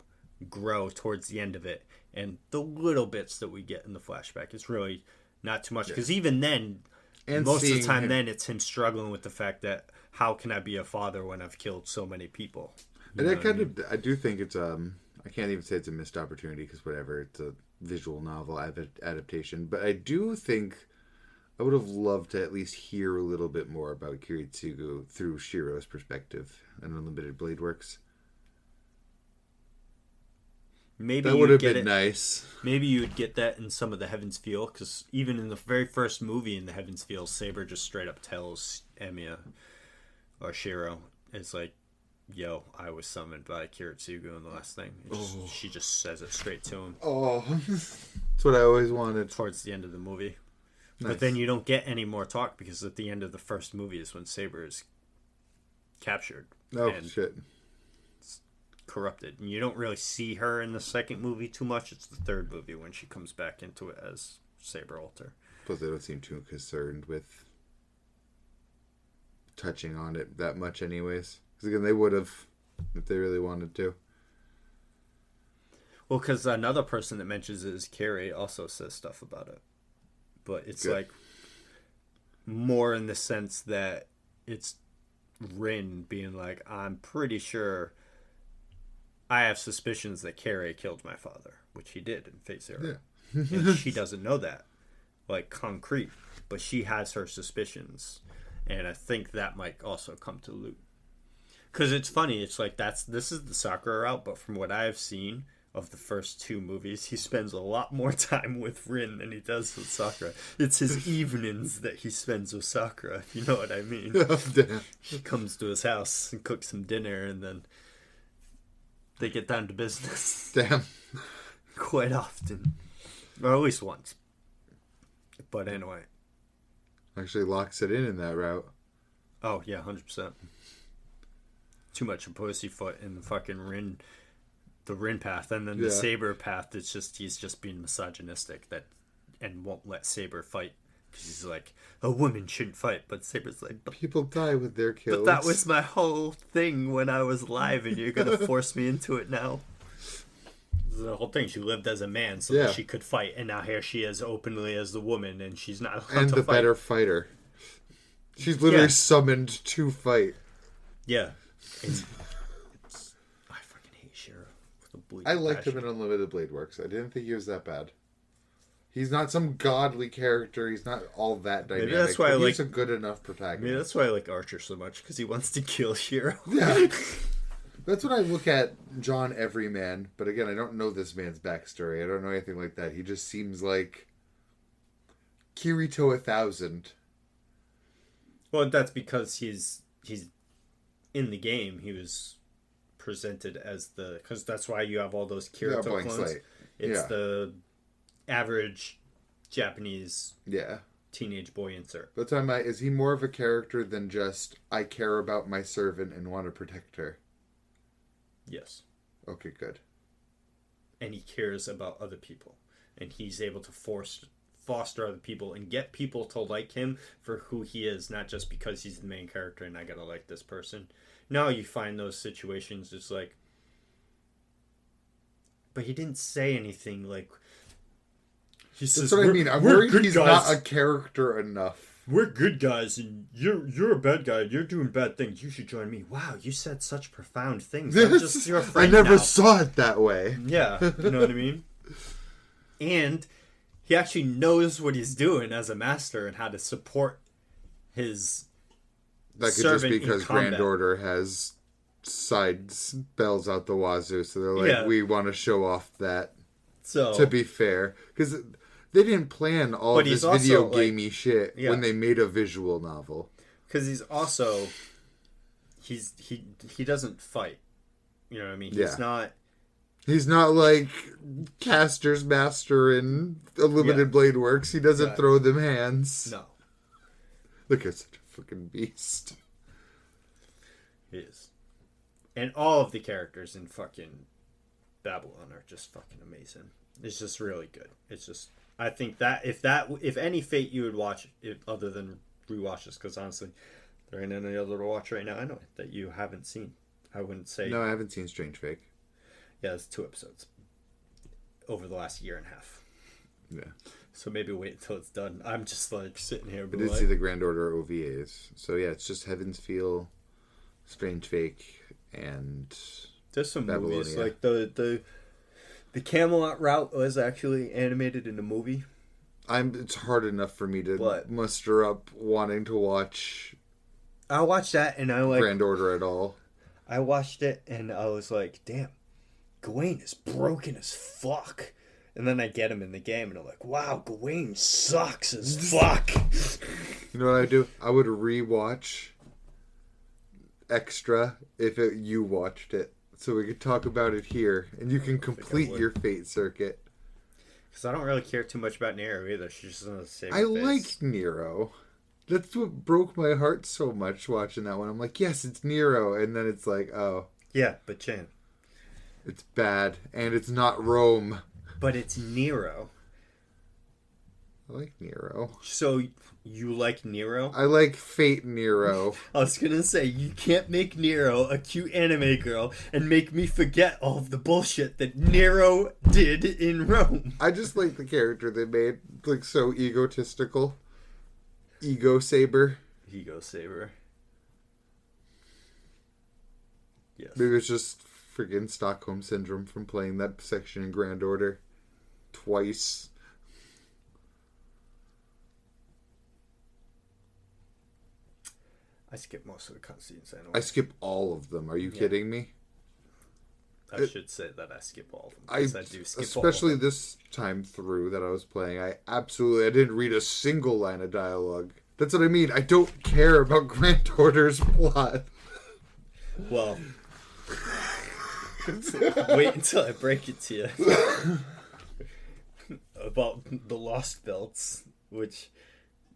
Speaker 3: grow towards the end of it, and the little bits that we get in the flashback is really not too much, because even then,
Speaker 2: and
Speaker 3: most of the
Speaker 2: seeing
Speaker 3: time,
Speaker 2: him-
Speaker 3: then it's him struggling with the fact that how can I be a father when I've killed so many people?
Speaker 2: and I do think it's I can't even say it's a missed opportunity because whatever, it's a visual novel adaptation, but I do think I would have loved to at least hear a little bit more about Kiritsugu through Shiro's perspective and Unlimited Blade Works.
Speaker 3: Maybe
Speaker 2: That would have been nice.
Speaker 3: Maybe you would get that in some of the Heaven's Feel, because even in the very first movie in the Heaven's Feel, Saber just straight up tells Emiya or Shiro, it's like, yo, I was summoned by Kiritsugu in the last thing. She just says it straight to him
Speaker 2: Oh, that's what I always wanted.
Speaker 3: towards the end of the movie.
Speaker 2: Nice.
Speaker 3: But then you don't get any more talk, because at the end of the first movie is when Saber is captured
Speaker 2: Oh,
Speaker 3: and
Speaker 2: shit.
Speaker 3: corrupted. And you don't really see her in the second movie too much. It's the third movie when she comes back into it as Saber Alter.
Speaker 2: Plus, they don't seem too concerned with touching on it that much anyways. Because again, they would have if they really wanted to.
Speaker 3: Well, because another person that mentions it is Carrie also says stuff about it. But it's
Speaker 2: Good.
Speaker 3: like more in the sense that it's Rin being like, I'm pretty sure I have suspicions that Carrie killed my father, which he did in Fate Zero.
Speaker 2: Yeah.
Speaker 3: And she doesn't know that, like, concrete. But she has her suspicions. And I think that might also come to loot. Because it's funny. It's like this is the Sakura route, but from what I've seen of the first two movies, he spends a lot more time with Rin than he does with Sakura. It's his evenings that he spends with Sakura, if you know what I mean.
Speaker 2: Oh, damn.
Speaker 3: He comes to his house and cooks some dinner, and then they get down to business.
Speaker 2: Damn.
Speaker 3: Quite often. Or at least once. But anyway.
Speaker 2: Actually locks it in that route.
Speaker 3: Oh, yeah, 100%. Too much of pussyfoot in the fucking Rin, the Rin path. And then the Saber path, it's just, he's just being misogynistic and won't let Saber fight. Because he's like, a woman shouldn't fight. But Saber's like,
Speaker 2: people die with their kills.
Speaker 3: But that was my whole thing when I was live, and you're going to force me into it now. The whole thing, she lived as a man so that she could fight, and now here she is openly as the woman, and she's not allowed
Speaker 2: and
Speaker 3: to
Speaker 2: the
Speaker 3: fight.
Speaker 2: Better fighter. She's literally summoned to fight.
Speaker 3: Yeah. I fucking hate Shiro with a bleeding
Speaker 2: I liked
Speaker 3: passion.
Speaker 2: him in Unlimited Blade Works. I didn't think he was that bad. He's not some godly character. He's not all that dynamic.
Speaker 3: Maybe that's why
Speaker 2: he's a good enough protagonist.
Speaker 3: Maybe that's why I like Archer so much, because he wants to kill Shiro.
Speaker 2: Yeah. That's when I look at John Everyman, but again, I don't know this man's backstory. I don't know anything like that. He just seems like Kirito 1000.
Speaker 3: Well, that's because he's in the game. He was presented as because that's why you have all those Kirito clones.
Speaker 2: Slate.
Speaker 3: It's the average Japanese teenage boy insert.
Speaker 2: But is he more of a character than just I care about my servant and want to protect her?
Speaker 3: Yes.
Speaker 2: Okay, good.
Speaker 3: And he cares about other people. And he's able to foster other people and get people to like him for who he is, not just because he's the main character and I gotta like this person. Now you find those situations just like... But he didn't say anything like...
Speaker 2: That's what I mean. I'm worried he's not a character enough.
Speaker 3: We're good guys, and you're a bad guy. You're doing bad things. You should join me. Wow, you said such profound things. I'm just your friend
Speaker 2: I never
Speaker 3: now.
Speaker 2: saw it that way.
Speaker 3: Yeah, you know what I mean? And he actually knows what he's doing as a master and how to support his
Speaker 2: That could just be because Grand Order has side spells out the wazoo, so they're like, we want to show off that. So, to be fair, because they didn't plan all this video gamey shit when they made a visual novel.
Speaker 3: Because he's also he doesn't fight. You know what I mean? He's not
Speaker 2: like Caster's master in Unlimited Blade Works. He doesn't throw them hands.
Speaker 3: No.
Speaker 2: Look at such a fucking beast.
Speaker 3: He is. And all of the characters in fucking Babylon are just fucking amazing. It's just really good. It's just, I think that if any Fate you would watch it other than rewatches, because honestly, there ain't any other to watch right now. I know that you haven't seen. I wouldn't say.
Speaker 2: No, I haven't seen Strange Fake.
Speaker 3: Yeah, it's 2 episodes over the last year and a half.
Speaker 2: Yeah.
Speaker 3: So maybe wait until it's done. I'm just like sitting here.
Speaker 2: I did see the Grand Order OVAs. So yeah, it's just Heaven's Feel, Strange Fake, and
Speaker 3: there's some
Speaker 2: Babylonia.
Speaker 3: movies like the Camelot route was actually animated in a movie.
Speaker 2: It's hard enough for me to muster up wanting to watch.
Speaker 3: I watched that and I like
Speaker 2: Grand Order at all.
Speaker 3: I watched it and I was like, damn, Gawain is broken as fuck. And then I get him in the game and I'm like, wow, Gawain sucks as fuck.
Speaker 2: You know what I do? I would rewatch Extra if you watched it. So we could talk about it here, and you can complete your Fate circuit.
Speaker 3: Because I don't really care too much about Nero either. She's just on the same
Speaker 2: I like Nero. That's what broke my heart so much watching that one. I'm like, yes, it's Nero. And then it's like, oh.
Speaker 3: Yeah, but Chan.
Speaker 2: It's bad, and it's not Rome.
Speaker 3: But it's Nero.
Speaker 2: I like Nero.
Speaker 3: So you like Nero?
Speaker 2: I like Fate Nero.
Speaker 3: I was gonna say, you can't make Nero a cute anime girl and make me forget all of the bullshit that Nero did in Rome.
Speaker 2: I just like the character they made, like, so egotistical. Ego Saber.
Speaker 3: Ego Saber. Yes.
Speaker 2: Maybe it's just friggin' Stockholm Syndrome from playing that section in Grand Order twice.
Speaker 3: I skip most of the cutscenes anyway.
Speaker 2: I skip all of them. Are you kidding me?
Speaker 3: I should say that I skip all of them. I do skip
Speaker 2: especially
Speaker 3: all of them.
Speaker 2: this time through that I was playing. I didn't read a single line of dialogue. That's what I mean. I don't care about Grand Order's plot.
Speaker 3: Well, wait until I break it to you about the Lost Belts, which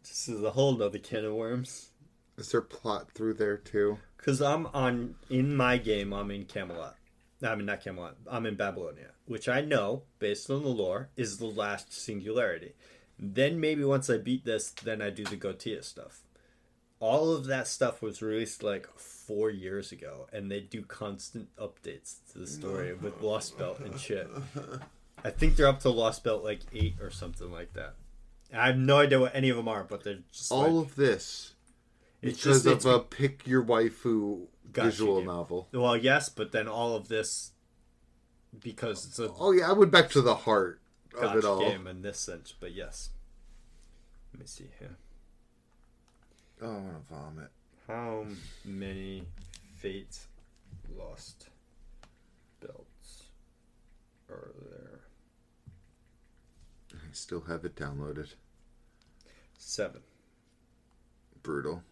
Speaker 3: this is a whole nother can of worms.
Speaker 2: Is there plot through there too?
Speaker 3: Because in my game, I'm in Camelot. I mean, not Camelot. I'm in Babylonia, which I know, based on the lore, is the last singularity. Then maybe once I beat this, then I do the Gotia stuff. All of that stuff was released like 4 years ago, and they do constant updates to the story with Lost Belt and shit. I think they're up to Lost Belt like 8 or something like that. I have no idea what any of them are, but they're just
Speaker 2: all of this because of a pick your waifu visual novel.
Speaker 3: Well, yes, but then all of this because it's a
Speaker 2: I went back to the heart of it all.
Speaker 3: Game in this sense, but yes. Let me see here.
Speaker 2: Oh, I want to vomit.
Speaker 3: How many Fate Lost Belts are there?
Speaker 2: I still have it downloaded.
Speaker 3: 7.
Speaker 2: Brutal.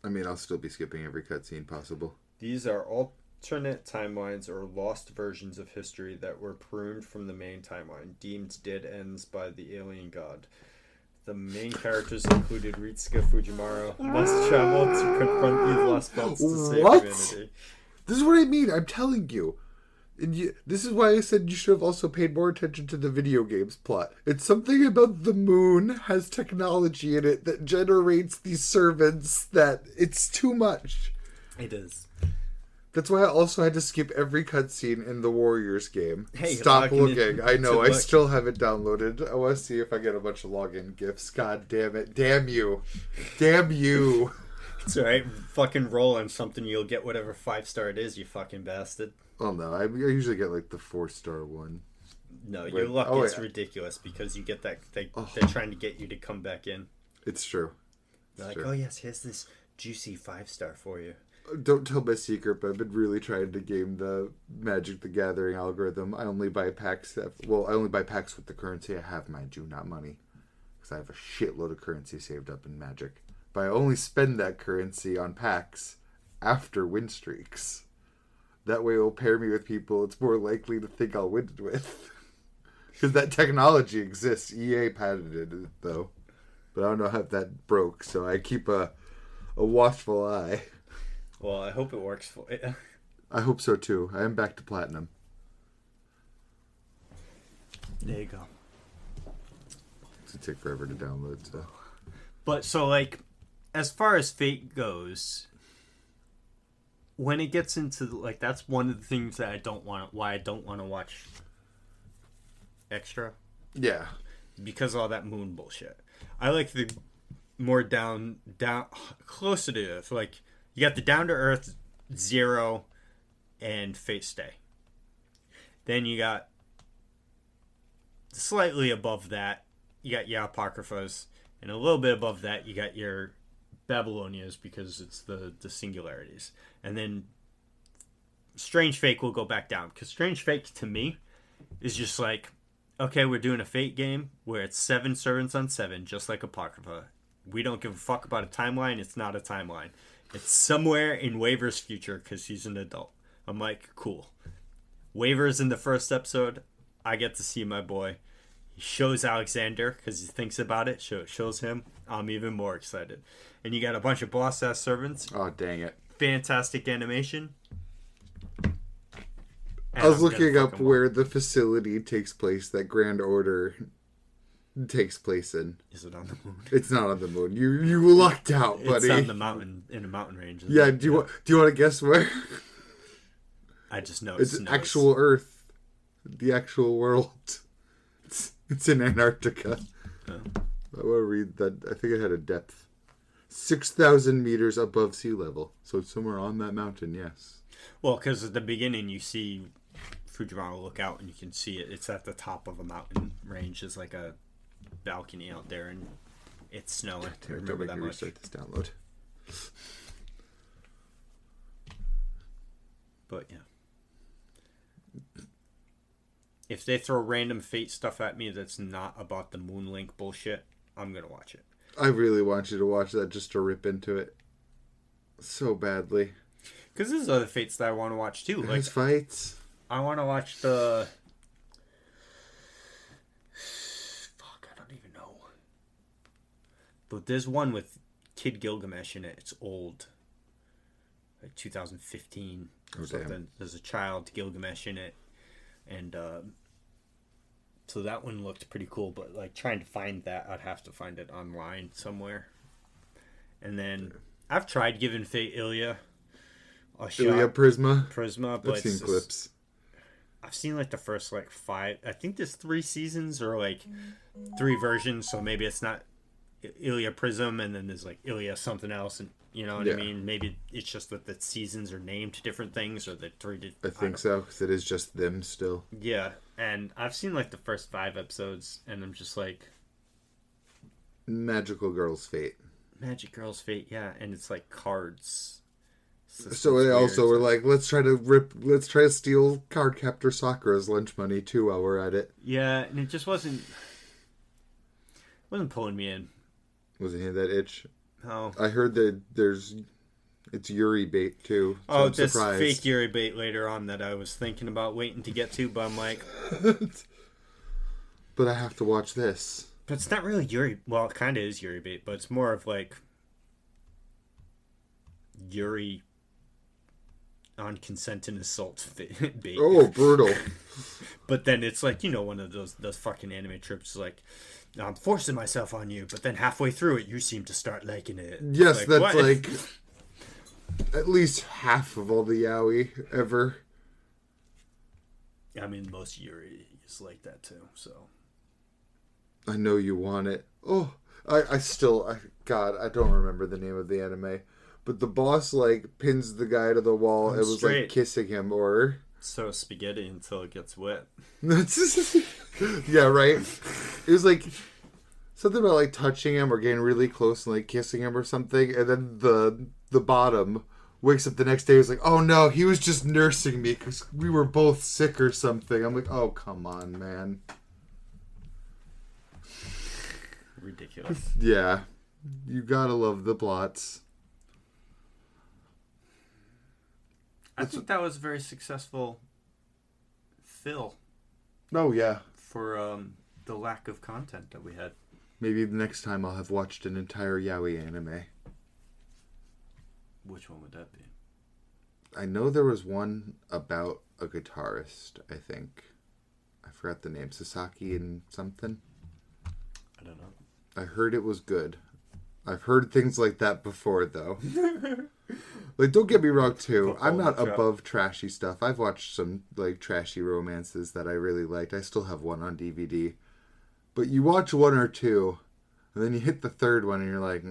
Speaker 2: I mean, I'll still be skipping every cutscene possible.
Speaker 3: These are alternate timelines or lost versions of history that were pruned from the main timeline, deemed dead ends by the alien god. The main characters included Ritsuka Fujimaru, must travel to confront these lost belts to save humanity.
Speaker 2: This is what I mean. I'm telling you. This is why I said you should have also paid more attention to the video game's plot. It's something about the moon has technology in it that generates these servants that it's too much.
Speaker 3: It is.
Speaker 2: That's why I also had to skip every cutscene in the Warriors game.
Speaker 3: Hey,
Speaker 2: stop looking. I know, I still have it downloaded. I want to see if I get a bunch of login gifts. God damn it. Damn you. Damn you.
Speaker 3: It's alright. Fucking roll on something, you'll get whatever 5-star it is, you fucking bastard.
Speaker 2: Oh no, I usually get like the 4-star one.
Speaker 3: No, your luck is ridiculous because you get that. They're trying to get you to come back in.
Speaker 2: It's true.
Speaker 3: They're like, oh yes, here's this juicy 5-star for you.
Speaker 2: Don't tell my secret, but I've been really trying to game the Magic the Gathering algorithm. I only buy packs. I only buy packs with the currency I have, mind you, not money, because I have a shitload of currency saved up in Magic. But I only spend that currency on packs after win streaks. That way, it'll pair me with people it's more likely to think I'll win with. Because that technology exists. EA patented it, though. But I don't know how that broke, so I keep a watchful eye.
Speaker 3: Well, I hope it works for you.
Speaker 2: I hope so, too. I am back to Platinum.
Speaker 3: There you go.
Speaker 2: It's going to take forever to download, so...
Speaker 1: But, so, like, as far as Fate goes... When it gets into, like, that's one of the things that I don't want to watch extra.
Speaker 2: Yeah.
Speaker 1: Because of all that moon bullshit. I like the more down, closer to Earth. Like, you got the down to Earth, Zero, and Fate Stay. Then you got slightly above that, you got your Apocryphas. And a little bit above that, you got your Babylonias because it's the singularities. And then Strange Fate will go back down. Because Strange Fate, to me, is just like, okay, we're doing a Fate game where it's 7 servants on 7, just like Apocrypha. We don't give a fuck about a timeline. It's not a timeline. It's somewhere in Waver's future because he's an adult. I'm like, cool. Waver's in the first episode. I get to see my boy. He shows Alexander because he thinks about it. Shows him. I'm even more excited. And you got a bunch of boss-ass servants.
Speaker 2: Oh, dang it.
Speaker 1: Fantastic animation.
Speaker 2: I was looking up where the facility takes place that Grand Order takes place in.
Speaker 1: Is it on the moon?
Speaker 2: It's not on the moon. You lucked out, buddy.
Speaker 1: It's on the mountain, in a mountain range.
Speaker 2: Yeah, do you want to guess where?
Speaker 1: I just know
Speaker 2: it's actual Earth. The actual world. It's in Antarctica. Oh. I want to read that. I think it had a depth. 6,000 meters above sea level. So it's somewhere on that mountain, yes.
Speaker 1: Well, because at the beginning you see Fujimaru look out and you can see it. It's at the top of a mountain range. There's like a balcony out there and it's snowing.
Speaker 2: Remember that much. Restart this download.
Speaker 3: But yeah. If they throw random Fate stuff at me that's not about the Moonlink bullshit, I'm going to watch it.
Speaker 2: I really want you to watch that just to rip into it so badly.
Speaker 3: Because there's other Fates that I want to watch too.
Speaker 2: Like fights.
Speaker 3: I want to watch the... Fuck, I don't even know. But there's one with Kid Gilgamesh in it. It's old. Like 2015 or something. Damn. There's a child, Gilgamesh, in it. And so that one looked pretty cool. But like trying to find that, I'd have to find it online somewhere. And then I've tried giving Fate Ilya a shot.
Speaker 2: Ilya Prisma?
Speaker 3: Prisma, but
Speaker 2: I've seen clips.
Speaker 3: I've seen like the first like 5. I think there's 3 seasons or like 3 versions. So maybe it's not Ilya Prism and then there's like Ilya something else. And you know what I mean? Maybe it's just that the seasons are named different things or the 3
Speaker 2: I think so, because it is just them still.
Speaker 3: Yeah, and I've seen like the first 5 episodes and I'm just like...
Speaker 2: Magical Girl's Fate.
Speaker 3: Magic Girl's Fate, yeah. And it's like cards.
Speaker 2: So they also were like, let's try to steal Cardcaptor Sakura's lunch money too while we're at it.
Speaker 3: Yeah, and it just wasn't pulling me in.
Speaker 2: Wasn't he that itch?
Speaker 3: No.
Speaker 2: I heard that it's Yuri bait too. So
Speaker 3: this fake Yuri bait later on that I was thinking about waiting to get to, but I'm like...
Speaker 2: But I have to watch this.
Speaker 3: But it's not really Yuri... Well, it kind of is Yuri bait, but it's more of like... Yuri... on consent and assault bait.
Speaker 2: Oh, brutal.
Speaker 3: But then it's like, you know, one of those fucking anime trips like, I'm forcing myself on you, but then halfway through it, you seem to start liking it.
Speaker 2: Yes,
Speaker 3: like,
Speaker 2: that's
Speaker 3: what?
Speaker 2: like at least half of all the yaoi ever.
Speaker 3: I mean, most Yuri is like that too, so.
Speaker 2: I know you want it. Oh, I God, I don't remember the name of the anime. But the boss, like, pins the guy to the wall. It was, like, kissing him, or...
Speaker 3: So spaghetti until it gets wet.
Speaker 2: Yeah, right? It was, like, something about, like, touching him or getting really close and, like, kissing him or something. And then the bottom wakes up the next day and is like, oh, no, he was just nursing me because we were both sick or something. I'm like, oh, come on, man.
Speaker 3: Ridiculous.
Speaker 2: Yeah. You gotta love the plots.
Speaker 3: I think that was a very successful fill.
Speaker 2: Oh, yeah.
Speaker 3: For the lack of content that we had.
Speaker 2: Maybe the next time I'll have watched an entire yaoi anime.
Speaker 3: Which one would that be?
Speaker 2: I know there was one about a guitarist, I think. I forgot the name. Sasaki and something.
Speaker 3: I don't know.
Speaker 2: I heard it was good. I've heard things like that before, though. Like, don't get me wrong, too. I'm not above trashy stuff. I've watched some, like, trashy romances that I really liked. I still have one on DVD. But you watch 1 or 2, and then you hit the 3rd one, and you're like,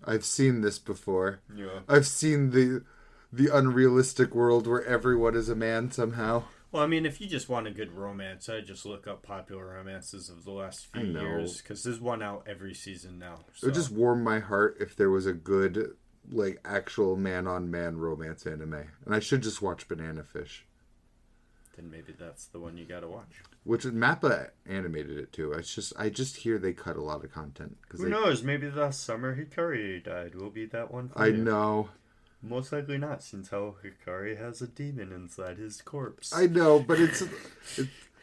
Speaker 2: I've seen this before.
Speaker 3: Yeah.
Speaker 2: I've seen the unrealistic world where everyone is a man somehow.
Speaker 3: Well, I mean, if you just want a good romance, I just look up popular romances of the last few years. Because there's one out every season now. So.
Speaker 2: It would just warm my heart if there was a good, like, actual man-on-man romance anime. And I should just watch Banana Fish.
Speaker 3: Then maybe that's the one you gotta watch.
Speaker 2: Which Mappa animated it too. I just hear they cut a lot of content.
Speaker 3: Who knows? Maybe the summer Hikari died will be that one for
Speaker 2: you.
Speaker 3: I
Speaker 2: know.
Speaker 3: Most likely not, since how Hikari has a demon inside his corpse.
Speaker 2: I know, but that's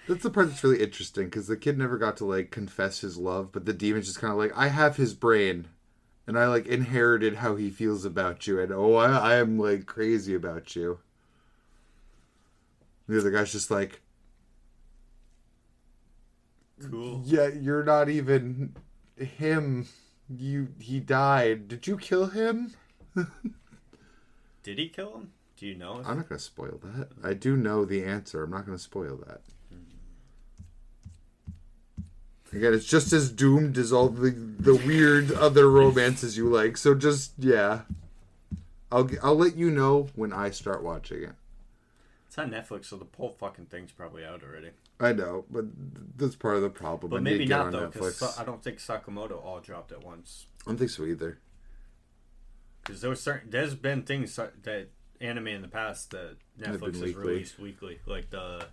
Speaker 2: the part that's really interesting, because the kid never got to, like, confess his love, but the demon's just kind of like, I have his brain, and I, like, inherited how he feels about you, and I am, like, crazy about you. And the other guy's just like,
Speaker 3: cool.
Speaker 2: Yeah, you're not even him. He died. Did you kill him?
Speaker 3: Did he kill him? Do you know?
Speaker 2: I'm not going to spoil that. I do know the answer. I'm not going to spoil that. Again, it's just as doomed as all the weird other romances you like. So just, yeah. I'll let you know when I start watching it.
Speaker 3: It's on Netflix, so the whole fucking thing's probably out already.
Speaker 2: I know, but that's part of the problem.
Speaker 3: But maybe not, though, because I don't think Sakamoto all dropped at once.
Speaker 2: I don't think so either.
Speaker 1: because there's been things that anime in the past that Netflix has released weekly, like the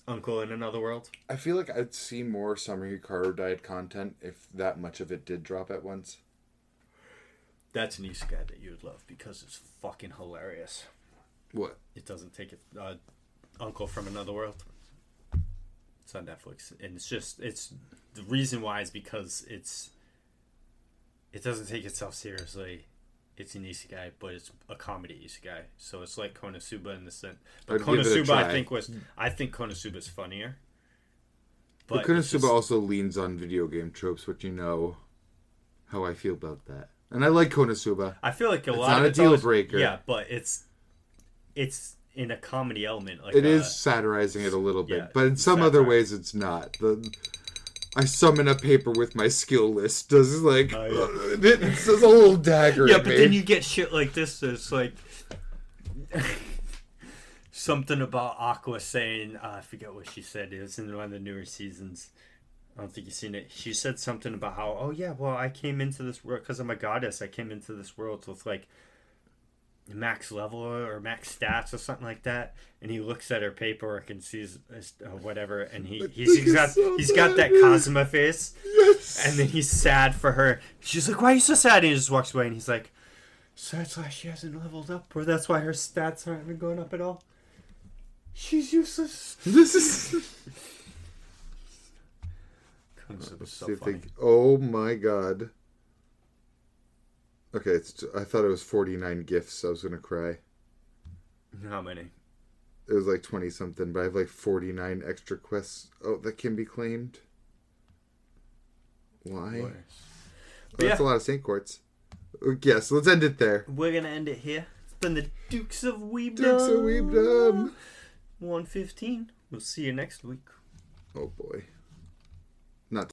Speaker 1: Uncle in Another World.
Speaker 2: I feel like I'd see more Summer Hikaru Diet content if that much of it did drop at once.
Speaker 1: That's an isekai that you would love because it's fucking hilarious.
Speaker 2: What?
Speaker 1: It doesn't take it. Uncle from Another World. It's on Netflix, and it's the reason why is because it doesn't take itself seriously. It's an isekai, but it's a comedy isekai. So it's like Konosuba in the sense. But Konosuba, I think Konosuba's funnier.
Speaker 2: But Konosuba also leans on video game tropes, which you know how I feel about that. And I like Konosuba.
Speaker 1: I feel like it's
Speaker 2: not a deal breaker.
Speaker 1: Yeah, but it's in a comedy element. Like
Speaker 2: it is satirizing it a little bit, but in some other ways it's not. I summon a paper with my skill list. Does like it's a little dagger.
Speaker 1: Yeah, but then you get shit like this. It's like something about Aqua saying, I forget what she said. It was in one of the newer seasons. I don't think you've seen it. She said something about how, oh yeah, well I came into this world because I'm a goddess. I came into this world with like max level or max stats or something like that, and he looks at her paperwork and sees whatever, and he's got that Kazuma face,
Speaker 2: yes,
Speaker 1: and then he's sad for her. She's like, why are you so sad? And he just walks away, and he's like, so that's why she hasn't leveled up, or that's why her stats aren't going up at all. She's useless.
Speaker 2: This is
Speaker 1: so funny.
Speaker 2: Oh my god. Okay, I thought it was 49 gifts. I was going to cry.
Speaker 1: How many?
Speaker 2: It was like 20-something, but I have like 49 extra quests. Oh, that can be claimed? Why? Oh, that's a lot of Saint Quartz. Yeah, so let's end it there.
Speaker 1: We're going to end it here. It's been the Dukes of Weebdom.
Speaker 2: Dukes of Weebdom.
Speaker 1: 115. We'll see you next week.
Speaker 2: Oh, boy.